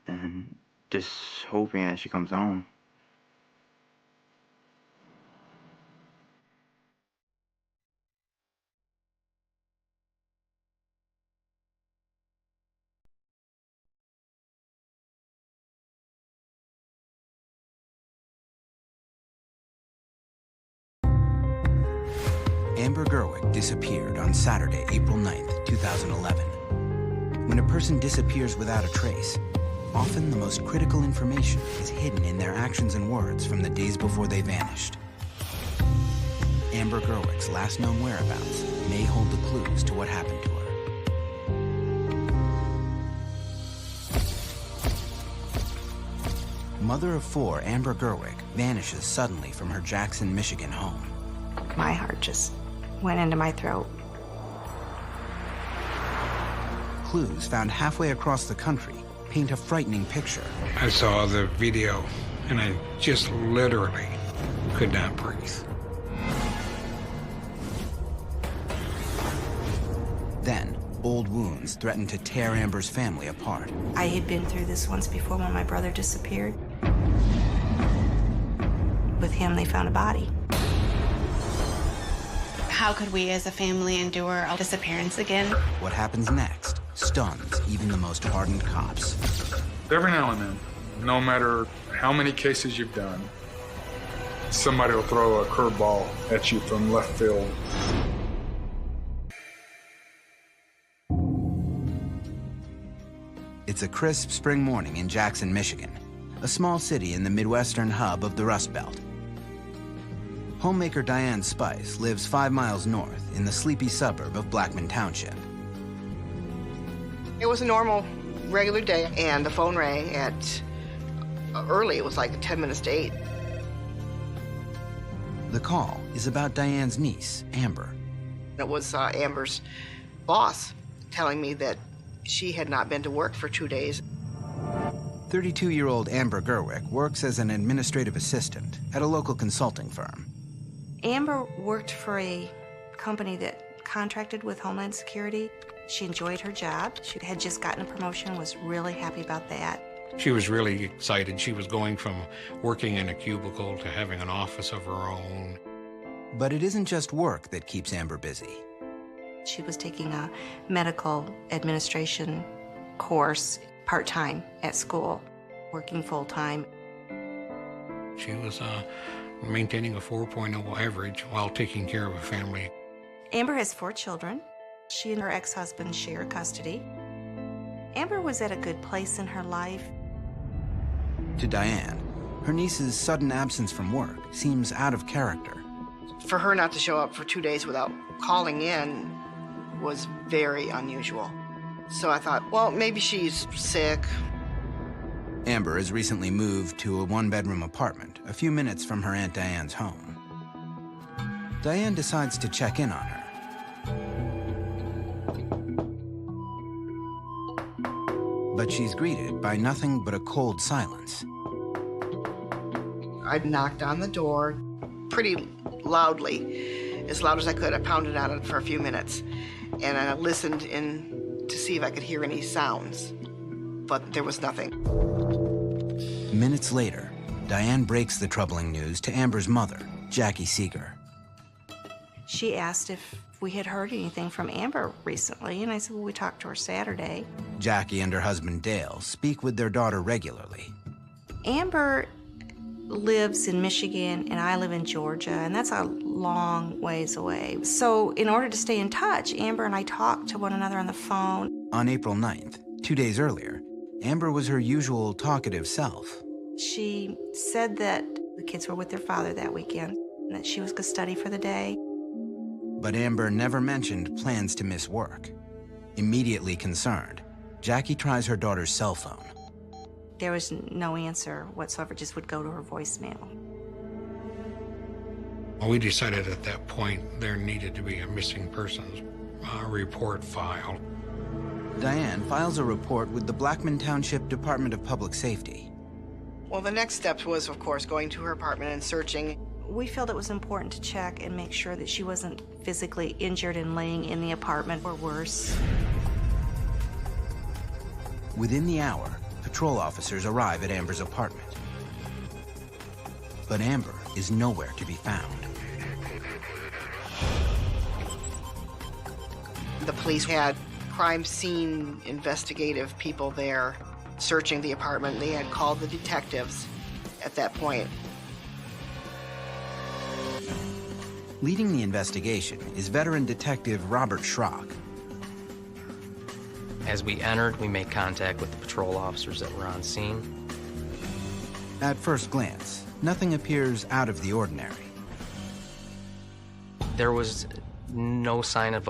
and just hoping that she comes home. Amber Gerwick disappeared on Saturday, April 9th, 2011. When a person disappears without a trace, often the most critical information is hidden in their actions and words from the days before they vanished. Amber Gerwick's last known whereabouts may hold the clues to what happened to her. Mother of four, Amber Gerwick, vanishes suddenly from her Jackson, Michigan home. My heart just went into my throat. Clues found halfway across the country paint a frightening picture. I saw the video and I just literally could not breathe. Then, old wounds threatened to tear Amber's family apart. I had been through this once before when my brother disappeared. With him, they found a body. How could we as a family endure a disappearance again? What happens next stuns even the most hardened cops. Every now and then, no matter how many cases you've done, somebody will throw a curveball at you from left field. It's a crisp spring morning in Jackson, Michigan, a small city in the Midwestern hub of the Rust Belt. Homemaker Diane Spice lives 5 miles north in the sleepy suburb of Blackman Township. It was a normal, regular day, and the phone rang at early. It was like 10 minutes to 8. The call is about Diane's niece, Amber. It was Amber's boss telling me that she had not been to work for 2 days. 32-year-old Amber Gerwick works as an administrative assistant at a local consulting firm. Amber worked for a company that contracted with Homeland Security. She enjoyed her job. She had just gotten a promotion, was really happy about that. She was really excited. She was going from working in a cubicle to having an office of her own. But it isn't just work that keeps Amber busy. She was taking a medical administration course part-time at school, working full-time. She was maintaining a 4.0 average while taking care of a family. Amber has 4 children. She and her ex-husband share custody. Amber was at a good place in her life. To Diane, her niece's sudden absence from work seems out of character. For her not to show up for 2 days without calling in was very unusual. So I thought, well, maybe she's sick. Amber has recently moved to a 1-bedroom apartment a few minutes from her Aunt Diane's home. Diane decides to check in on her. But she's greeted by nothing but a cold silence. I knocked on the door pretty loudly, As loud as I could, I pounded on it for a few minutes. And I listened in to see if I could hear any sounds, but there was nothing. Minutes later, Diane breaks the troubling news to Amber's mother, Jackie Seeger. She asked if we had heard anything from Amber recently, and I said, well, we talked to her Saturday. Jackie and her husband Dale speak with their daughter regularly. Amber lives in Michigan, and I live in Georgia, and that's a long ways away. So in order to stay in touch, Amber and I talked to one another on the phone. On April 9th, 2 days earlier, Amber was her usual talkative self. She said that the kids were with their father that weekend, and that she was going to study for the day. But Amber never mentioned plans to miss work. Immediately concerned, Jackie tries her daughter's cell phone. There was no answer whatsoever, just would go to her voicemail. We decided at that point there needed to be a missing persons report filed. Diane files a report with the Blackman Township Department of Public Safety. Well, the next step was, of course, going to her apartment and searching. We felt it was important to check and make sure that she wasn't physically injured and laying in the apartment or worse. Within the hour, patrol officers arrive at Amber's apartment. But Amber is nowhere to be found. The police had crime scene investigative people there searching the apartment. They had called the detectives at that point. Leading the investigation is veteran detective Robert Schrock. As we entered, we made contact with the patrol officers that were on scene. At first glance, nothing appears out of the ordinary. There was no sign of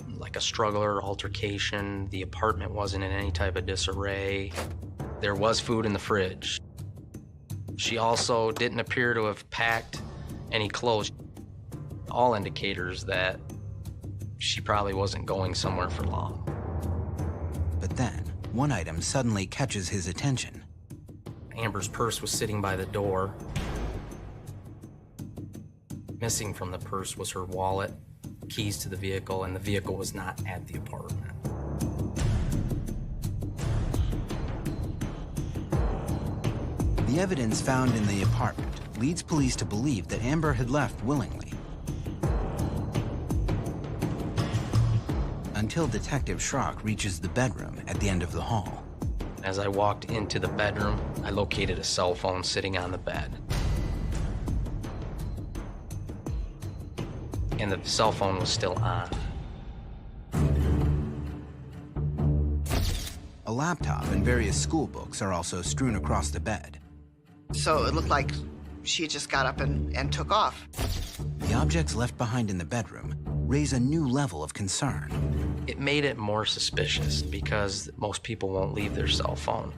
like a struggle or altercation. The apartment wasn't in any type of disarray. There was food in the fridge. She also didn't appear to have packed any clothes. All indicators that she probably wasn't going somewhere for long. But then, one item suddenly catches his attention. Amber's purse was sitting by the door. Missing from the purse was her wallet, keys to the vehicle, and the vehicle was not at the apartment. The evidence found in the apartment leads police to believe that Amber had left willingly. Until Detective Schrock reaches the bedroom at the end of the hall. As I walked into the bedroom, I located a cell phone sitting on the bed. And the cell phone was still on. A laptop and various school books are also strewn across the bed. So it looked like she just got up and took off. The objects left behind in the bedroom raise a new level of concern. It made it more suspicious because most people won't leave their cell phone.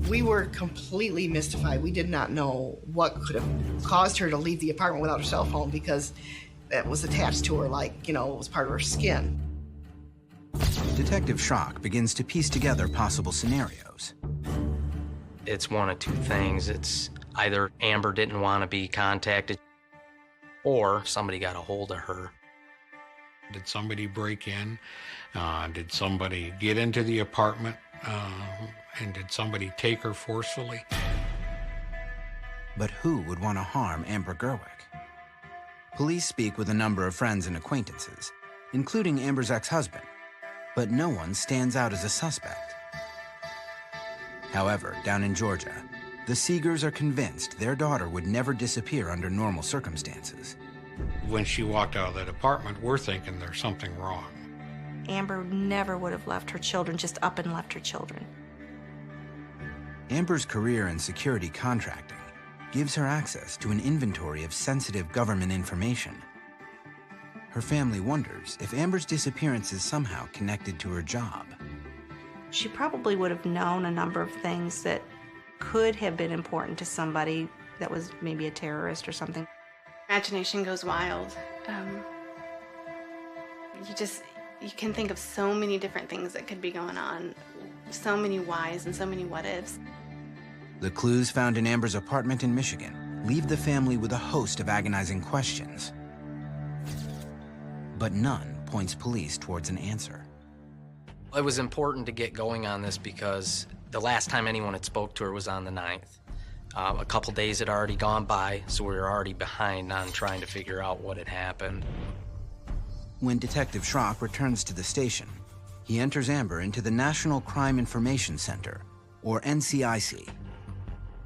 We were completely mystified. We did not know what could have caused her to leave the apartment without her cell phone, because it was attached to her like, you know, it was part of her skin. Detective Schrock begins to piece together possible scenarios. It's one of two things. It's either Amber didn't want to be contacted, or somebody got a hold of her. Did somebody break in? Did somebody get into the apartment? And did somebody take her forcefully? But who would want to harm Amber Gerwick? Police speak with a number of friends and acquaintances, including Amber's ex-husband, but no one stands out as a suspect. However, down in Georgia, the Seegers are convinced their daughter would never disappear under normal circumstances. When she walked out of that apartment, we're thinking there's something wrong. Amber never would have left her children, just up and left her children. Amber's career in security contracting gives her access to an inventory of sensitive government information. Her family wonders if Amber's disappearance is somehow connected to her job. She probably would have known a number of things that could have been important to somebody that was maybe a terrorist or something. Imagination goes wild. You can think of so many different things that could be going on, so many whys and so many what ifs. The clues found in Amber's apartment in Michigan leave the family with a host of agonizing questions. but none points police towards an answer. It was important to get going on this because the last time anyone had spoke to her was on the 9th. A couple days had already gone by, so we were already behind on trying to figure out what had happened. When Detective Schrock returns to the station, he enters Amber into the National Crime Information Center, or NCIC.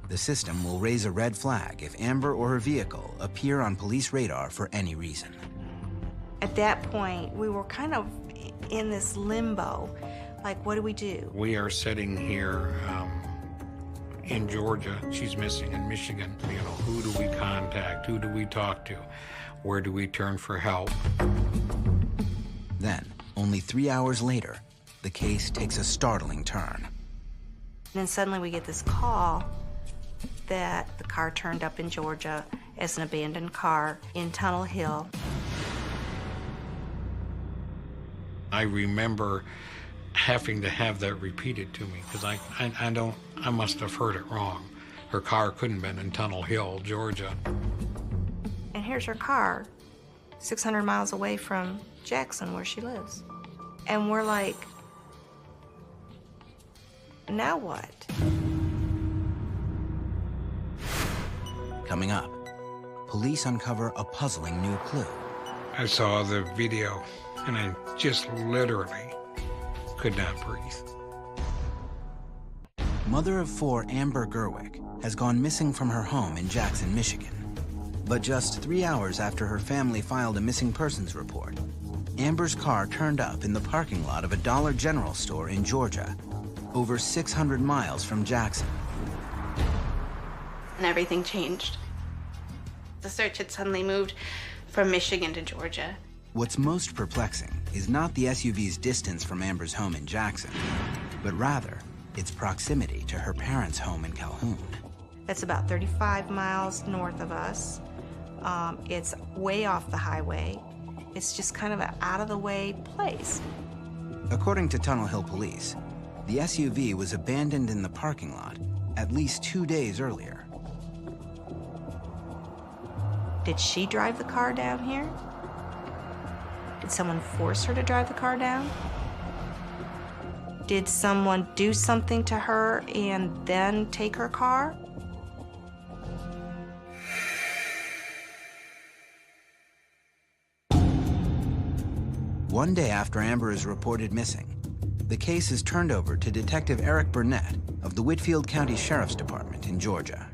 The system will raise a red flag if Amber or her vehicle appear on police radar for any reason. At that point, we were kind of in this limbo. Like, what do we do? We are sitting here in Georgia. She's missing in Michigan. You know, who do we contact? Who do we talk to? Where do we turn for help? Then, only 3 hours later, the case takes a startling turn. And then suddenly we get this call that the car turned up in Georgia as an abandoned car in Tunnel Hill. I remember having to have that repeated to me because I must have heard it wrong. Her car couldn't have been in Tunnel Hill, Georgia. And here's her car, 600 miles away from Jackson, where she lives. And we're like, now what? Coming up, police uncover a puzzling new clue. I saw the video and I just literally could not breathe. Mother of 4 Amber Gerwick has gone missing from her home in Jackson, Michigan. But just 3 hours after her family filed a missing persons report, Amber's car turned up in the parking lot of a Dollar General store in Georgia, over 600 miles from Jackson. And everything changed. The search had suddenly moved from Michigan to Georgia. What's most perplexing is not the SUV's distance from Amber's home in Jackson, but rather its proximity to her parents' home in Calhoun. That's about 35 miles north of us. It's way off the highway. It's just kind of an out-of-the-way place. According to Tunnel Hill Police, the SUV was abandoned in the parking lot at least 2 days earlier. Did she drive the car down here? Did someone force her to drive the car down? Did someone do something to her and then take her car? One day after Amber is reported missing, the case is turned over to Detective Eric Burnett of the Whitfield County Sheriff's Department in Georgia.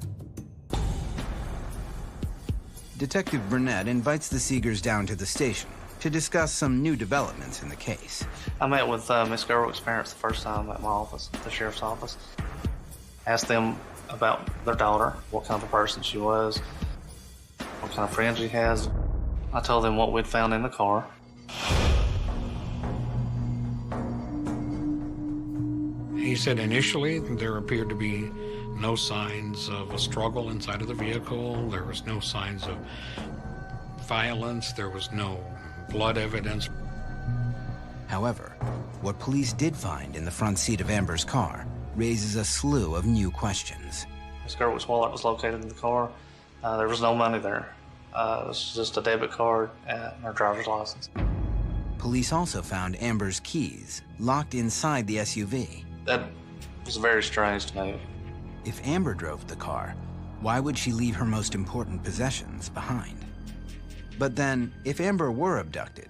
Detective Burnett invites the Seegers down to the station to discuss some new developments in the case. I met with Miss Gerwick's parents the first time at my office, the sheriff's office. Asked them about their daughter, what kind of person she was, what kind of friends she has. I told them what we'd found in the car. He said initially there appeared to be no signs of a struggle inside of the vehicle. There was no signs of violence. There was no blood evidence. However, what police did find in the front seat of Amber's car raises a slew of new questions. Miss Gerwick's wallet was located in the car. There was no money there. It was just a debit card and her driver's license. Police also found Amber's keys locked inside the SUV. That was very strange to me. If Amber drove the car, why would she leave her most important possessions behind? But then, if Amber were abducted,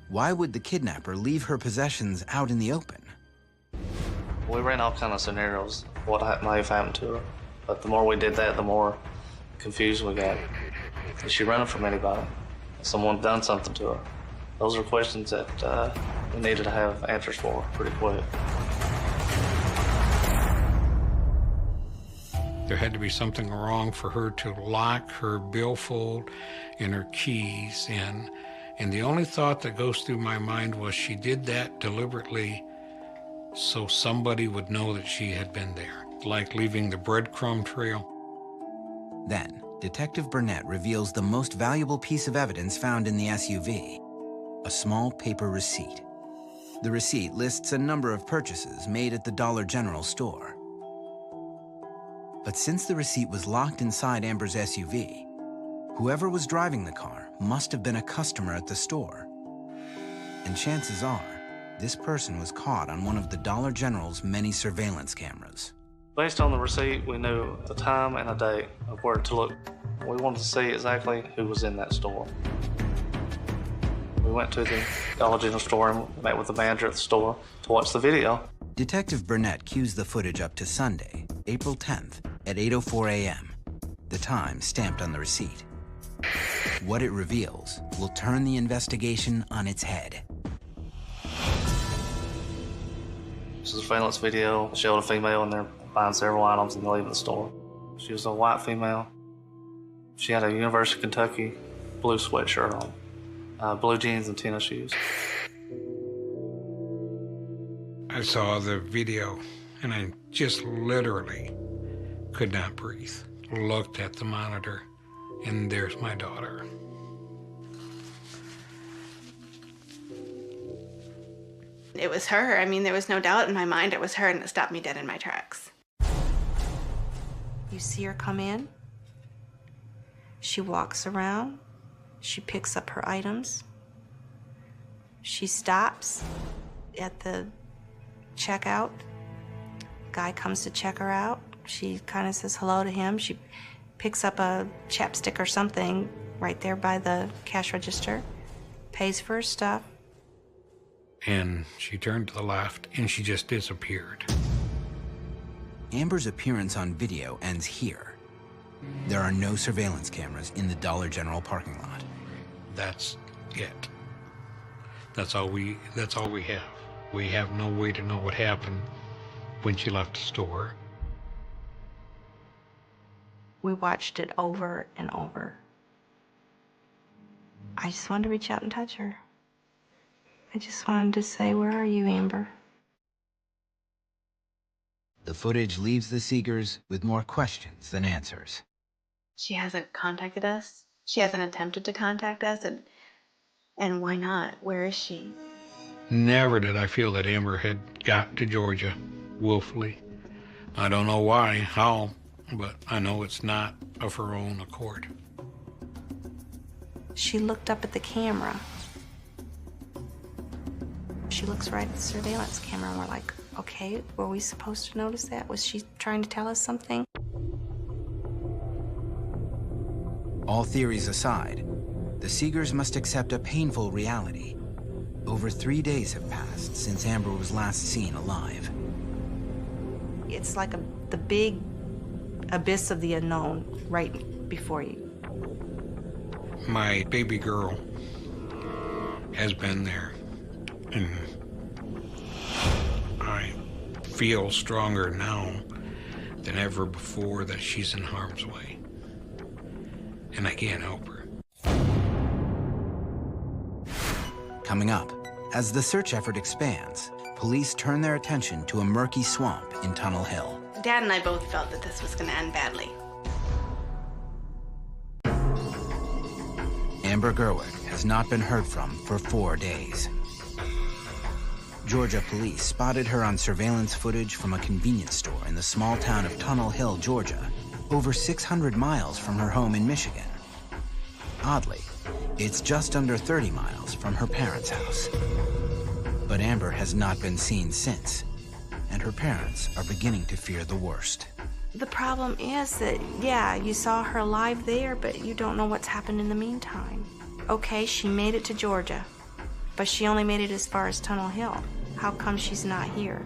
why would the kidnapper leave her possessions out in the open? We ran all kind of scenarios, what might have happened to her. But the more we did that, the more confused we got. Is she running from anybody? Has someone done something to her? Those are questions that we needed to have answers for pretty quick. There had to be something wrong for her to lock her billfold and her keys in. And the only thought that goes through my mind was she did that deliberately so somebody would know that she had been there, like leaving the breadcrumb trail. Then, Detective Burnett reveals the most valuable piece of evidence found in the SUV, a small paper receipt. The receipt lists a number of purchases made at the Dollar General store. But since the receipt was locked inside Amber's SUV, whoever was driving the car must have been a customer at the store. And chances are, this person was caught on one of the Dollar General's many surveillance cameras. Based on the receipt, we knew the time and a date of where to look. We wanted to see exactly who was in that store. We went to the Dollar General store and met with the manager at the store to watch the video. Detective Burnett cues the footage up to Sunday, April 10th at 8:04 a.m., the time stamped on the receipt. What it reveals will turn the investigation on its head. This is a surveillance video. It showed a female in there buying several items and leaving the store. She was a white female. She had a University of Kentucky blue sweatshirt on, blue jeans and tennis shoes. I saw the video and I just literally could not breathe. Looked at the monitor and there's my daughter. It was her. I mean, there was no doubt in my mind it was her, and it stopped me dead in my tracks. You see her come in. She walks around. She picks up her items. She stops at the checkout. Guy comes to check her out. She kind of says hello to him. She picks up a chapstick or something right there by the cash register, pays for her stuff. And she turned to the left and she just disappeared. Amber's appearance on video ends here. There are no surveillance cameras in the Dollar General parking lot. That's it. That's all we have. We have no way to know what happened when she left the store. We watched it over and over. I just wanted to reach out and touch her. I just wanted to say, where are you, Amber? The footage leaves the seekers with more questions than answers. She hasn't contacted us. She hasn't attempted to contact us, and why not? Where is she? Never did I feel that Amber had got to Georgia willfully. I don't know why, how, but I know it's not of her own accord. She looked up at the camera. She looks right at the surveillance camera, and we're like, okay, were we supposed to notice that? Was she trying to tell us something? All theories aside, the Seegers must accept a painful reality. Over 3 days have passed since Amber was last seen alive. It's like the big abyss of the unknown right before you. My baby girl has been there, and I feel stronger now than ever before that she's in harm's way, and I can't help her. Coming up, as the search effort expands, police turn their attention to a murky swamp in Tunnel Hill. Dad and I both felt that this was going to end badly. Amber Gerwig has not been heard from for 4 days. Georgia police spotted her on surveillance footage from a convenience store in the small town of Tunnel Hill, Georgia, over 600 miles from her home in Michigan. Oddly, it's just under 30 miles from her parents' house. But Amber has not been seen since, and her parents are beginning to fear the worst. The problem is that, yeah, you saw her alive there, but you don't know what's happened in the meantime. Okay, she made it to Georgia, but she only made it as far as Tunnel Hill. How come she's not here?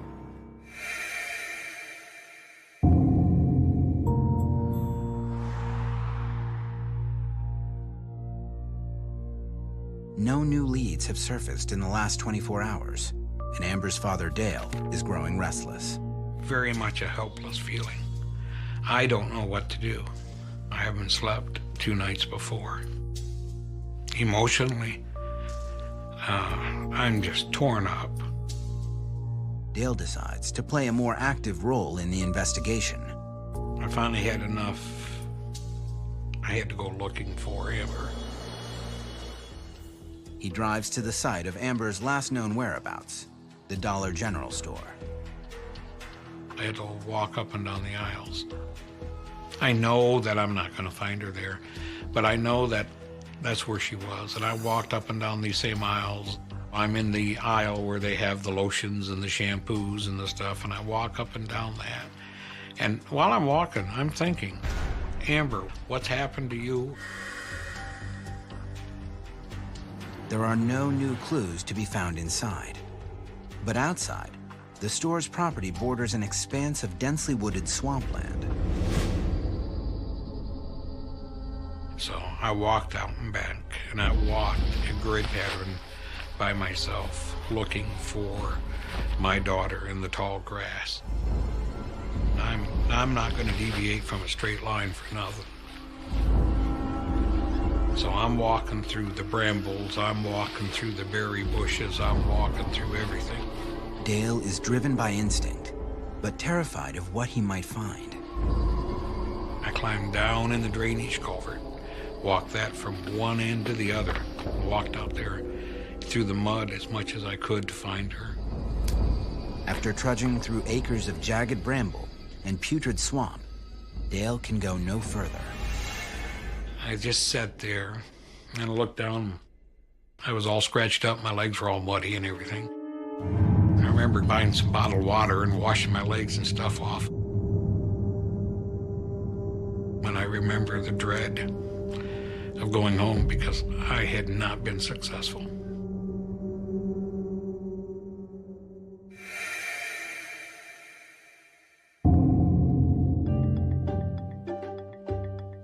No new leads have surfaced in the last 24 hours, and Amber's father, Dale, is growing restless. Very much a helpless feeling. I don't know what to do. I haven't slept 2 nights before. Emotionally, I'm just torn up. Dale decides to play a more active role in the investigation. I finally had enough. I had to go looking for Amber. He drives to the site of Amber's last known whereabouts, the Dollar General store. I had to walk up and down the aisles. I know that I'm not going to find her there, but I know that that's where she was. And I walked up and down these same aisles I'm in the aisle where they have the lotions and the shampoos and the stuff, and I walk up and down that. And while I'm walking, I'm thinking, Amber, what's happened to you? There are no new clues to be found inside. But outside, the store's property borders an expanse of densely wooded swampland. So I walked out and back, and I walked a grid pattern by myself, looking for my daughter in the tall grass. I'm not going to deviate from a straight line for nothing. So I'm walking through the brambles, I'm walking through the berry bushes, I'm walking through everything. Dale is driven by instinct, but terrified of what he might find. I climbed down in the drainage culvert, walked that from one end to the other, walked out there through the mud as much as I could to find her. After trudging through acres of jagged bramble and putrid swamp, Dale can go no further. I just sat there and looked down. I was all scratched up, my legs were all muddy and everything. I remember buying some bottled water and washing my legs and stuff off. And I remember the dread of going home because I had not been successful.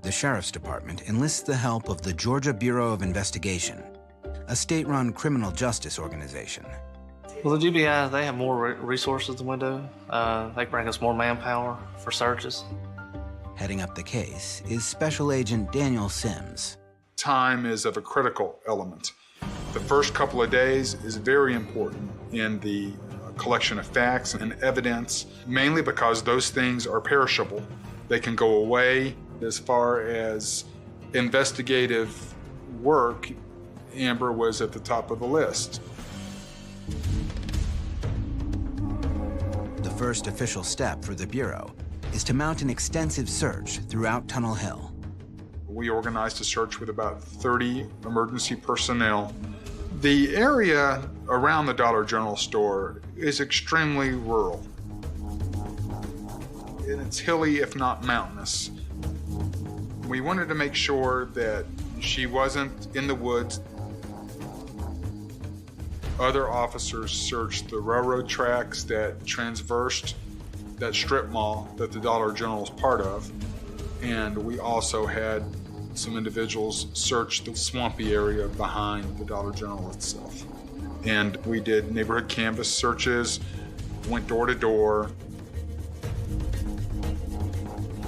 The Sheriff's Department enlists the help of the Georgia Bureau of Investigation, a state-run criminal justice organization. Well, the GBI, they have more resources than we do. They bring us more manpower for searches. Heading up the case is Special Agent Daniel Sims. Time is of a critical element. The first couple of days is very important in the collection of facts and evidence, mainly because those things are perishable. They can go away. As far as investigative work, Amber was at the top of the list. The first official step for the Bureau is to mount an extensive search throughout Tunnel Hill. We organized a search with about 30 emergency personnel. The area around the Dollar General store is extremely rural. And it's hilly, if not mountainous. We wanted to make sure that she wasn't in the woods. Other officers searched the railroad tracks that transversed that strip mall that the Dollar General is part of. And we also had some individuals search the swampy area behind the Dollar General itself. And we did neighborhood canvas searches, went door to door.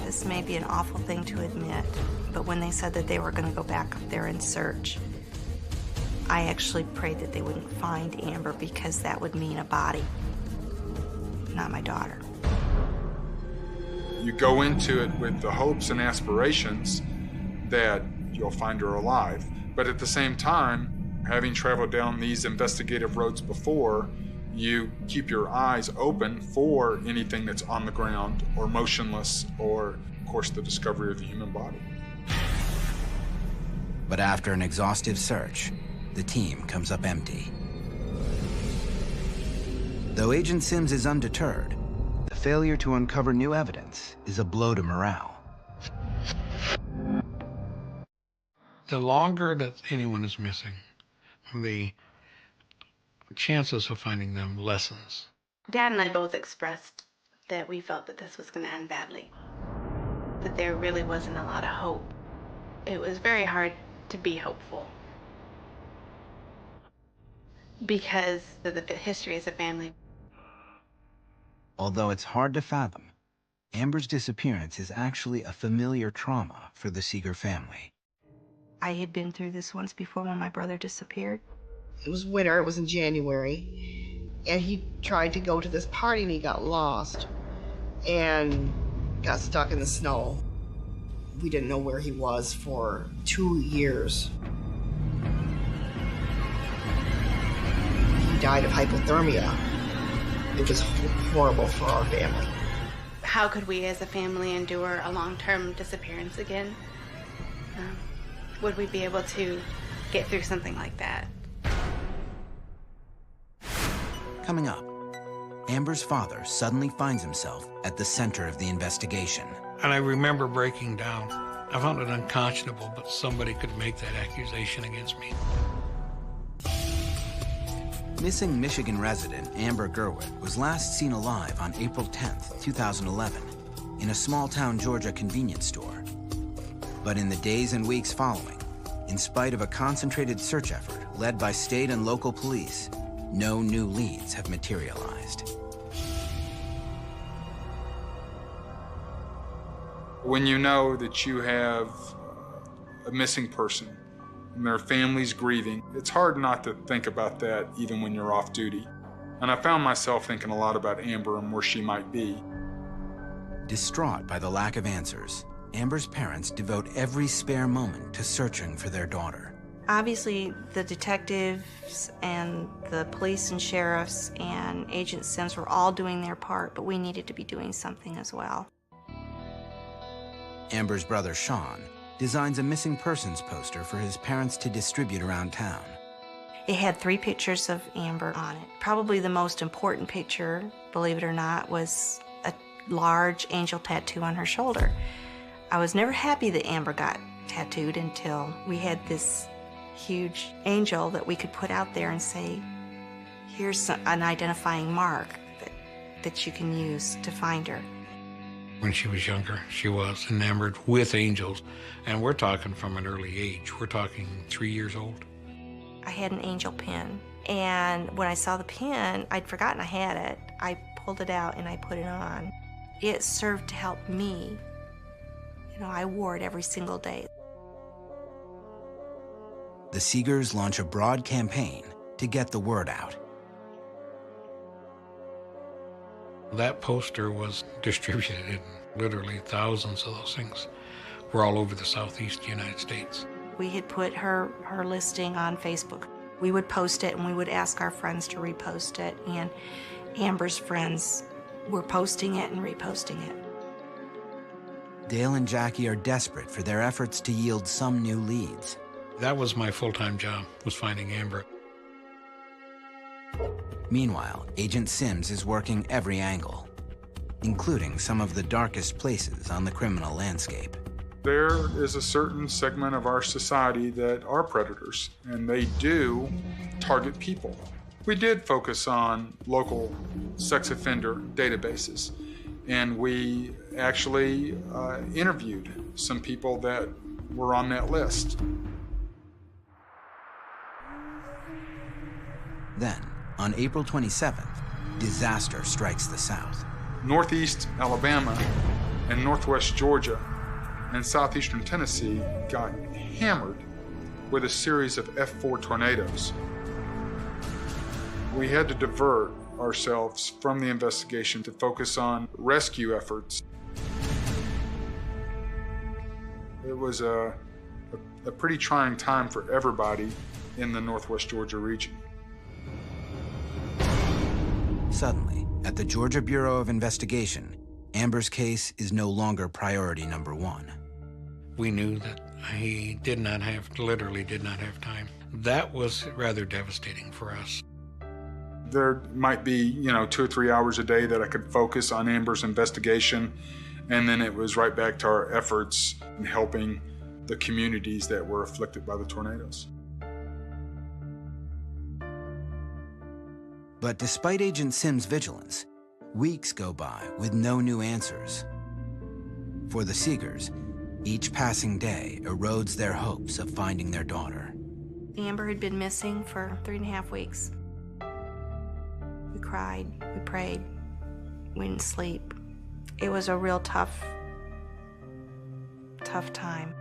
This may be an awful thing to admit, but when they said that they were going to go back up there and search, I actually prayed that they wouldn't find Amber because that would mean a body, not my daughter. You go into it with the hopes and aspirations that you'll find her alive. But at the same time, having traveled down these investigative roads before, you keep your eyes open for anything that's on the ground or motionless, or, of course, the discovery of the human body. But after an exhaustive search, the team comes up empty. Though Agent Sims is undeterred, the failure to uncover new evidence is a blow to morale. The longer that anyone is missing, the chances of finding them lessens. Dad and I both expressed that we felt that this was going to end badly, that there really wasn't a lot of hope. It was very hard to be hopeful because of the history as a family. Although it's hard to fathom, Amber's disappearance is actually a familiar trauma for the Seeger family. I had been through this once before when my brother disappeared. It was winter, it was in January, and he tried to go to this party and he got lost and got stuck in the snow. We didn't know where he was for 2 years. He died of hypothermia. It was horrible for our family. How could we as a family endure a long-term disappearance again? Would we be able to get through something like that? Coming up, Amber's father suddenly finds himself at the center of the investigation. And I remember breaking down. I found it unconscionable, but somebody could make that accusation against me. Missing Michigan resident Amber Gerwick was last seen alive on April 10th, 2011, in a small-town Georgia convenience store. But in the days and weeks following, in spite of a concentrated search effort led by state and local police, no new leads have materialized. When you know that you have a missing person and their family's grieving, it's hard not to think about that even when you're off duty. And I found myself thinking a lot about Amber and where she might be. Distraught by the lack of answers, Amber's parents devote every spare moment to searching for their daughter. Obviously, the detectives and the police and sheriffs and Agent Sims were all doing their part, but we needed to be doing something as well. Amber's brother, Sean, designs a missing persons poster for his parents to distribute around town. It had 3 pictures of Amber on it. Probably the most important picture, believe it or not, was a large angel tattoo on her shoulder. I was never happy that Amber got tattooed until we had this huge angel that we could put out there and say, here's an identifying mark that you can use to find her. When she was younger, she was enamored with angels, and we're talking from an early age. We're talking 3 years old. I had an angel pin, and when I saw the pin, I'd forgotten I had it. I pulled it out and I put it on. It served to help me. You know, I wore it every single day. The Seegers launch a broad campaign to get the word out. That poster was distributed in literally thousands of those things. We're all over the southeast United States. We had put her listing on Facebook. We would post it and we would ask our friends to repost it, and Amber's friends were posting it and reposting it. Dale and Jackie are desperate for their efforts to yield some new leads. That was my full-time job, was finding Amber. Meanwhile, Agent Sims is working every angle, including some of the darkest places on the criminal landscape. There is a certain segment of our society that are predators, and they do target people. We did focus on local sex offender databases, and we actually interviewed some people that were on that list. Then, on April 27th, disaster strikes the South. Northeast Alabama and Northwest Georgia and Southeastern Tennessee got hammered with a series of F4 tornadoes. We had to divert ourselves from the investigation to focus on rescue efforts. It was a pretty trying time for everybody in the Northwest Georgia region. Suddenly, at the Georgia Bureau of Investigation, Amber's case is no longer priority number 1. We knew that he literally did not have time. That was rather devastating for us. There might be, 2 or 3 hours a day that I could focus on Amber's investigation, and then it was right back to our efforts in helping the communities that were afflicted by the tornadoes. But despite Agent Sims' vigilance, weeks go by with no new answers. For the Seegers, each passing day erodes their hopes of finding their daughter. Amber had been missing for 3.5 weeks. We cried, we prayed, we didn't sleep. It was a real tough time.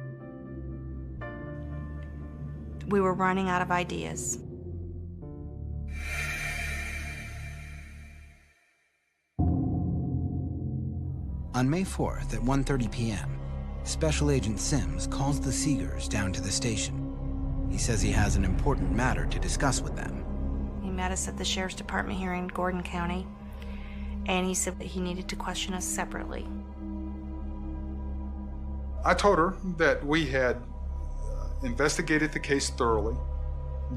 We were running out of ideas. On May 4th at 1:30 p.m., Special Agent Sims calls the Seegers down to the station. He says he has an important matter to discuss with them. He met us at the Sheriff's Department here in Gordon County, and he said that he needed to question us separately. I told her that we had investigated the case thoroughly,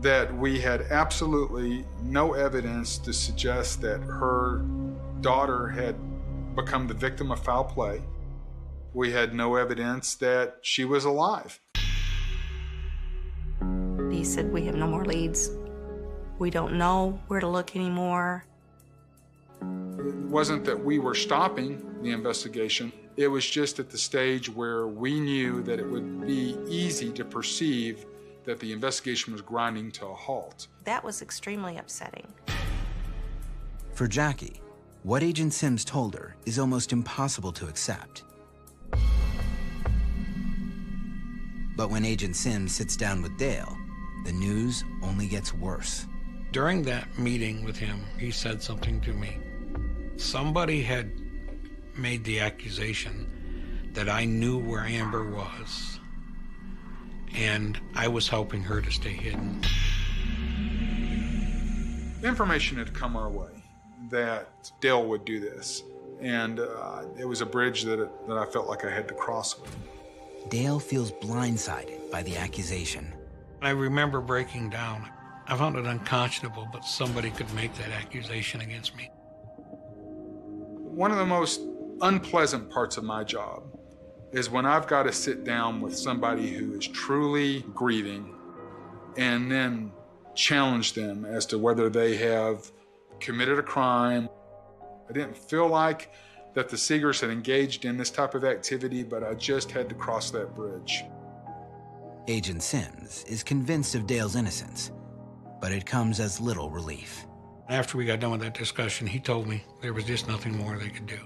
that we had absolutely no evidence to suggest that her daughter had become the victim of foul play. We had no evidence that she was alive. He said, we have no more leads. We don't know where to look anymore. It wasn't that we were stopping the investigation. It was just at the stage where we knew that it would be easy to perceive that the investigation was grinding to a halt. That was extremely upsetting. For Jackie, what Agent Sims told her is almost impossible to accept. But when Agent Sims sits down with Dale, the news only gets worse. During that meeting with him, he said something to me. Somebody had made the accusation that I knew where Amber was, and I was helping her to stay hidden. Information had come our way that Dale would do this, and it was a bridge that I felt like I had to cross with him. Dale feels blindsided by the accusation. I remember breaking down. I found it unconscionable, but somebody could make that accusation against me. One of the most unpleasant parts of my job is when I've got to sit down with somebody who is truly grieving and then challenge them as to whether they have committed a crime. I didn't feel like that the Seegers had engaged in this type of activity, but I just had to cross that bridge. Agent Sims is convinced of Dale's innocence, but it comes as little relief. After we got done with that discussion, he told me there was just nothing more they could do.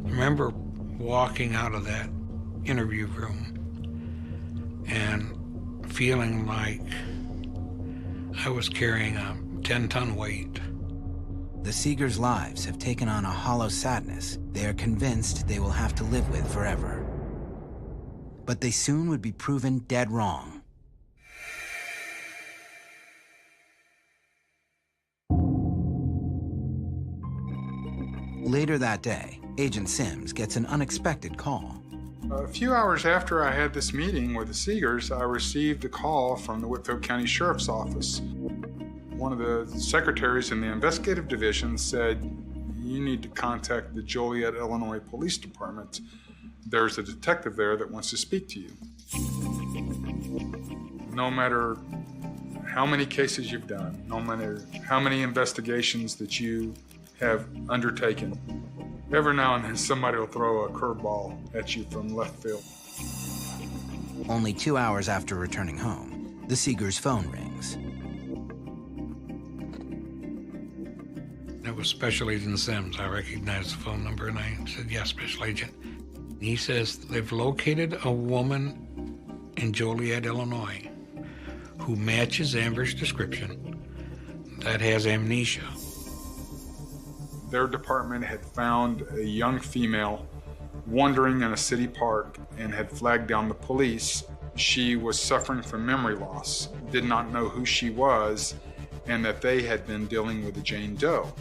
I remember walking out of that interview room and feeling like I was carrying a 10-ton weight. The Seegers' lives have taken on a hollow sadness they are convinced they will have to live with forever. But they soon would be proven dead wrong. Later that day, Agent Sims gets an unexpected call. A few hours after I had this meeting with the Seegers, I received a call from the Whitfield County Sheriff's Office. One of the secretaries in the investigative division said, "You need to contact the Joliet, Illinois Police Department. There's a detective there that wants to speak to you." No matter how many cases you've done, no matter how many investigations that you have undertaken, every now and then somebody will throw a curveball at you from left field. Only 2 hours after returning home, the Seegers' phone rings. It was Special Agent Sims. I recognized the phone number and I said, "Yes, Special Agent." He says they've located a woman in Joliet, Illinois, who matches Amber's description, that has amnesia. Their department had found a young female wandering in a city park and had flagged down the police. She was suffering from memory loss, did not know who she was, and that they had been dealing with a Jane Doe.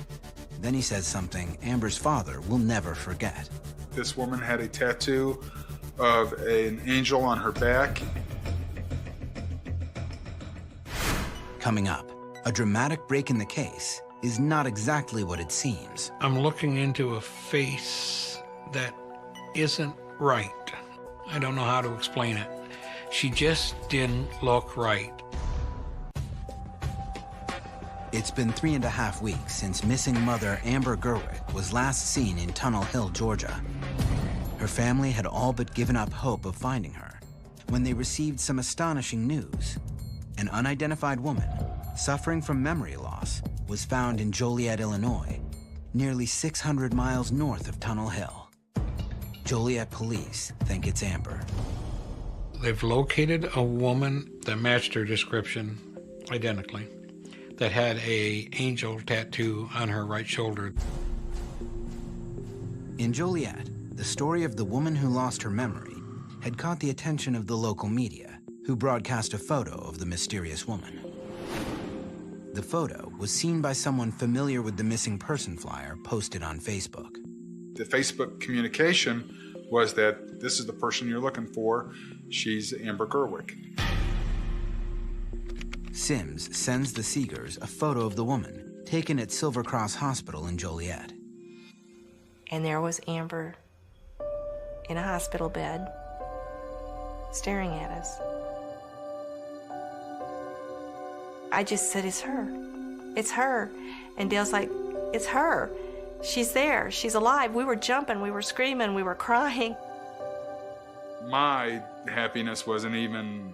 Then he says something Amber's father will never forget. This woman had a tattoo of an angel on her back. Coming up, a dramatic break in the case is not exactly what it seems. I'm looking into a face that isn't right. I don't know how to explain it. She just didn't look right. It's been 3.5 weeks since missing mother Amber Gerwick was last seen in Tunnel Hill, Georgia. Her family had all but given up hope of finding her when they received some astonishing news. An unidentified woman suffering from memory loss was found in Joliet, Illinois, nearly 600 miles north of Tunnel Hill. Joliet police think it's Amber. They've located a woman that matched her description identically, that had an angel tattoo on her right shoulder. In Joliet, the story of the woman who lost her memory had caught the attention of the local media, who broadcast a photo of the mysterious woman. The photo was seen by someone familiar with the missing person flyer posted on Facebook. The Facebook communication was that this is the person you're looking for. She's Amber Gerwick. Sims sends the Seegers a photo of the woman taken at Silver Cross Hospital in Joliet. And there was Amber in a hospital bed, staring at us. I just said, it's her. It's her. And Dale's like, it's her. She's there. She's alive. We were jumping. We were screaming. We were crying. My happiness wasn't even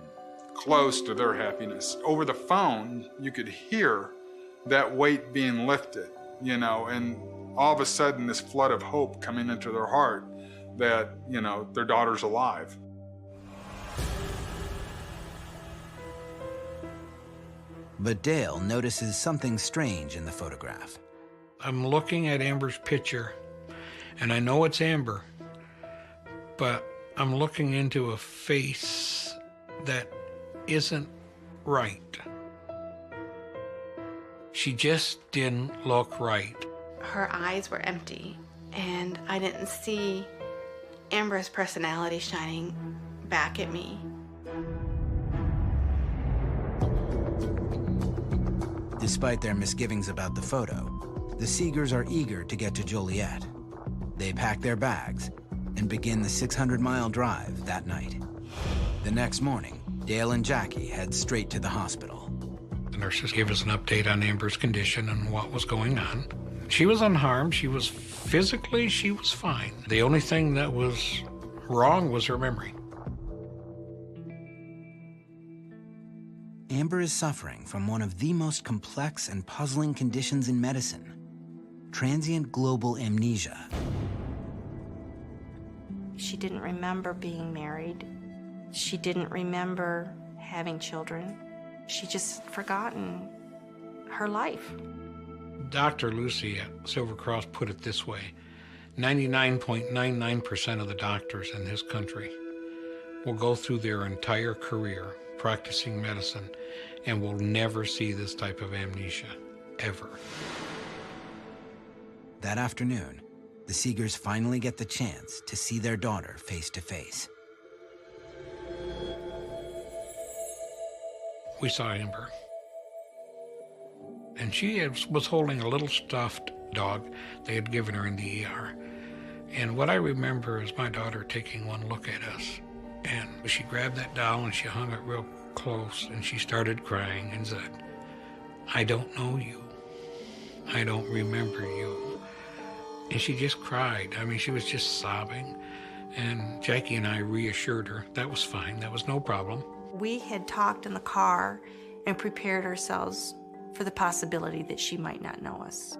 close to their happiness. Over the phone, you could hear that weight being lifted, you know, and all of a sudden this flood of hope coming into their heart that, you know, their daughter's alive. But Dale notices something strange in the photograph. I'm looking at Amber's picture, and I know it's Amber, but I'm looking into a face that isn't right. She just didn't look right. Her eyes were empty, and I didn't see Amber's personality shining back at me. Despite their misgivings about the photo, the Seegers are eager to get to Joliet. They pack their bags and begin the 600-mile drive that night. The next morning, Dale and Jackie head straight to the hospital. The nurses gave us an update on Amber's condition and what was going on. She was unharmed. She was fine. The only thing that was wrong was her memory. Amber is suffering from one of the most complex and puzzling conditions in medicine, transient global amnesia. She didn't remember being married. She didn't remember having children. She just forgotten her life. Dr. Lucy at Silver Cross put it this way: 99.99% of the doctors in this country will go through their entire career practicing medicine and will never see this type of amnesia, ever. That afternoon, the Seegers finally get the chance to see their daughter face to face. We saw Amber, and she was holding a little stuffed dog they had given her in the ER. And what I remember is my daughter taking one look at us, and she grabbed that doll and she hung it real close, and she started crying and said, "I don't know you. I don't remember you." And she just cried. I mean, she was just sobbing. And Jackie and I reassured her that was fine, that was no problem. We had talked in the car and prepared ourselves for the possibility that she might not know us.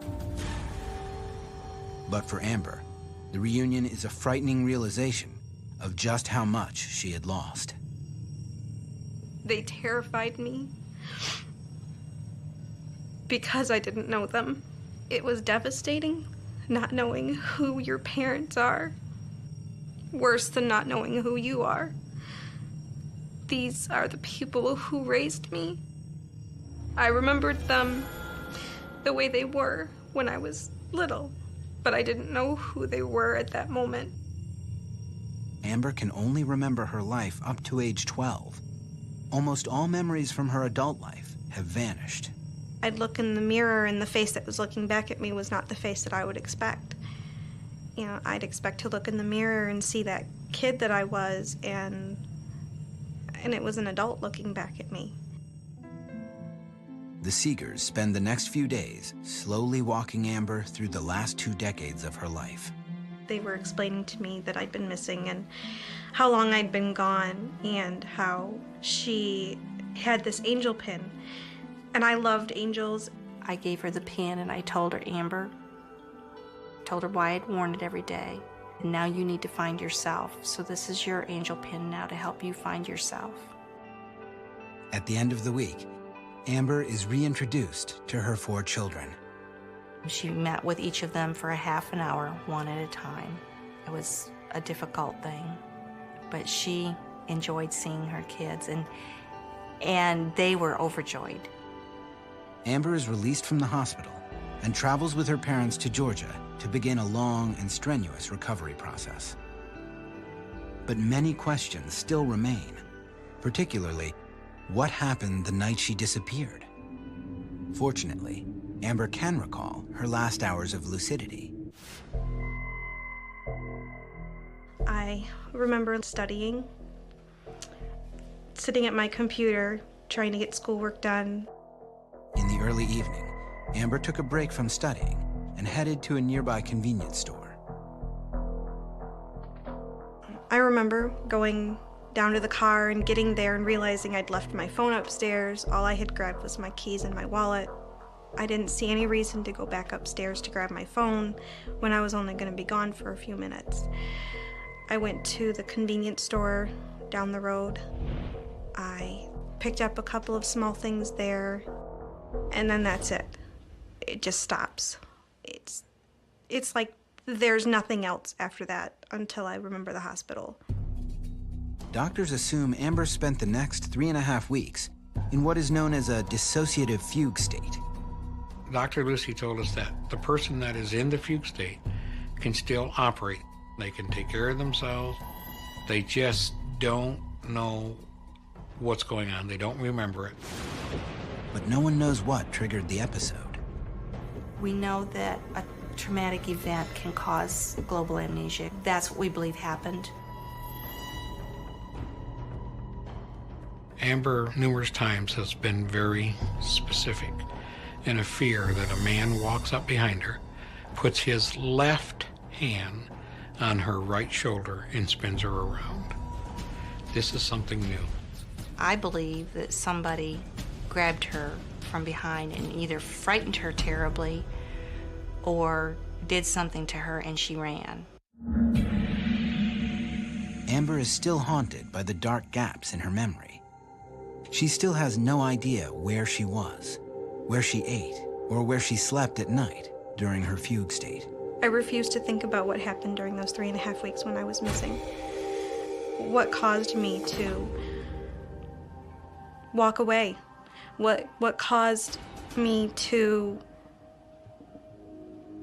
But for Amber, the reunion is a frightening realization of just how much she had lost. They terrified me because I didn't know them. It was devastating not knowing who your parents are. Worse than not knowing who you are. These are the people who raised me. I remembered them the way they were when I was little, but I didn't know who they were at that moment. Amber can only remember her life up to age 12. Almost all memories from her adult life have vanished. I'd look in the mirror and the face that was looking back at me was not the face that I would expect. You know, I'd expect to look in the mirror and see that kid that I was, and it was an adult looking back at me. The Seegers spend the next few days slowly walking Amber through the last 2 decades of her life. They were explaining to me that I'd been missing and how long I'd been gone and how she had this angel pin. And I loved angels. I gave her the pin and I told her, Amber, told her why I'd worn it every day. And now you need to find yourself. So this is your angel pin now to help you find yourself. At the end of the week, Amber is reintroduced to her 4 children. She met with each of them for a half an hour, one at a time. It was a difficult thing, but she enjoyed seeing her kids, and they were overjoyed. Amber is released from the hospital and travels with her parents to Georgia to begin a long and strenuous recovery process. But many questions still remain, particularly What happened the night she disappeared? Fortunately, Amber can recall her last hours of lucidity. I remember studying, sitting at my computer, trying to get schoolwork done. In the early evening, Amber took a break from studying and headed to a nearby convenience store. I remember going down to the car and getting there and realizing I'd left my phone upstairs. All I had grabbed was my keys and my wallet. I didn't see any reason to go back upstairs to grab my phone when I was only going to be gone for a few minutes. I went to the convenience store down the road. I picked up a couple of small things there, and then that's it. It just stops. It's like there's nothing else after that until I remember the hospital. Doctors assume Amber spent the next 3.5 weeks in what is known as a dissociative fugue state. Dr. Lucy told us that the person that is in the fugue state can still operate. They can take care of themselves. They just don't know what's going on. They don't remember it. But no one knows what triggered the episode. We know that a traumatic event can cause global amnesia. That's what we believe happened. Amber numerous times has been very specific in a fear that a man walks up behind her, puts his left hand on her right shoulder and spins her around. This is something new. I believe that somebody grabbed her from behind and either frightened her terribly or did something to her and she ran. Amber is still haunted by the dark gaps in her memory. She still has no idea where she was, where she ate, or where she slept at night during her fugue state. I refuse to think about what happened during those 3.5 weeks when I was missing. What caused me to walk away? What caused me to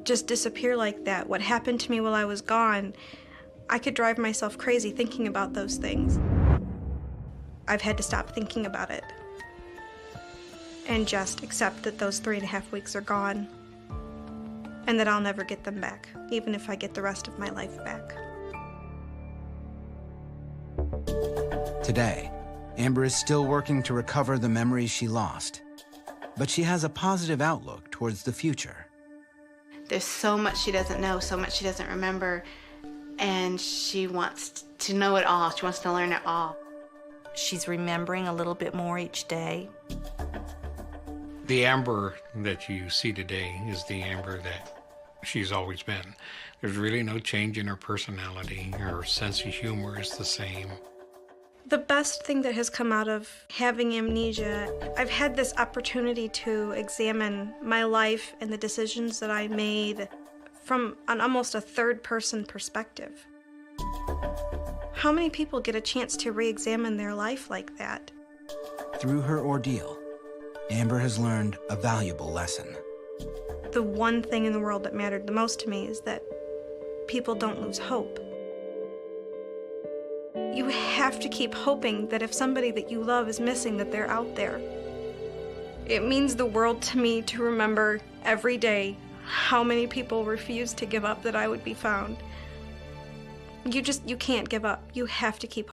just disappear like that? What happened to me while I was gone? I could drive myself crazy thinking about those things. I've had to stop thinking about it and just accept that those 3.5 weeks are gone and that I'll never get them back, even if I get the rest of my life back. Today, Amber is still working to recover the memories she lost, but she has a positive outlook towards the future. There's so much she doesn't know, so much she doesn't remember, and she wants to know it all. She wants to learn it all. She's remembering a little bit more each day. The Amber that you see today is the Amber that she's always been. There's really no change in her personality. Her sense of humor is the same. The best thing that has come out of having amnesia, I've had this opportunity to examine my life and the decisions that I made from an almost a third-person perspective. How many people get a chance to re-examine their life like that? Through her ordeal, Amber has learned a valuable lesson. The one thing in the world that mattered the most to me is that people don't lose hope. You have to keep hoping that if somebody that you love is missing, that they're out there. It means the world to me to remember every day how many people refused to give up that I would be found. You can't give up. You have to keep